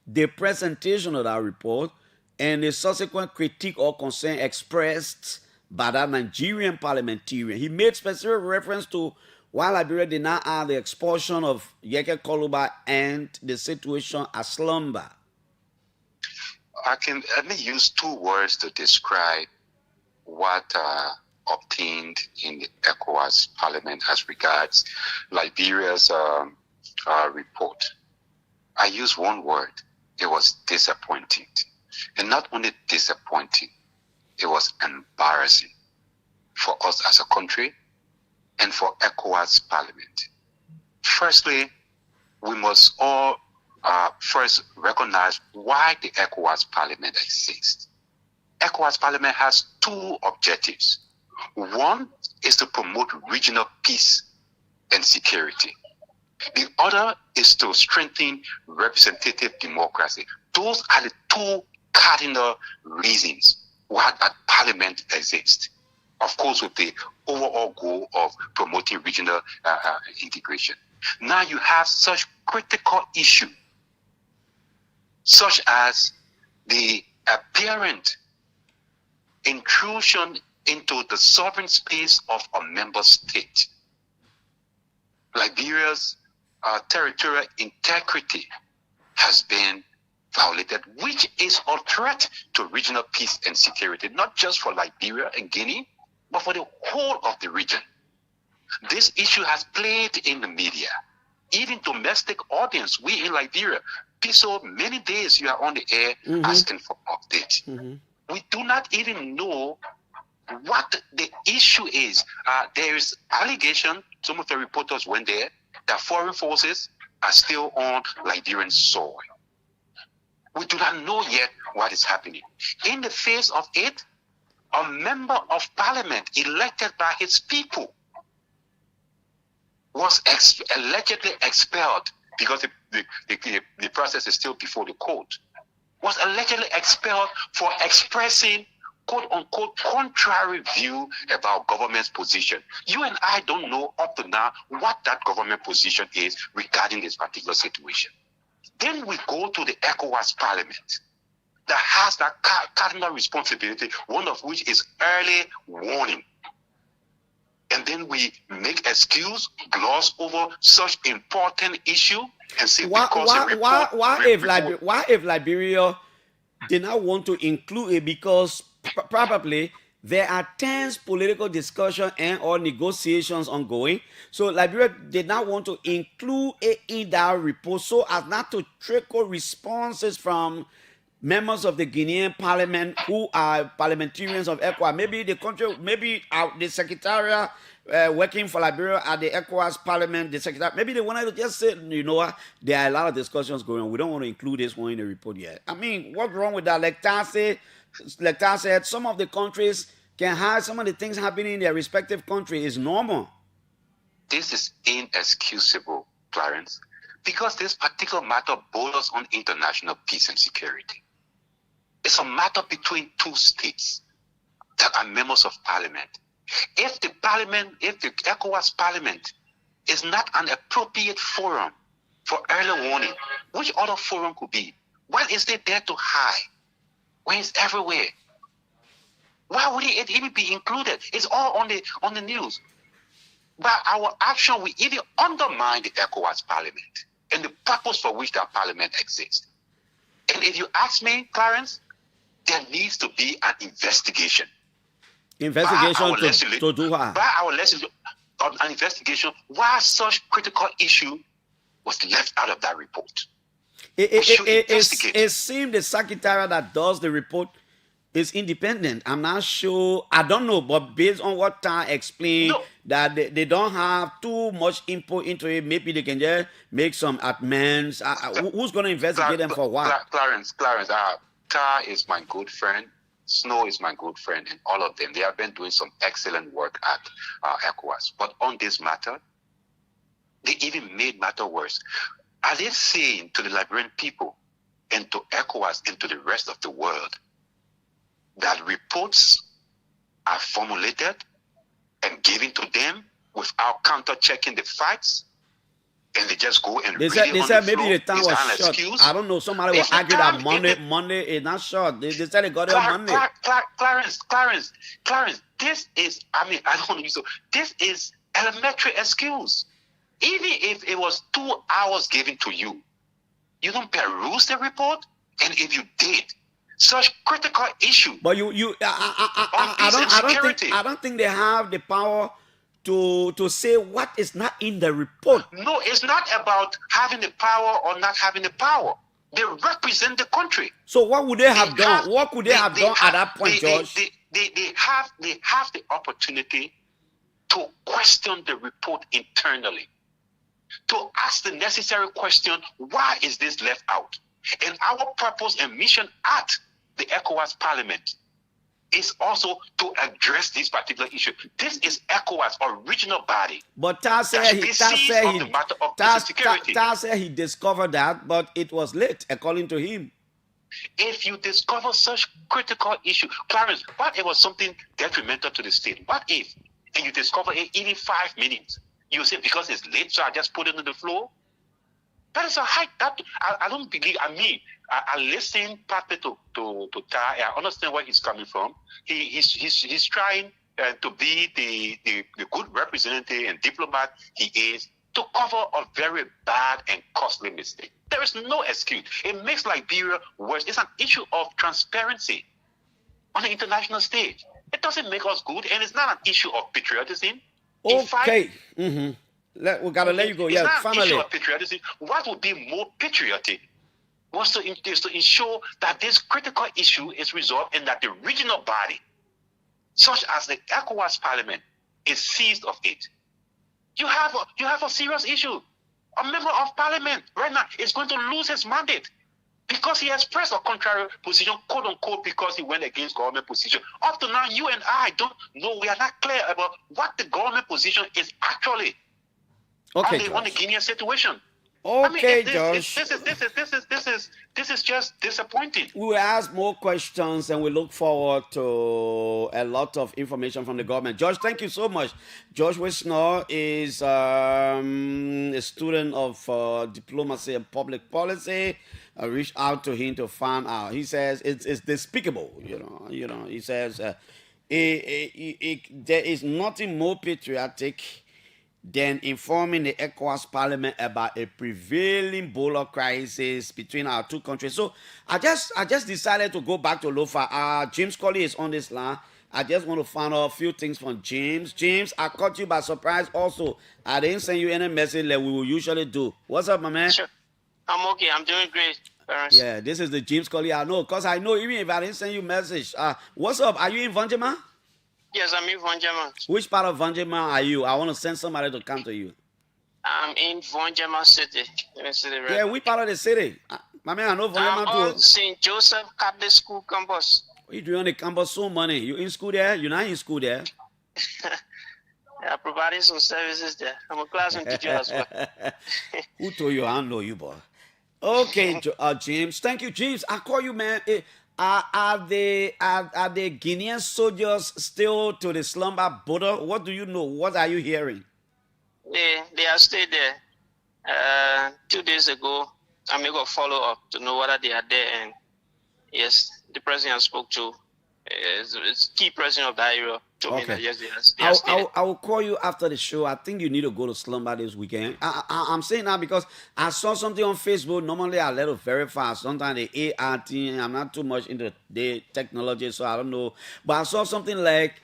the presentation of that report and the subsequent critique or concern expressed by that Nigerian parliamentarian? He made specific reference to why Liberia did not have the expulsion of Yeke Koluba and the situation at Slumber. Let me use two words to describe what obtained in the ECOWAS Parliament as regards Liberia's report. I use one word. It was disappointing. And not only disappointing, it was embarrassing for us as a country and for ECOWAS Parliament. Firstly, we must all first recognize why the ECOWAS Parliament exists. ECOWAS Parliament has two objectives. One is to promote regional peace and security. The other is to strengthen representative democracy. Those are the two cardinal reasons why that parliament exists. Of course, with the overall goal of promoting regional integration. Now you have such critical issues, such as the apparent intrusion into the sovereign space of a member state. Liberia's territorial integrity has been violated, which is a threat to regional peace and security, not just for Liberia and Guinea, but for the whole of the region. This issue has played in the media, even domestic audience. We in Liberia, Piso, many days you are on the air asking for updates. We do not even know what the issue is. There is allegation, some of the reporters went there, that foreign forces are still on Liberian soil. We do not know yet what is happening. In the face of it, a member of parliament elected by his people was allegedly expelled because the process is still before the court, was allegedly expelled for expressing quote-unquote contrary view about government's position. You and I don't know up to now what that government position is regarding this particular situation. Then we go to the ECOWAS Parliament that has that cardinal responsibility, one of which is early warning. And then we make excuse, gloss over such important issue, and say why if Liberia did not want to include it? Because probably there are tense political discussion and or negotiations ongoing. So Liberia did not want to include it in that report so as not to trickle responses from members of the Guinean parliament who are parliamentarians of ECOWAS. Maybe the country, maybe the secretariat working for Liberia at the ECOWAS parliament, the secretariat, maybe they wanted to just say, you know what, there are a lot of discussions going on. We don't want to include this one in the report yet. I mean, what's wrong with that? Like Tar said, some of the countries can hide some of the things happening in their respective country is normal. This is inexcusable, Clarence, because this particular matter borders on international peace and security. It's a matter between two states that are members of parliament. If the ECOWAS parliament is not an appropriate forum for early warning, which other forum could be? What is it there to hide when it's everywhere? Why would it even be included? It's all on the news. But our action will even undermine the ECOWAS parliament and the purpose for which that parliament exists. And if you ask me, Clarence, there needs to be an investigation. Investigation to do what? By our legislation, an investigation why such critical issue was left out of that report. It seems the secretariat that does the report is independent. I'm not sure. I don't know, but based on what Tai explained, that they don't have too much input into it. Maybe they can just make some amends. Who's going to investigate them for what? Clarence, Tai is my good friend. Snow is my good friend, and all of them. They have been doing some excellent work at ECOWAS. But on this matter, they even made matter worse. Are they saying to the Liberian people and to ECOWAS and to the rest of the world that reports are formulated and given to them without counter-checking the facts, and they just go and they read said, it on the maybe floor? the time was short. Excuse? I don't know. Somebody will argue that Monday is not short. They said they got it on Monday. Clarence, this is, I don't want to use so. This is elementary excuse. Even if it was 2 hours given to you, you don't peruse the report, and if you did, such critical issue. But I don't think they have the power to say what is not in the report. No, it's not about having the power or not having the power. They represent the country. So what would they have done? What could they have done at that point, George? They have the opportunity to question the report internally, to ask the necessary question, why is this left out? And our purpose and mission at the ECOWAS Parliament is also to address this particular issue. This is ECOWAS' original body. But Tai said he discovered that, but it was late, according to him. If you discover such critical issue, Clarence, what if it was something detrimental to the state? What if, and you discover it in 5 minutes, you say because it's late, so I just put it on the floor? That is a high. I don't believe. I listen partly to Tai. I understand where he's coming from. He's trying to be the good representative and diplomat he is to cover a very bad and costly mistake. There is no excuse. It makes Liberia worse. It's an issue of transparency on the international stage. It doesn't make us good, and it's not an issue of patriotism. Okay. We gotta let you go. It's Yeah, not finally. an issue of patriotism. What would be more patriotic was to ensure that this critical issue is resolved and that the regional body, such as the ECOWAS Parliament, is seized of it. You have a serious issue. A member of Parliament right now is going to lose his mandate because he expressed a contrary position, quote unquote, because he went against government position. Up to now, you and I don't know. We are not clear about what the government position is actually. Okay, on the Guinean situation. Okay, Josh. This is just disappointing. We will ask more questions and we look forward to a lot of information from the government. Josh, thank you so much. Josh Wisner is a student of diplomacy and public policy. I reached out to him to find out. He says it's despicable. You know. He says there is nothing more patriotic than informing the ECOWAS Parliament about a prevailing Ebola crisis between our two countries. So I just decided to go back to Lofa. James Colley is on this line. I just want to find out a few things from James. James, I caught you by surprise also. I didn't send you any message like we will usually do. What's up, my man? Sure. I'm okay. I'm doing great, Clarence. Yeah, this is the James Colley I know. Because I know even if I didn't send you a message. What's up? Are you in Vanjema? Yes, I'm in Vanjema. Which part of Vanjema are you? I want to send somebody to come to you. I'm in Vanjema City. Let me see the Yeah, which part of the city? My man, I know Vanjema I'm too. on St. Joseph Catholic School campus. What you doing on the campus? So money. You in school there? You're not in school there? Yeah, providing some services there. I'm a classroom teacher as well. Who told you I don't know you, boy? Okay, James. Thank you, James. I call you, man. Are the Guinean soldiers still to the slumber border? What do you know? What are you hearing? They are still there. 2 days ago, I'm going to follow up to know whether they are there. And yes, the president I spoke to is key president of the area told me that yes, they are still there. I will call you after the show. I think you need to go to slumber this weekend. I'm saying that because I saw something on Facebook. Normally, I let it verify. Sometimes the ART, I'm not too much into the technology, so I don't know. But I saw something like,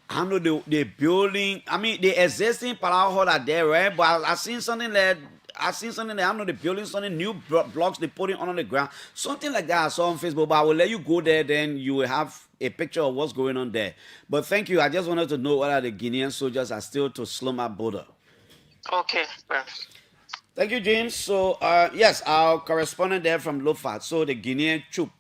I don't know, the building. I mean, the existing power hall are there, right? But I seen something like, I don't know, the building, something new blocks they put it on the ground. Something like that I saw on Facebook. But I will let you go there, then you will have a picture of what's going on there. But thank you. I just wanted to know whether the Guinean soldiers are still to slumber border. Okay. Thank you, James. So, yes, our correspondent there from Lofa. So the Guinean troop.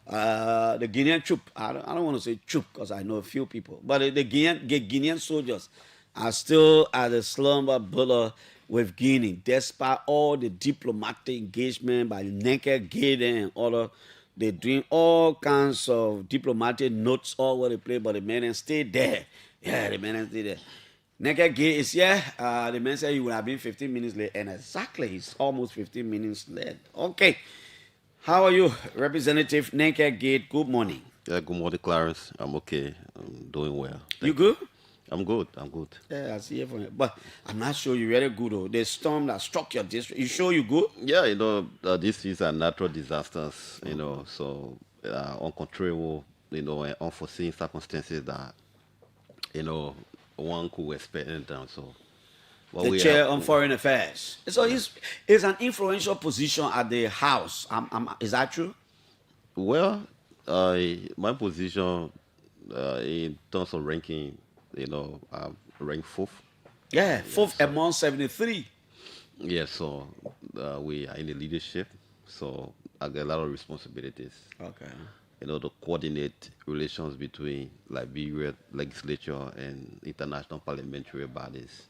I don't want to say troop because I know a few people. But the Guinean soldiers are still at the slumber border with Guinea, despite all the diplomatic engagement by Naked Gate and other. They're doing all kinds of diplomatic notes all over the place, but the men stay there. Yeah, the men stay there. Naked Gate is here. The man said he would have been 15 minutes late, and exactly, it's almost 15 minutes late. Okay. How are you, Representative Naked Gate? Good morning. Yeah, good morning, Clarence. I'm okay. I'm doing well. You good? I'm good. Yeah, I see it from you. But I'm not sure you're really good, though. The storm that struck your district, you sure you good? Yeah, these are natural disasters, so uncontrollable, and unforeseen circumstances that, one could expect anytime. So, the chair on foreign affairs. So it's an influential position at the House. Is that true? Well, my position in terms of ranking, I'm ranked 4th. Yeah, 4th among 73. Yeah, so we are in the leadership, so I get a lot of responsibilities. Okay. To coordinate relations between Liberia legislature and international parliamentary bodies,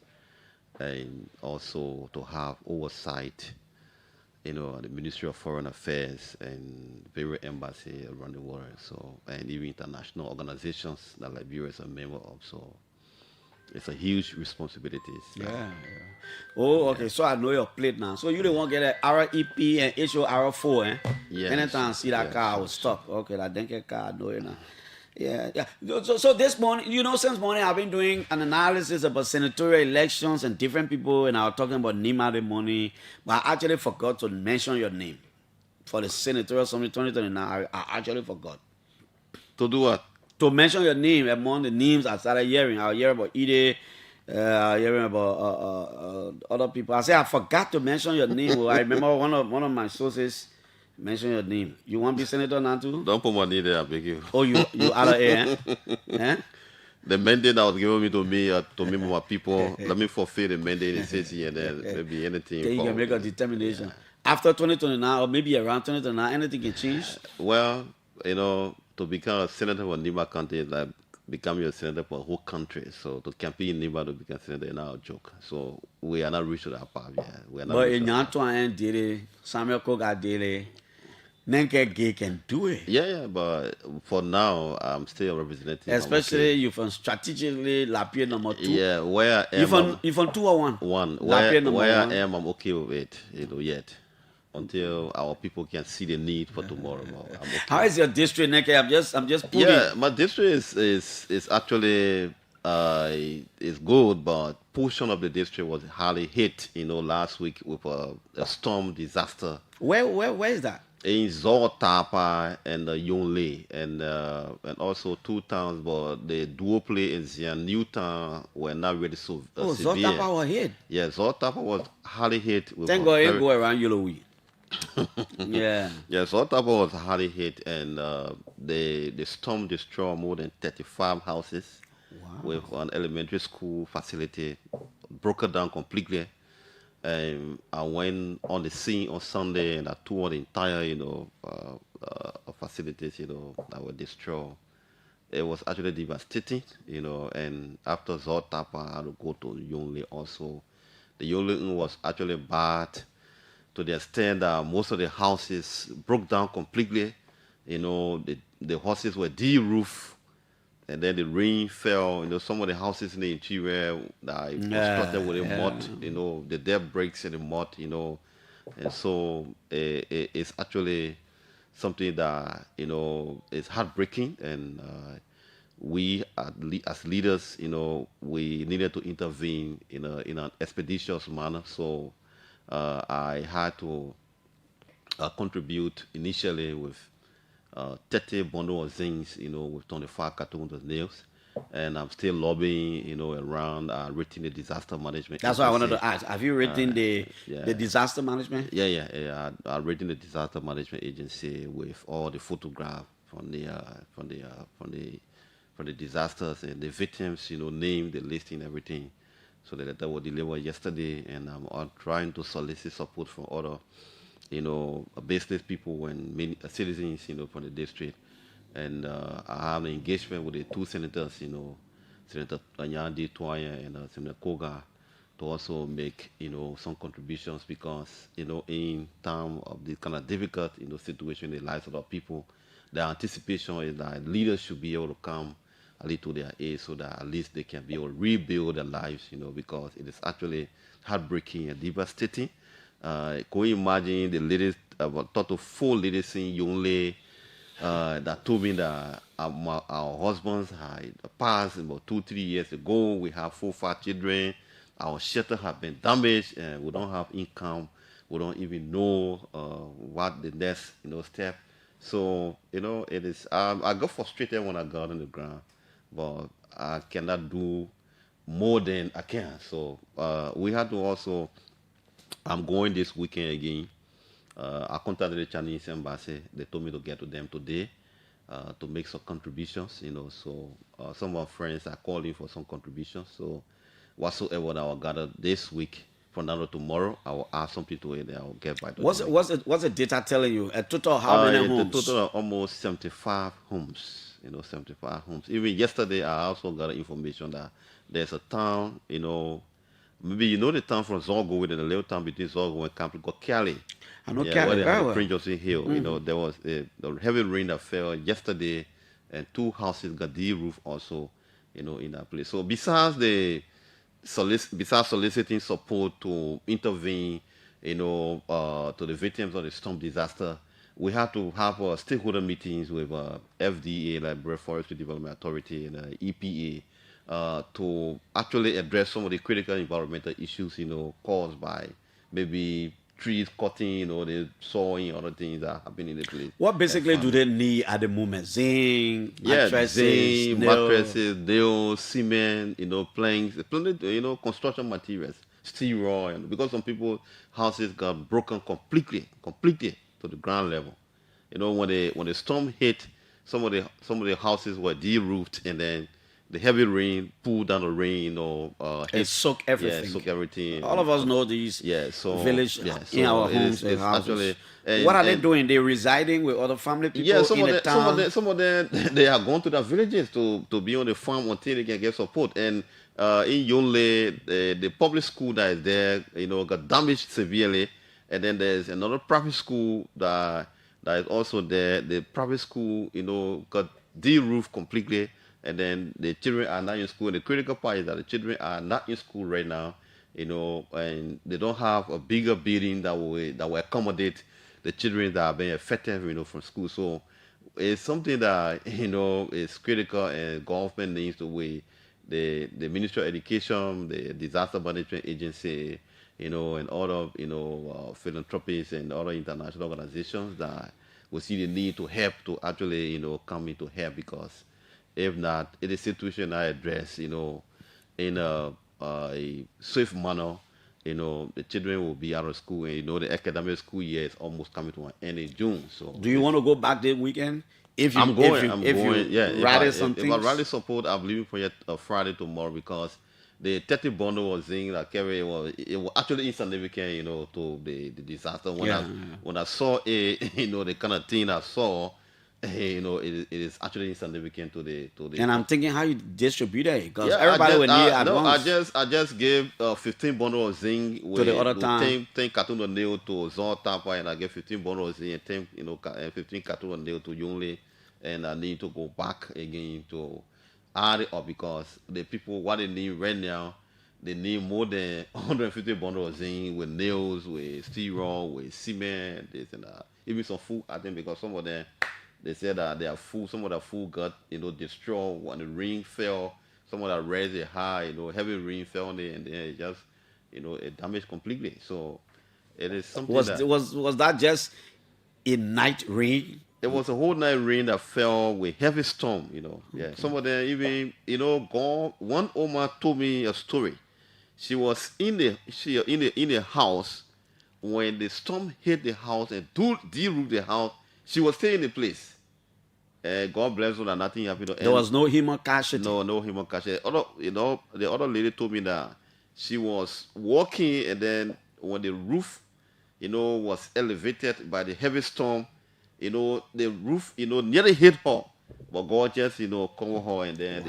and also to have oversight, the Ministry of Foreign Affairs and various embassies around the world, and even international organizations that Liberia is a member of. So it's a huge responsibility. Yeah. Oh, okay. So I know your plate now. So you don't want to get a REP and HOR4, eh? Yeah. Anytime I see that car, I will stop. Okay, that denke car, I know it now. Yeah. So this morning, since morning I've been doing an analysis about senatorial elections and different people, and I was talking about Nimba the morning, but I actually forgot to mention your name for the senatorial summit 2029. I actually forgot. To do what? To mention your name among the names I started hearing. I hear about Ide, hearing about other people. I said I forgot to mention your name. Well, I remember one of my sources mention your name. You want to be senator now too? Don't put my name there, I beg you. Oh, you out of here, eh? The mandate that was given to me, my people, let me fulfill the mandate in city and then maybe anything. Then you can make a determination. Yeah. After 2029 or maybe around 2029, anything can change? Well, to become a senator for Nimba County is like becoming a senator for the whole country. So to campaign in Nimba to become senator is not a joke. So we are not reached to that part yet. But in Yantuan did it, Samuel Koga did it, Nenke Gay can do it. Yeah, but for now, I'm still a representative. Especially you from strategically Lapierre number 2. Yeah, where I am. You from 2 or 1? 1. Where I am, I'm okay with it, yet. Until our people can see the need for tomorrow. Okay. How is your district, Neke? I'm just putting. Yeah, my district is actually is good, but portion of the district was hardly hit. Last week with a storm disaster. Where is that? In Zoltapa and Yonle, and also 2 towns, but the Duople and the Newtown were not really so severe. Zoltapa was hit. Yeah, Zoltapa was hardly hit. Thank God you go around Yellowweed. Yeah. Yeah, Zoltapa was hardly hit, and the storm destroyed more than 35 houses. Wow. With an elementary school facility broken down completely. I went on the scene on Sunday and I toured the entire, facilities, that were destroyed. It was actually devastating, and after Zotapa, I had to go to Yongle also. The Yongle was actually bad to the extent that most of the houses broke down completely. The houses were de-roofed, and then the rain fell. Some of the houses in the interior that it was constructed with the mud, the dirt breaks in the mud, and so it's actually something that is heartbreaking, and we as leaders, we needed to intervene in an expeditious manner. So I had to contribute initially with 30 bundle of things, with 25 cartons of nails. And I'm still lobbying, around written the disaster management. That's what I wanted to ask. Have you written the disaster management? Yeah. I've written the disaster management agency with all the photographs from the disasters and the victims, name, the listing, everything. So that was delivered yesterday, and I'm trying to solicit support from other, business people and many citizens, from the district. And I have an engagement with the two senators, Senator Anyandi Twaya and Senator Koga, to also make, some contributions, because, in time of this kind of difficult, situation in the lives of our people, the anticipation is that leaders should be able to come at least to their aid, so that at least they can be able to rebuild their lives, because it is actually heartbreaking and devastating. Can you imagine the ladies, about 3 to 4 ladies in Yongle, that told me that our husbands had passed about 2-3 years ago. We have 4 or 5 children. Our shelter have been damaged, and we don't have income. We don't even know what the next step. So it is. I got frustrated when I got on the ground, but I cannot do more than I can. So we had to also. I'm going this weekend again. I contacted the Chinese embassy. They told me to get to them today to make some contributions, So some of our friends are calling for some contributions. So whatsoever that I will gather this week, from now to tomorrow, I will add something to it and I will get by. What's the data telling you? A total how many homes? A total of almost 75 homes. 75 homes. Even yesterday, I also got information that there's a town, maybe the town from Zorgo, within the little town between Zorgo and Camp called Cali. I know Cali very well. Prince Joseph Hill. There was the heavy rain that fell yesterday, and 2 houses got de-roofed also, in that place. So besides soliciting support to intervene, to the victims of the storm disaster, we have to have stakeholder meetings with FDA, like Brave Forestry Development Authority, and EPA, to actually address some of the critical environmental issues, caused by maybe trees cutting, the sawing, other things that happen in the place. What basically do they need at the moment? Zinc, mattresses, nails, cement, planks, construction materials, steel, because some people's houses got broken completely to the ground level. When the storm hit, some of the houses were de-roofed, and then the heavy rain pulled down the rain, it soaked everything. Yeah, soaked everything. All of us know these village in our homes and houses. Actually, what are they doing? They're residing with other family people in the town? Some of them, they are going to the villages to be on the farm until they can get support. And in Yongle, the public school that is there, got damaged severely. And then there's another private school that is also there. The private school, got de-roofed completely. And then the children are not in school. The critical part is that the children are not in school right now, and they don't have a bigger building that will accommodate the children that are being affected, from school. So it's something that, is critical, and government needs to weigh the Ministry of Education, the Disaster Management Agency, and other, philanthropists and other international organizations that will see the need to help to actually, come into help, because if not, it is a situation I address, in a safe manner, the children will be out of school, and the academic school year is almost coming to an end in June. So, do you want to go back this weekend? If you rally support, I'm leaving for yet Friday tomorrow, because the 30 bundle was saying that it was actually insignificant, to the disaster. When I saw the kind of thing I saw, you know, it is actually insignificant to the And I'm thinking how you distribute it because yeah, everybody will need at no, once I just gave 15 bundles of zinc to the other with time. 10 carton of nail to Zon Tampa, and I gave 15 bundles of zinc and 10, you know, 15 carton of nail to Yongle, and I need to go back again to add it up because the people what they need right now, they need more than 150 bundles of zinc with nails, with steel rod, with cement, this and that. Even some food, I think, because some of them they said that their food, some of the food got, you know, destroyed when the rain fell. Some of that raised it high, you know, heavy rain fell on it, and then it just, you know, it damaged completely. So it is something Was that just a night rain? it was a whole night rain that fell with heavy storm, you know. Yeah. Some of them even, you know, gone. One woman told me a story. She was in the house when the storm hit the house and de-roofed the house. She was staying in the place. God bless her that nothing happened. There was no human casualty. No human casualty. You know, the other lady told me that she was walking, and then when the roof, you know, was elevated by the heavy storm, you know, the roof, you know, nearly hit her, but God just, you know, covered her, and then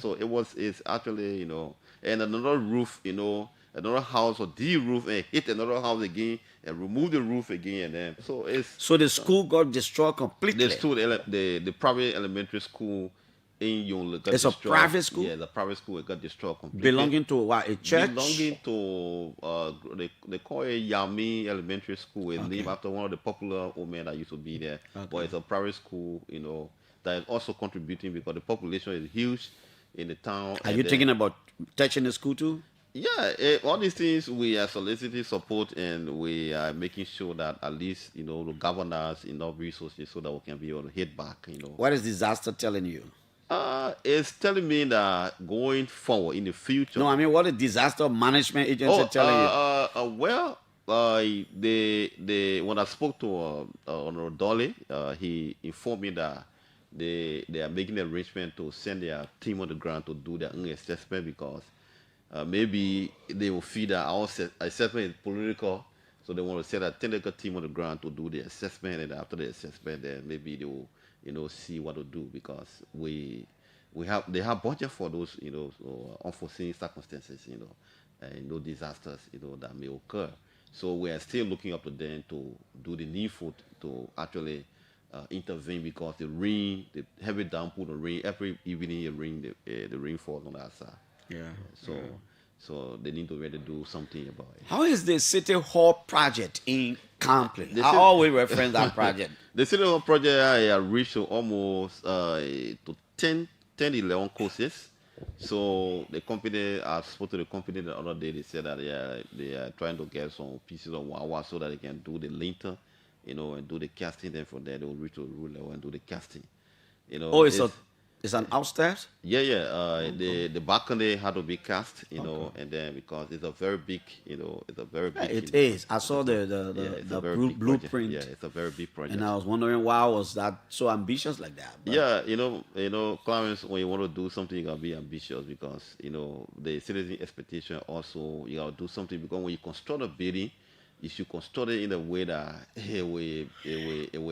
so it's actually, you know, and another roof, you know, another house or the roof and hit another house again and remove the roof again, and then so the school got destroyed completely. The private elementary school in Yongle got it's destroyed. A private school. Yeah, the private school, it got destroyed completely. Belonging to what? A church? Belonging to they call it Yami Elementary School. It's named after one of the popular old men that used to be there. But it's a private school, you know, that is also contributing because the population is huge in the town. Are you thinking about touching the school too? Yeah, all these things we are soliciting support, and we are making sure that at least, you know, the governors enough resources so that we can be able to hit back, you know. What is disaster telling you? It's telling me that going forward in the future. No, I mean, what is disaster management agency telling you? When I spoke to Honorable Dolly, he informed me that they are making an arrangement to send their team on the ground to do their own assessment because maybe they will feel that our assessment is political, so they want to send a technical team on the ground to do the assessment, and after the assessment, then maybe they will, you know, see what to do because they have budget for those, you know, unforeseen circumstances, you know, and no disasters, you know, that may occur. So we are still looking up to them to do the needful to actually intervene because the rain, the heavy downpour, the rain every evening, the rain falls on that side. Yeah. So they need to really do something about it. How is the City Hall project in Compton? I always reference that project. The City Hall project I reached almost to 11 courses. So the company, I spoke to the company the other day, they said that they are trying to get some pieces of wire so that they can do the linter, you know, and do the casting. Then from there they will reach to the rule level and do the casting. You know, it's an outstairs? Yeah. The balcony had to be cast, you know, and then because it's a very big, you know, it's a very big. It is. I saw the blueprint. Yeah, it's a very big project. And I was wondering why was that so ambitious like that? But yeah, you know, Clarence, when you want to do something, you gotta be ambitious because you know the citizen expectation also you gotta do something because when you construct a building, you should construct it in a way that it will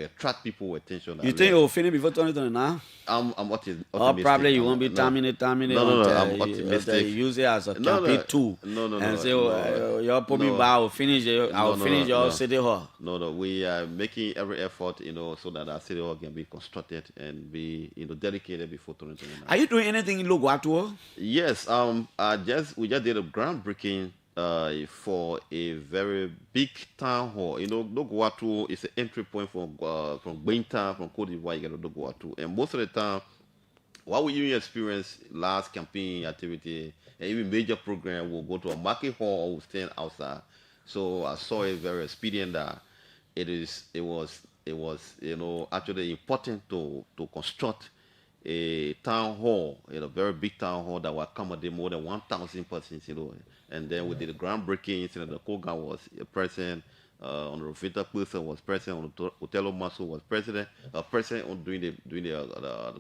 attract people attention. You think it will finish before 2029? I'm optimistic. Or probably you won't be terminated. No, I'm optimistic. Use it as a campaign tool. And say, you're putting by, I'll finish your City Hall. No, we are making every effort, you know, so that our City Hall can be constructed and be, you know, dedicated before 2029. Are you doing anything in Loguatuo? Yes, we just did a groundbreaking for a very big town hall. You know, Loguatuo is an entry point from Binta, from Cote d'Ivoire, you get to Loguatuo. And most of the time, what we even experience last campaign activity and even major program will go to a market hall or will stand outside. So I saw it very expedient that it was you know actually important to construct a town hall, you know, very big town hall that will accommodate more than 1,000 persons, you know. And then we did the groundbreaking. Senator Kogan was present. Honorable Victor Piso was present. Otello Maso was present on doing the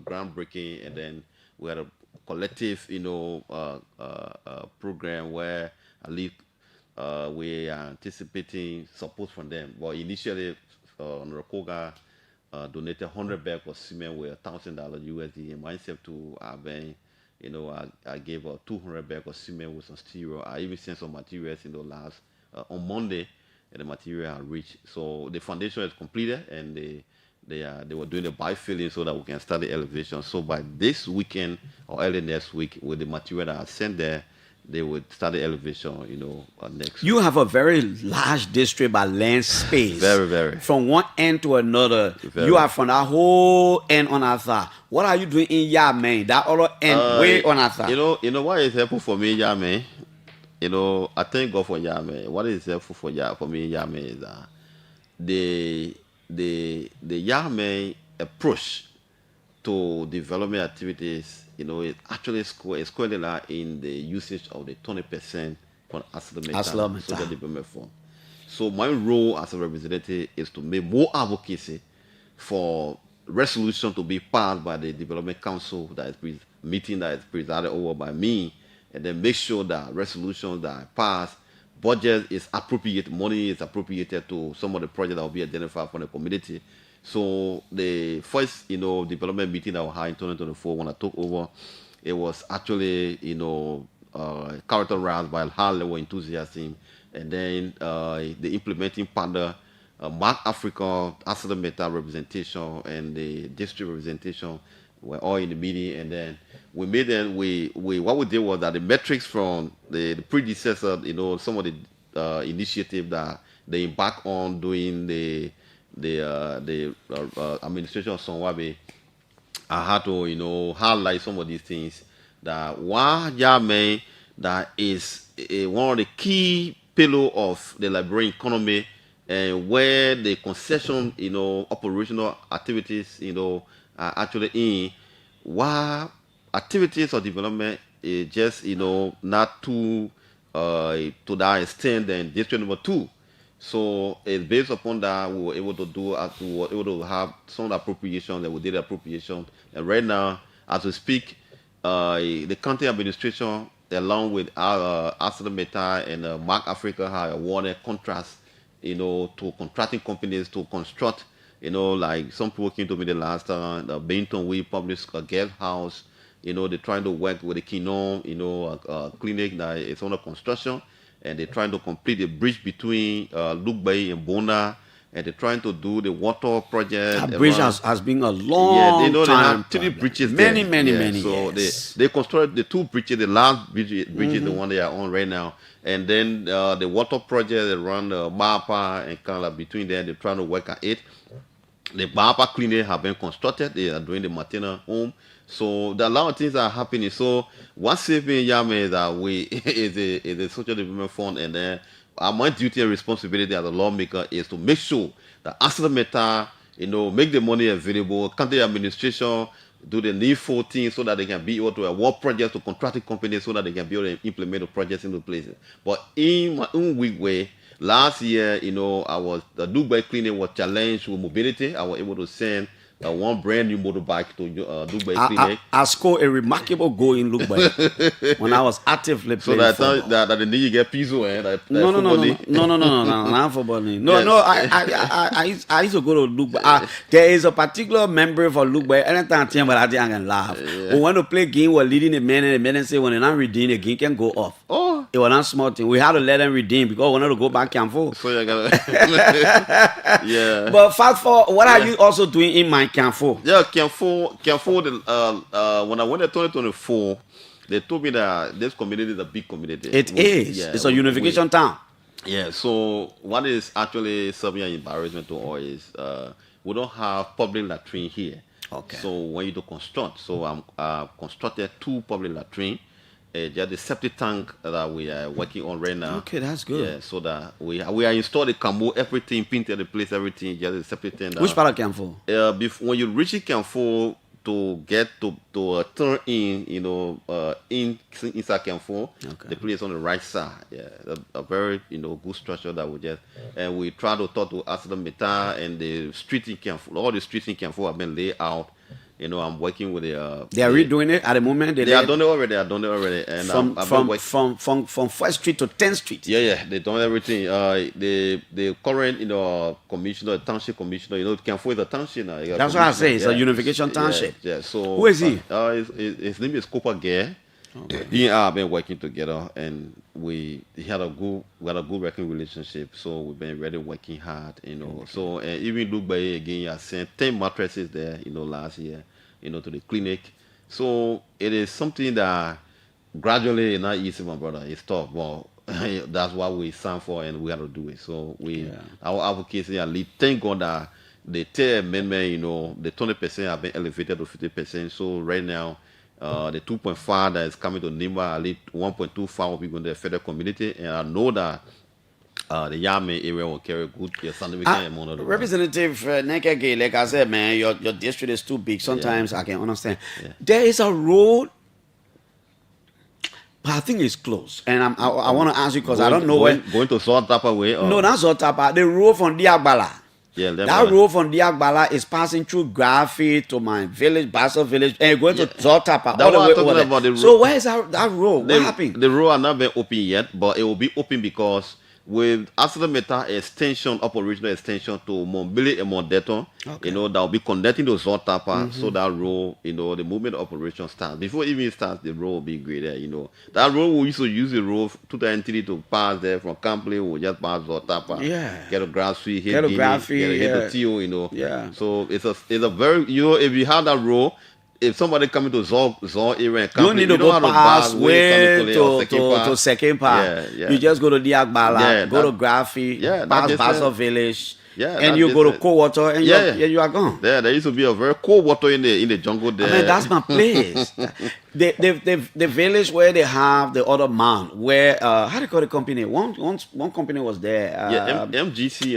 groundbreaking. And then we had a collective, you know, program where at least we are anticipating support from them. But initially, Honorable Kogan donated 100 bags of cement with $1,000 USD. And myself too, I gave 200 bags of cement with some steel. I even sent some materials in the last on Monday, and the material are reached. So the foundation is completed, and they were doing the filling so that we can start the elevation. So by this weekend or early next week, with the material that I sent there, they would start the elevation, next You week. have a very large district by land space. Very, very. From one end to another. Very. You are from that whole end on that side. What are you doing in Yamen? That other end way on that side. You know what is helpful for me, Yame? I thank God for Yame. What is helpful for me, Yame, is that the Yame approach to development activities, it actually squarely lie in the usage of the 20% from Aslameta. Social Development Fund. So my role as a representative is to make more advocacy for resolution to be passed by the Development Council that is meeting that is presided over by me, and then make sure that resolutions that are passed, budget is appropriate, money is appropriated to some of the projects that will be identified from the community. So the first, development meeting that we had in 2024 when I took over, it was actually, characterized by high level enthusiasm, and then the implementing partner, Mark Africa, Aslameta representation, and the district representation were all in the meeting, and then we made them. We what we did was that the metrics from the predecessor, some of the initiative that they embarked on doing the administration of Sonwabe, I had to highlight some of these things that Yame that is one of the key pillar of the Liberian economy, and where the concession operational activities are actually in, while activities of development is just not too to that extent than district number 2. So it's based upon that we were able to do, we were able to have some appropriation, and we did appropriation. And right now, as we speak, the county administration, along with our Aslameta and Mark Africa, have awarded contracts, to contracting companies to construct, like some people came to me the last time, the Benton we published a guest house, they're trying to work with the Kinon, clinic that is under construction, and they're trying to complete the bridge between Luke Bay and Bona, and they're trying to do the water project. That bridge has been a long they time. have 3 bridges Many there. So years. they constructed the 2 bridges. The last bridge is the one they are on right now. And then the water project around Mapa and kind of between there, they're trying to work at it. The Mapa clinic have been constructed. They are doing the maternal home. So there are a lot of things that are happening. So what's saving Yame is that is a social development fund, and then my duty and responsibility as a lawmaker is to make sure that Aslameta, make the money available, county administration do the needful things so that they can be able to award projects to contracting companies so that they can be able to implement the projects into place. But in my own weak way, last year, the Dubai clinic was challenged with mobility. I was able to send one brand new motorbike to Dubai clinic. I scored a remarkable goal in Dubai when I was actively playing. So that the need you get Piso, no, not football. No, I used to go to Dubai. There is a particular member for Dubai. Anytime I tell I can laugh. We want to play game, we're leading the men, and the men say when they're not redeeming, the game can go off. Oh, it was not small thing. We had to let them redeem because we wanted to go back and forth. So you gotta, yeah. But fast forward, what are you also doing in my Canfo? Yeah, Canfo. When I went to 2024, they told me that this community is a big community. It is. Yeah, it's a unification town. Yeah. So what is actually serving an embarrassment to all is we don't have public latrine here. Okay. So when you do construct, so I'm constructed 2 public latrine. Just the septic tank that we are working on right now. Okay, that's good. Yeah, so that we are installed the Cambo, everything, painted the place, everything, just the septic tank. Which part of Canfo? When you reach Canfo to get to turn in, inside Canfo, okay. The place on the right side. Yeah, a very good structure that we just, and we try to talk to Aslameta and the street in Canfo. All the streets in Canfo have been laid out. I'm working with the. They are redoing it at the moment. They are done it already. And from First Street to 10th Street. Yeah, they done everything. The current, commissioner, the township commissioner, Canfor is a township now. That's what I say. It's a unification township. Yeah. So who is he? His name is Cooper Gare. He and I have been working together, and we had a good working relationship. So we've been really working hard, So even look by again, I sent 10 mattresses there, last year, to the clinic. So it is something that gradually not easy, my brother. It's tough, but that's what we signed for, and we have to do it. So our advocacy and lead. Thank God that the 10 amendment, the 20% have been elevated to 50%. So right now. The 2.5 that is coming to Nimba, at least 1.25 will be going to the federal community, and I know that the Yame area will carry good amount of the Representative Nekege, like I said, man, your district is too big. Sometimes I can understand. There is a road, but I think it's close, and I want to ask you because I don't know when going to South Tapa way. No, not South Tapa. The road from Diagbala. Yeah, that road from Diagbala is passing through Graffi to my village, Basso village, and going to Zotapa all the way over there. So where is that road? What happened? The road has not been open yet, but it will be open because with Accident extension, operational extension to Mombili and Mondeton, that will be connecting to Zotapa, so that road, the movement operation starts. Before it even starts, the road will be greater, That road, we used to use the road 2003 to pass there from Campley, we just pass Zotapa. Get a grass fee, hit the TO, So it's a very, if you have that road, if somebody coming to Zon area and you don't need to go pass way to second part. You just go to Diagbala, go to Graffi, pass Basso village, and you go to cold water, and you are gone. There used to be a very cold water in the jungle there. I mean, that's my place. the village where they have the other mound, where how do you call the company? One company was there. MGC.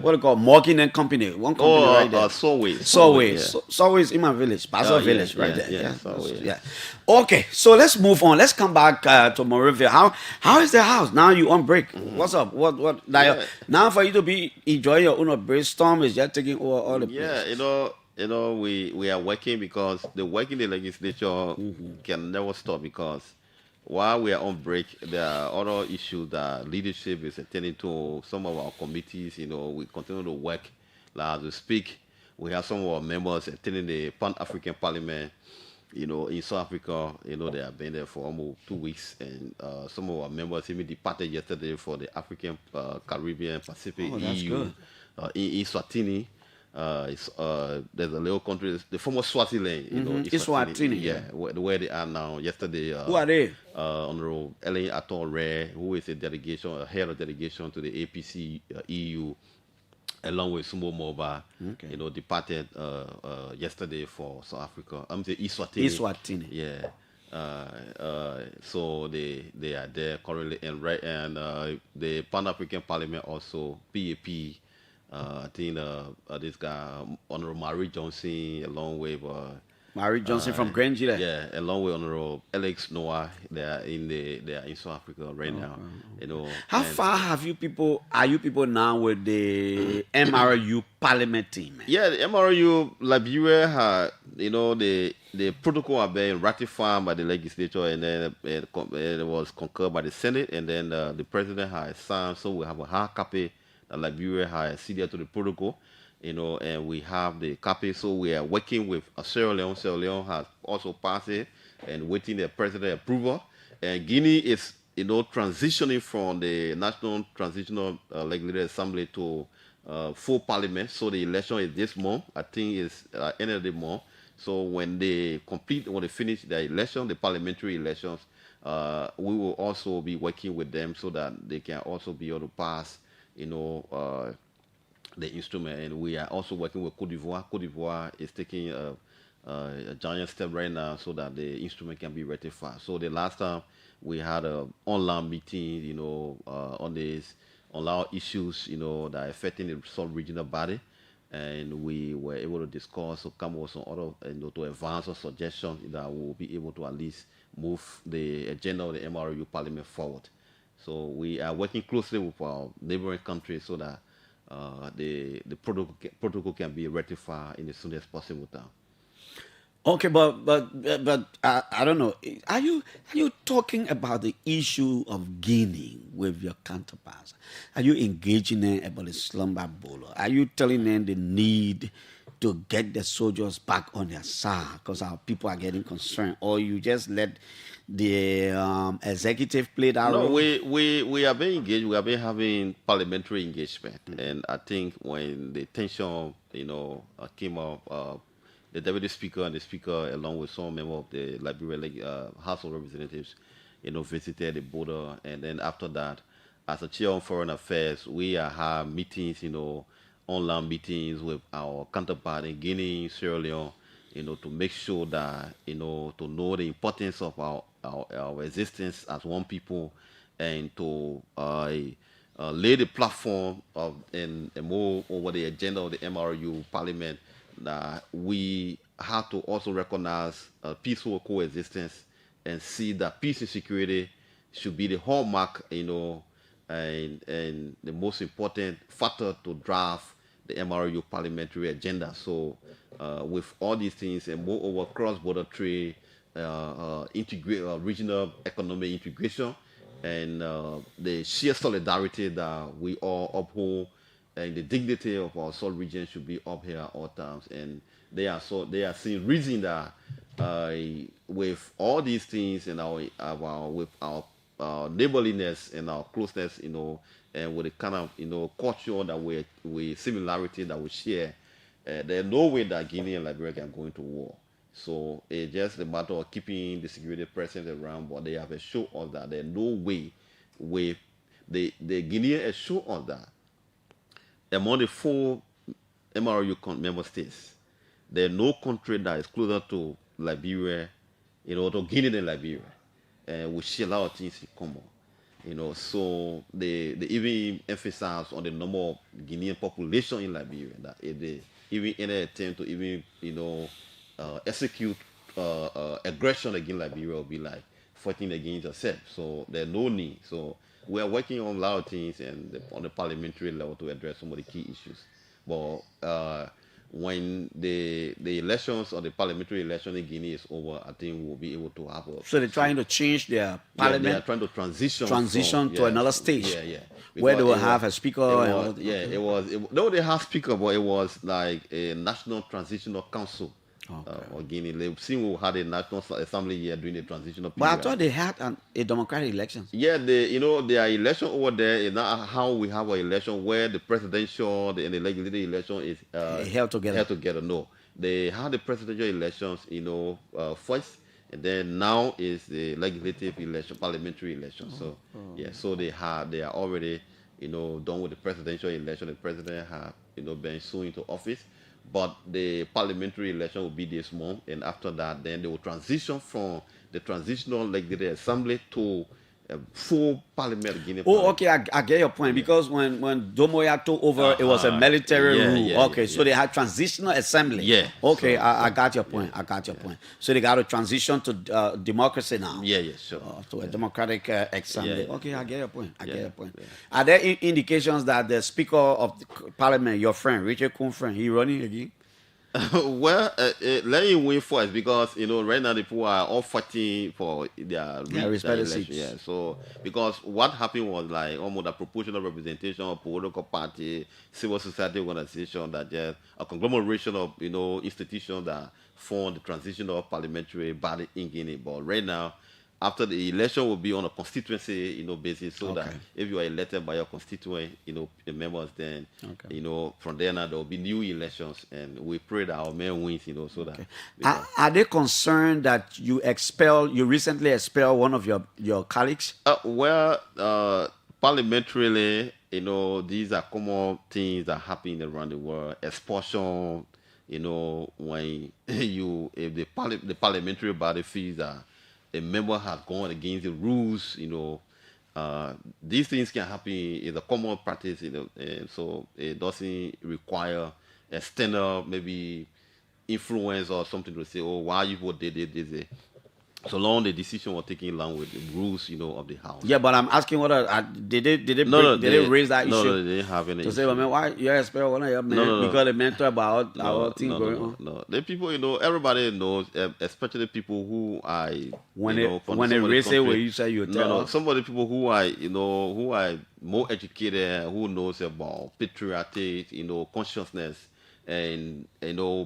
What do you call Morgan and Company? One company right there. Sawway is in my village, Basso village, right there. Yeah. Okay, so let's move on. Let's come back to Moreville. How is the house now? You on break? What's up? What? Now for you to be enjoying your own brainstorm is just taking over all the place. We are working because the work in the legislature can never stop because while we are on break, there are other issues that leadership is attending to. Some of our committees, we continue to work. As we speak, we have some of our members attending the Pan-African Parliament, in South Africa. They have been there for almost 2 weeks, and some of our members even departed yesterday for the African, Caribbean, Pacific, EU, in Swatini. There's a little country, the former Swaziland, Eswatini, where they are now. Yesterday, who are they? Honorable Ellen Aton-Ray, who is a head of delegation to the APC EU, along with Sumbo Moba, departed yesterday for South Africa. I'm the Eswatini. Yeah. So they are there currently, and the Pan-African Parliament also, PAP. I think this guy, Honorable Marie Johnson, along with Marie Johnson from Grange, along with Honorable Alex Noah, they are in South Africa right now. How far are you people now with the MRU Parliament team? Yeah, the MRU Liberia the protocol have been ratified by the legislature, and then it was concurred by the Senate, and then the president has signed. So we have a hard copy. Liberia has acceded to the protocol, and we have the copy. So we are working with Sierra Leone. Sierra Leone has also passed it and waiting the president approval. And Guinea is, transitioning from the National Transitional Legislative Assembly to full parliament. So the election is this month. I think it's end of the month. So when they finish the election, the parliamentary elections, we will also be working with them so that they can also be able to pass the instrument. And we are also working with Cote d'Ivoire. Cote d'Ivoire is taking a giant step right now so that the instrument can be ratified. So the last time we had an online meeting, on these online issues, that are affecting the sub-regional body, and we were able to discuss or come up with some other, to advance a suggestion that will be able to at least move the agenda of the MRU Parliament forward. So we are working closely with our neighboring countries so that the protocol can be ratified in the soonest possible time. Okay, but I don't know. Are you talking about the issue of gaining with your counterparts? Are you engaging them about the slumber bowler? Are you telling them the need to get the soldiers back on their side because our people are getting concerned, or you just let the executive play that No, role? we have been engaged. We have been having parliamentary engagement, and I think when the tension, came up, the deputy speaker and the speaker, along with some member of the Liberia House of Representatives, visited the border, and then after that, as a chair on foreign affairs, we have meetings, online meetings with our counterpart in Guinea, Sierra Leone, to make sure that, to know the importance of our existence as one people, and to lay the platform and move over the agenda of the MRU Parliament, that we have to also recognize peaceful coexistence and see that peace and security should be the hallmark, and the most important factor to drive the MRU parliamentary agenda. So with all these things, and moreover cross-border trade, integrate regional economic integration, and the sheer solidarity that we all uphold, and the dignity of our South region should be up here at all times. And they are seeing reason that with all these things and with our neighborliness and our closeness, and with the kind of culture that we similarity that we share, there's no way that Guinea and Liberia can go into war. So it's just a matter of keeping the security presence around, but they have assured us that there's no way with the Guinean assured us that among the 4 MRU member states, there's no country that is closer to Liberia, to Guinea than Liberia. And we share a lot of things in common. So they even emphasize on the number of Guinean population in Liberia, that if they even any attempt to even execute aggression against Liberia will be like fighting against yourself. So there's no need. So we are working on a lot of things and on the parliamentary level to address some of the key issues. But when the elections or the parliamentary election in Guinea is over, I think we'll be able to have a... So they're trying to change their parliament? Yeah, they are trying to transition to another stage? Yeah. Where they will have a speaker? No, they have speaker, but it was like a National Transitional Council. Or Guinea. They've seen we had a National Assembly here during the transitional period. But I thought they had a democratic election. Yeah, their election over there is not how we have an election where the presidential and the legislative election is held together. No, they had the presidential elections, first, and then now is the legislative election, parliamentary election. So they are already, done with the presidential election. The president have, been sworn into office. But the parliamentary election will be this month, and after that, then they will transition from the transitional legislative assembly to full parliament. Guinea okay, I get your point, because when Domoya took over, it was a military rule. So they had transitional assembly. Yeah. Okay, I got your point. Point. So they got to transition to democracy now. Sure. To a democratic assembly. Okay, I get your point. Yeah. Are there indications that the Speaker of the Parliament, your friend Richard Kunfren, he running again? Well, let him win first, because right now the people are all fighting for their respective seats. Yeah, so because what happened was like almost a proportional representation of political party, civil society organization, that just a conglomeration of institutions that form the transitional parliamentary body in Guinea. But right now, after the election will be on a constituency, basis, so that if you are elected by your constituent, members, then, from there now there will be new elections, and we pray that our mayor wins, so that. Are they concerned that you recently expelled one of your colleagues? Parliamentarily, these are common things that happen around the world. Expulsion, when if the parliamentary body feels that a member has gone against the rules, these things can happen. It's a common practice, and so it doesn't require external maybe influence or something to say, oh, why you did this. So long the decision was taken along with the rules, of the house. Yeah, but I'm asking whether did they raise that issue? No, they didn't have any to issue. say, well, man, why you expect one of your men because they mentor about our thing going on? No, the people, everybody knows, especially people who when they raise it, where you say you tell us. Some of the people who are more educated, who knows about patriotic, consciousness, and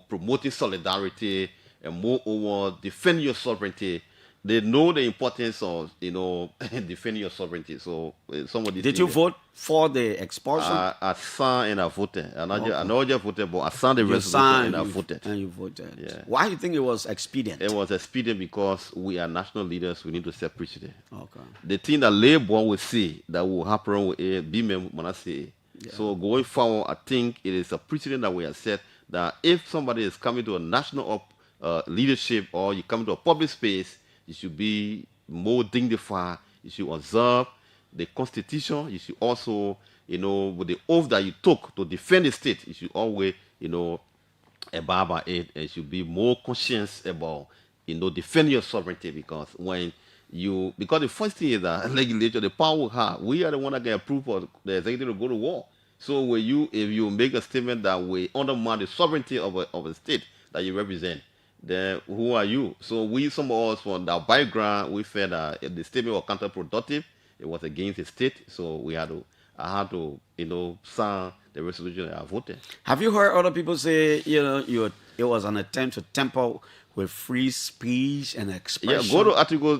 promoting solidarity, and moreover defending your sovereignty. They know the importance of defending your sovereignty. So somebody did you vote for the expulsion? I signed and I voted. I know you voted, but I signed the resolution and I voted. And you voted. Yeah. Why do you think it was expedient? It was expedient because we are national leaders. We need to set precedent. Okay. The thing that Labour will say that will happen with BMM. Yeah. So going forward, I think it is a precedent that we have set that if somebody is coming to a national leadership or you come to a public space, you should be more dignified. You should observe the Constitution. You should also, with the oath that you took to defend the state, you should always, abide by it, and you should be more conscious about, defending your sovereignty. Because because the first thing is that legislature, the power we have, we are the one that can approve for the executive to go to war. So if you make a statement that we undermine the sovereignty of a state that you represent, then who are you? So some of us from our background, we felt that if the statement was counterproductive, it was against the state. So I had to, sign the resolution that I voted. Have you heard other people say, it was an attempt to tamper with free speech and expression? Yeah, go to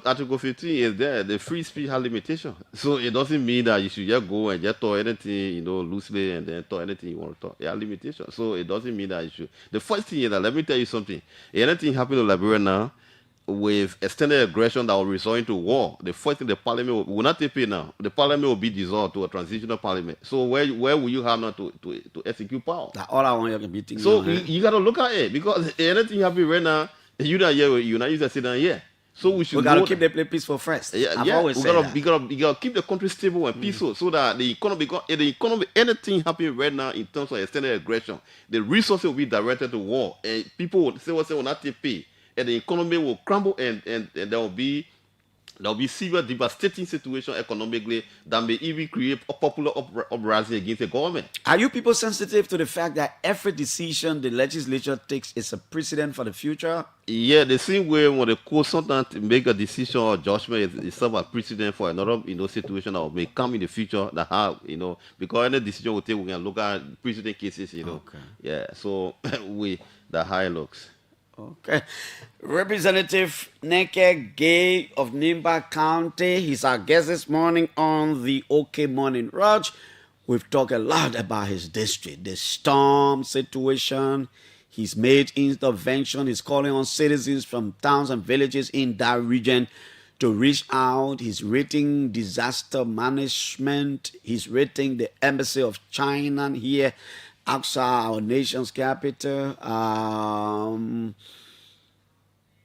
Article 15 is there. The free speech has limitation. So it doesn't mean that you should just go and just talk anything, loosely and then talk anything you want to talk. It has limitation. So it doesn't mean that you should. The first thing is that, let me tell you something. Anything happening in Liberia now with extended aggression that will result into war, the first thing the parliament will not take it now. The parliament will be dissolved to a transitional parliament. So where will you have now to execute power? That's all I want you to be thinking. So you got to look at it, because anything happening right now, you're not used to sit down here. So we gotta keep the place peaceful first. I've always said that. We gotta keep the country stable and peaceful, so that the economy, anything happening right now in terms of extended aggression, the resources will be directed to war, and people will not pay, and the economy will crumble, and there will be severe devastating situation economically that may even create a popular uprising against the government. Are you people sensitive to the fact that every decision the legislature takes is a precedent for the future? Yeah, the same way when the court sometimes make a decision or judgment is serve as precedent for another situation that may come in the future that have, because any decision we take, we can look at precedent cases, Okay. Yeah, so the high looks. Okay. Representative Neke Gay of Nimba County. He's our guest this morning on the OK Morning Rush. We've talked a lot about his district, the storm situation. He's made intervention. He's calling on citizens from towns and villages in that region to reach out. He's rating disaster management. He's rating the Embassy of China here outside our nation's capital.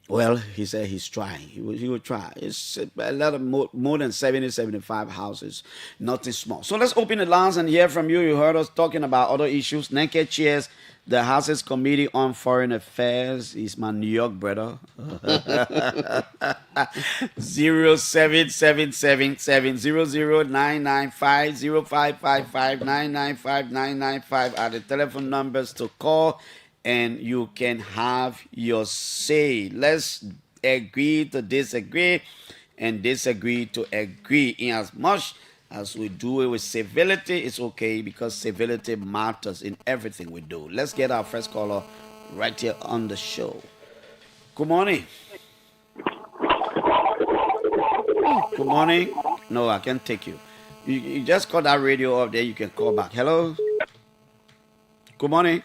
Well, he said he's trying. He will try. It's a lot of more than 70, 75 houses. Nothing small. So let's open the lines and hear from you. You heard us talking about other issues. Neke chairs the House's Committee on Foreign Affairs. He's my New York brother. 07777009950555995995995 are the telephone numbers to call, and you can have your say. Let's agree to disagree and disagree to agree. In as much as we do it with civility, it's okay, because civility matters in everything we do. Let's get our first caller right here on the show. Good morning. Good morning. No, I can't take you. You just call that radio up there. You can call back. Hello. Good morning.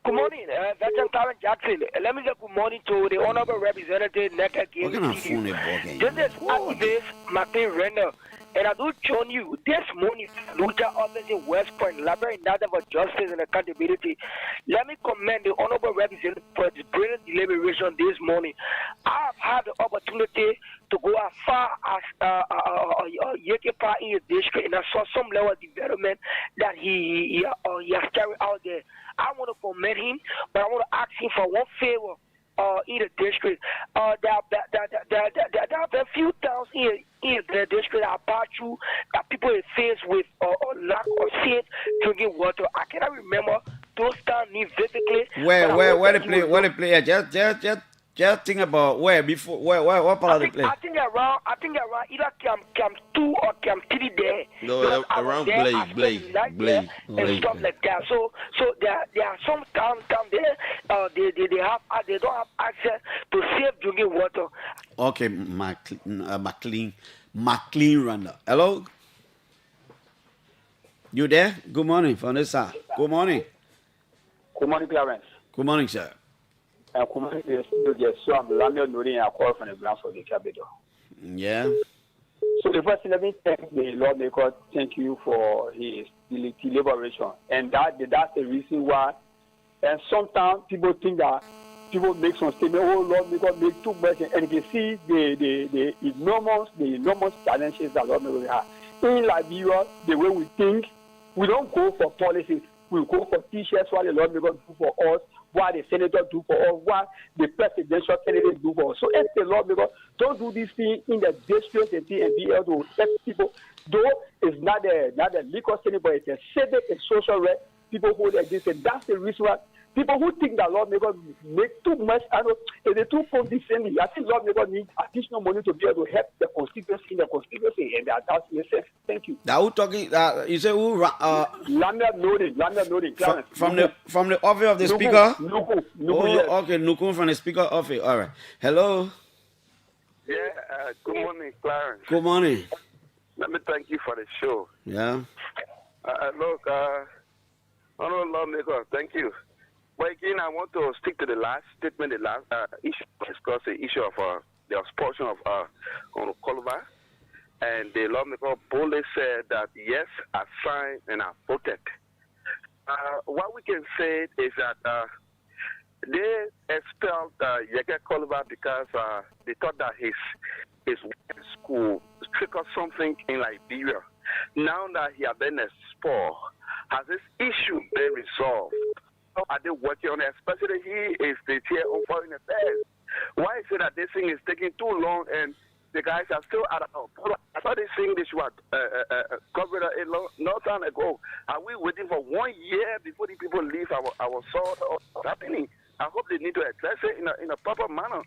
Good morning, Veteran Clarence Jackson. Let me say good morning to the Honorable Representative Neke Gay. This is activist Martin Renner. And I do join you this morning, Lucha Office in West Point, Library United for Justice and Accountability. Let me commend the Honorable Representative for his brilliant deliberation this morning. I have had the opportunity to go as far as Yekepa in his district, and I saw some level of development that he has carried out there. I want to commend him, but I want to ask him for one favor. in the district. There are a few towns in the district that pass through that people are faced with lack of safe drinking water. I cannot remember those towns vividly. Where the play? Just think about where before what part of the play? I think around either Camp 2 or Camp 3 there. No, around Blake. And stuff like that. So there are some towns down there. They don't have access to safe drinking water. Okay, McLean Randa. Hello? You there? Good morning from this side. Good morning. Good morning, Clarence. Good morning, sir. Good morning, so I'm landing Nuri and I call from the ground for the capital. Yeah. So the first thing, let me thank the lawmaker. Thank you for his deliberation. And that's the reason why. And sometimes people think that people make some statement, oh, lawmaker make too much. And you can see the enormous challenges that lawmaker have. In Liberia, the way we think, we don't go for policies. We go for t-shirts, what the lawmaker do for us, what the senator do for us, what the presidential candidate do for us. So if the lawmaker don't do this thing in the district and be able to help people, though it's not a legal thing, but it's a civic and social right, people who like this, and that's the reason why people who think that lawmakers make too much, they too condescending. I think lawmakers need additional money to be able to help the constituency in the constituency, and that's makes sense. Thank you. Now who talking? You say who? Landa Nori, Clarence. From the office of the speaker. Nuku, yes. Okay, Nuku from the speaker office. All right. Hello. Yeah. Good morning, Clarence. Good morning. Let me thank you for the show. Yeah. Look, honorable lawmaker, thank you. But again, I want to stick to the last statement, the last issue, discuss the issue of the expulsion of Koluba. And the lawmaker boldly said that, yes, I signed and I voted. What we can say is that they expelled Yeke Koluba because they thought that his school triggered something in Liberia. Now that he has been expelled, has this issue been resolved? How are they working on it? Especially he is the chair on foreign affairs. Why is it that this thing is taking too long and the guys are still at I thought this thing they should have covered a long time ago. Are we waiting for 1 year before the people leave our soil? What's happening? I hope they need to address it in a proper manner.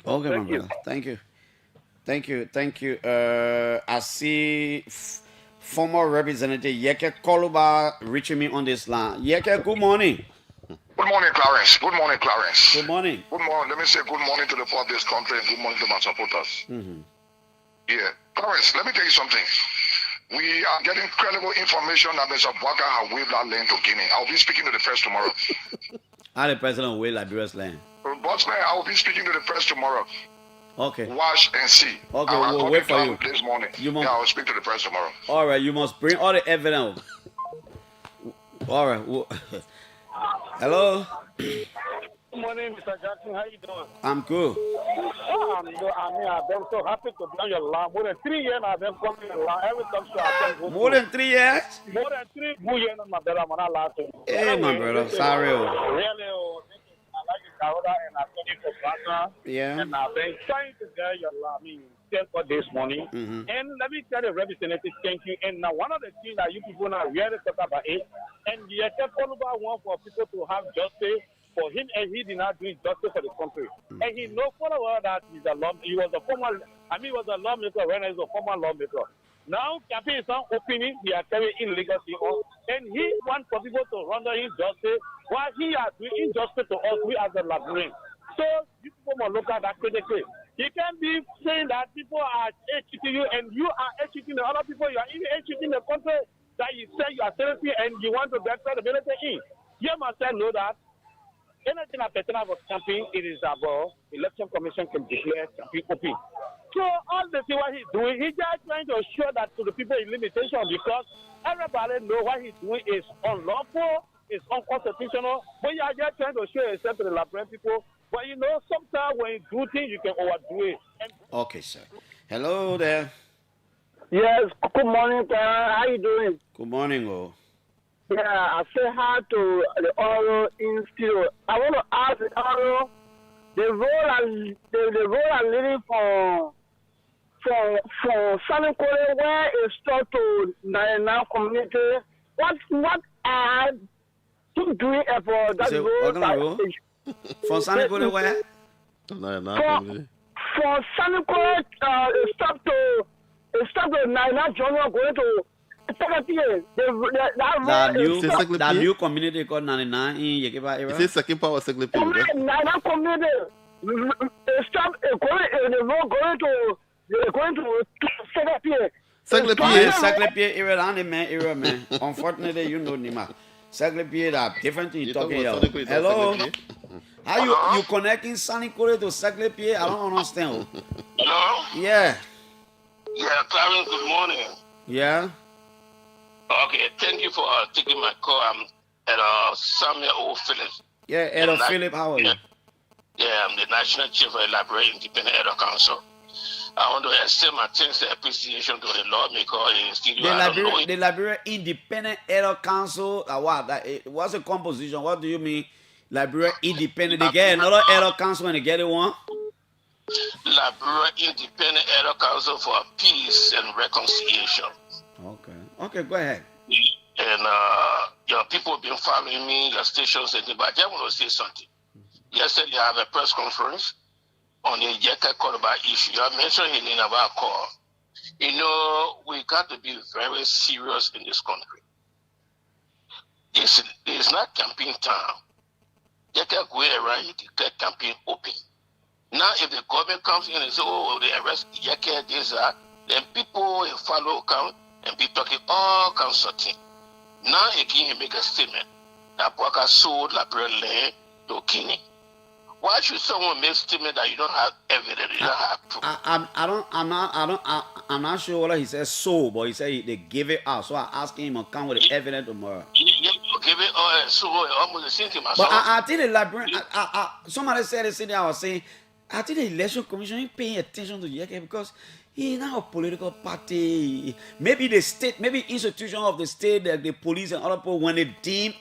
Okay, my brother. Thank you. I see former Representative Yeke Koluba reaching me on this line. Yeke, good morning. Good morning, Clarence. Good morning, Clarence. Good morning. Good morning. Let me say good morning to the poor of this country and good morning to my supporters. Mm-hmm. Yeah. Clarence, let me tell you something. We are getting credible information that Mr. Bwaka has waived that land to Guinea. I'll be speaking to the press tomorrow. How the president will Liberia's land? Bossman, I will be speaking to the press tomorrow. Okay. Watch and see. Okay, we'll wait for you. This morning. I will speak to the press tomorrow. All right, you must bring all the evidence. All right. Hello. Good morning, Mr. Jackson. How you doing? I'm good. I've been so happy to be on your line. More than 3 years I've been coming on your line. Every time I come. More than 3 years? More than 3 good years, my brother. I'm not laughing. Hey, my brother. Sorry. Really, I like your Carolina and I thank you for partner. Yeah. And I've been trying to get your line. For this morning. Mm-hmm. And let me tell the representative, thank you. And now one of the things that you people now really talk about is, and the Koluba want for people to have justice for him, and he did not do justice for the country. Mm-hmm. And he knows for a while that he was a former lawmaker when he was a former lawmaker. Now, campaign is not opening, he are carrying illegally on, and he wants for people to render him justice while he are doing injustice to us, we as a Liberians. So, you people must look at that critically. You can't be saying that people are cheating you and you are cheating the other people. You are even cheating the country that you say you are serving and you want to get credibility in. You must know that anything that pertains about campaign, it is about election commission can declare campaign open. So all the thing what he's doing, he's just trying to show that to the people in limitation because everybody know what he's doing is unlawful, it's unconstitutional, but you are just trying to show yourself to the Liberian people. But you know, sometimes when you do things, you can overdo it. Okay, sir. Hello there. Yes, good morning, Clarence. How you doing? Good morning, oh. Yeah, I say hi to the Oro Institute. I want to ask the Oro, the role I'm leading from Sunny Kore, where it start to now community. What are to do for that role? From Sunny Kore, where? For Sunny Kore, stop to Nana Junior going to. That new community called 99 in Yekeba area. Is it second power second period? Nana community stop going to Secretary area and the man area, man. Unfortunately, you know Nima. Secretary that different thing you talking about. Hello. How you connecting Sunny Kore to Secretary? I don't understand. Hello? Yeah. Yeah, Clarence, good morning. Yeah. Okay, thank you for taking my call. I'm at Samuel O. Phillips. Yeah, Edo Philip, how are you? Yeah, I'm the National Chief of the Library Independent Edo Council. I want to extend my thanks and appreciation to the lawmaker in studio. The Library Independent Edo Council, what's the composition? What do you mean? Library Independent, they get another Edo Council when they get it one? Library Independent Edo Council for Peace and Reconciliation. Okay, go ahead. And your people have been following me, your stations, and but I just want to say something. Yesterday, I have a press conference on the Yeka Koroba issue. I mentioned it in our call. You know, we got to be very serious in this country. It's not campaign time. Yeka go around, you declare campaign open. Now, if the government comes in and says, oh, they arrest Yeka, this, then people will follow count and be talking all kinds of things. Now again, he make a statement that Bwaka sold library land to Kini. Why should someone make a statement that you don't have evidence, you don't have proof? I'm not sure whether he said so, but he said they give it out. So I asked him to come with the evidence tomorrow. You give it out, so almost the same thing myself. But I think the library, somebody said it, I was saying, I think the election commission ain't paying attention to Yeke because he's not a political party. Maybe the state, maybe institution of the state, like the police and other people, when they deem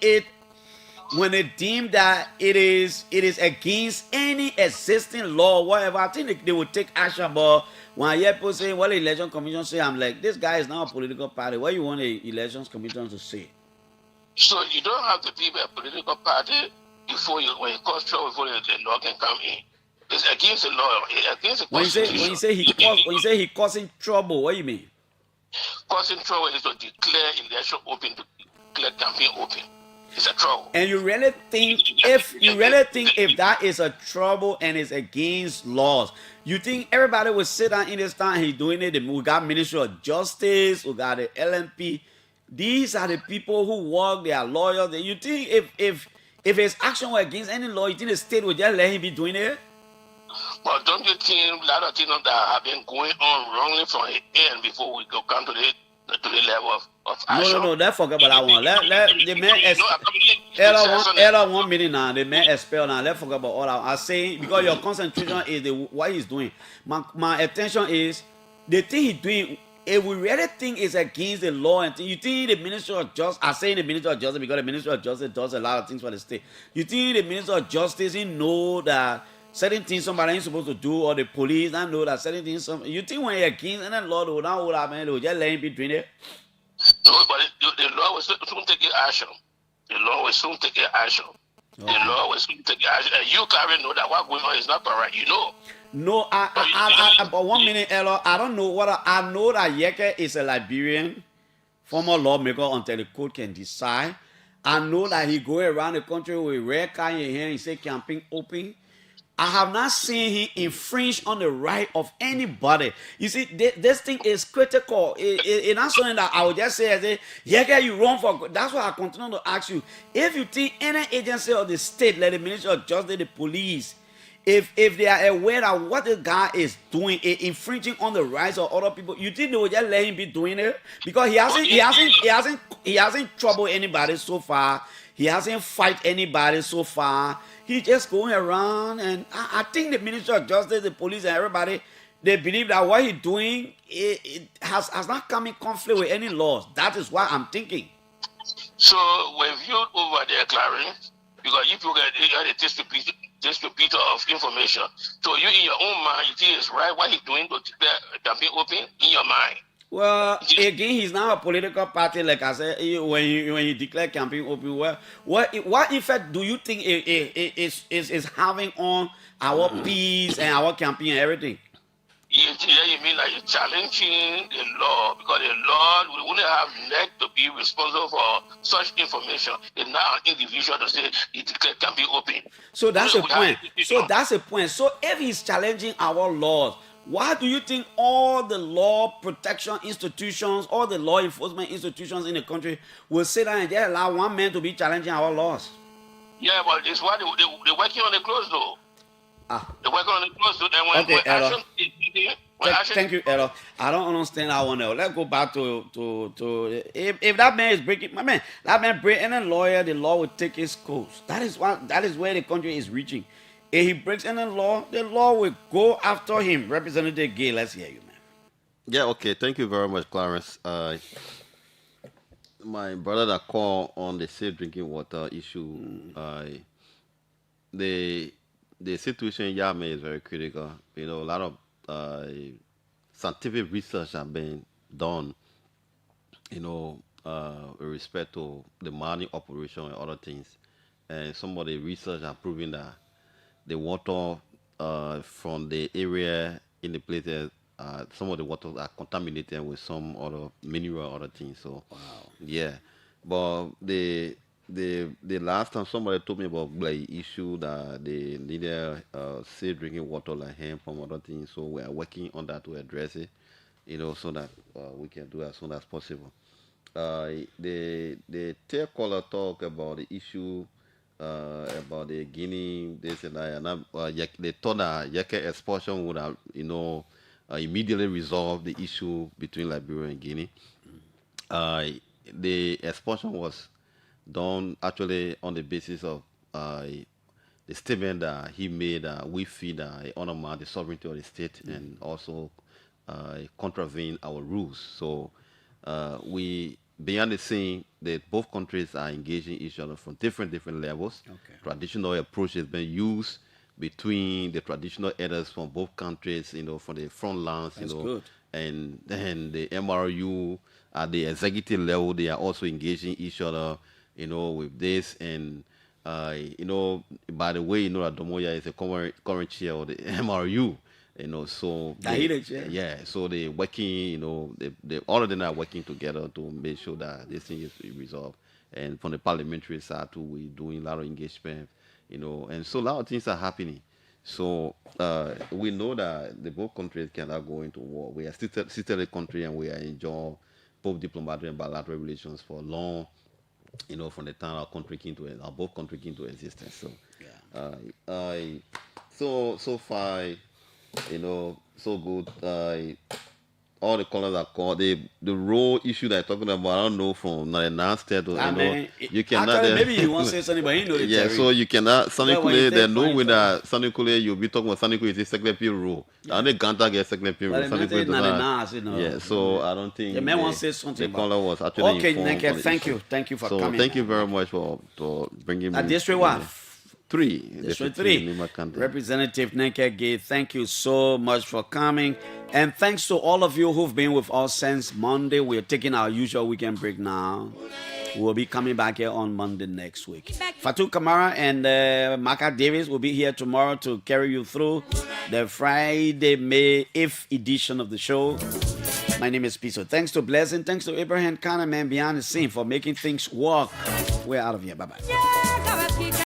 that it is against any existing law, whatever, I think they will take action. But when I hear people say, what the election commission say, I'm like, this guy is not a political party. What you want the elections commission to say? So you don't have to be a political party when you cause trouble before the law can come in. It's against the law, against the constitution. When you say he causing trouble, what do you mean? Causing trouble is to declare election open, to declare campaign open. It's a trouble. And you really think if that is a trouble and it's against laws, you think everybody will sit down in this time? He's doing it. We got Ministry of Justice, we got the LMP. These are the people who work. They are lawyers. You think if his action were against any law, you think the state would just let him be doing it? But don't you think a lot of things that have been going on wrongly from the end before we go come to the level of action? No, let's forget about that one. Let the man Ella 1 minute now. The man expel now. Let's forget about all that. I say because your concentration is what he's doing. My attention is the thing he's doing. If we really think it's against the law and you think the Ministry of Justice, I say the Ministry of Justice because the Ministry of Justice does a lot of things for the state. You think the Ministry of Justice, he know that certain things somebody ain't supposed to do, or the police don't know that certain things. You think when you're against and then law, they will not hold up, man, they will just let him be doing it? No, but the law will soon take action. The law will soon take action. Okay. The law will soon take action. And you can't know that what going on is not correct. You know. No, but 1 minute, Ella, I don't know what I know that Yeke is a Liberian former lawmaker until the court can decide. I know that he go around the country with red car in hand and say campaign open. I have not seen him infringe on the right of anybody. You see, this thing is critical. It's not something that I would just say, yeah, you run for. That's why I continue to ask you. If you think any agency of the state, like the Ministry of Justice, the police, if they are aware that what the guy is doing is infringing on the rights of other people, you think they will just let him be doing it? Because he hasn't troubled anybody so far. He hasn't fight anybody so far. He's just going around, and I think the Ministry of Justice, the police, and everybody, they believe that what he's doing it has not come in conflict with any laws. That is what I'm thinking. So, when you over there, Clarence, because if you get the distributor of information. So you in your own mind, you think it's right what he's doing to declare campaign open in your mind. Well, again, he's now a political party, like I said. When you declare campaign open, what effect do you think it is having on our peace and our campaign and everything? You mean like you're challenging the law, because the law will only have NEC to be responsible for such information. It's not an individual to say he declared campaign open. So that's a point. So if he's challenging our laws, why do you think all the law protection institutions, all the law enforcement institutions in the country will sit down and just allow one man to be challenging our laws? Yeah, but it's why they're working on the closed door. They're working on the closed door. And Okay, action, thank you, Ella. I don't understand that one. Let's go back to if that man is breaking, my man, that man break any lawyer, the law will take its course. That is where the country is reaching. If he breaks any law, the law will go after him. Representative Gay, let's hear you, man. Yeah, okay. Thank you very much, Clarence. My brother that called on the safe drinking water issue, the situation in Yame is very critical. You know, a lot of scientific research have been done, you know, with respect to the mining operation and other things. And some of the research are proving that the water from the area in the places, some of the waters are contaminated with some other mineral or other things. So, yeah. But the last time somebody told me about the issue that they needed safe drinking water like hemp from other things. So we are working on that to address it, you know, so that we can do it as soon as possible. The third caller talk about the issue about the Guinea, this and that, and they thought that Yeke expulsion would have, you know, immediately resolved the issue between Liberia and Guinea. The expulsion was done actually on the basis of the statement that he made that we feel that it undermines the sovereignty of the state and also contravene our rules. So we, beyond the scene, that both countries are engaging each other from different levels. Traditional approach has been used between the traditional elders from both countries, you know, from the front lines, you know, good. And then the MRU at the executive level, they are also engaging each other, you know, with this. And you know, by the way, you know that Domoya is a current chair of the MRU. You know, so so they working, you know, they all of them are working together to make sure that this thing is resolved. And from the parliamentary side too, we're doing a lot of engagement, you know, and so a lot of things are happening. So we know that the both countries cannot go into war. We are still a country, and we are enjoying both diplomatic and bilateral relations for long, you know, from the time our both countries came into existence. So so far, you know, so good. All the colors are called. The role issue that I'm talking about, I don't know from the state. You know, you cannot. Actually, maybe you want to say something, but you know the yeah, so you cannot. Sanikule, they know with that. Sanikule, you'll be talking about Sanikule is a secretary role. I think Ganta gets secretary role. Sanikule does not. Yeah, so I don't think. The man wants to say something. The caller was actually informed. Okay, thank you for coming. So thank you very much for bringing me. District 1. 3. District 3. Representative Nenke Gay, thank you so much for coming. And thanks to all of you who've been with us since Monday. We're taking our usual weekend break now. We'll be coming back here on Monday next week. Fatou Kamara and Maka Davis will be here tomorrow to carry you through the Friday, May 8th edition of the show. My name is Piso. Thanks to Blessing. Thanks to Abraham Kahneman behind the scene for making things work. We're out of here. Bye-bye.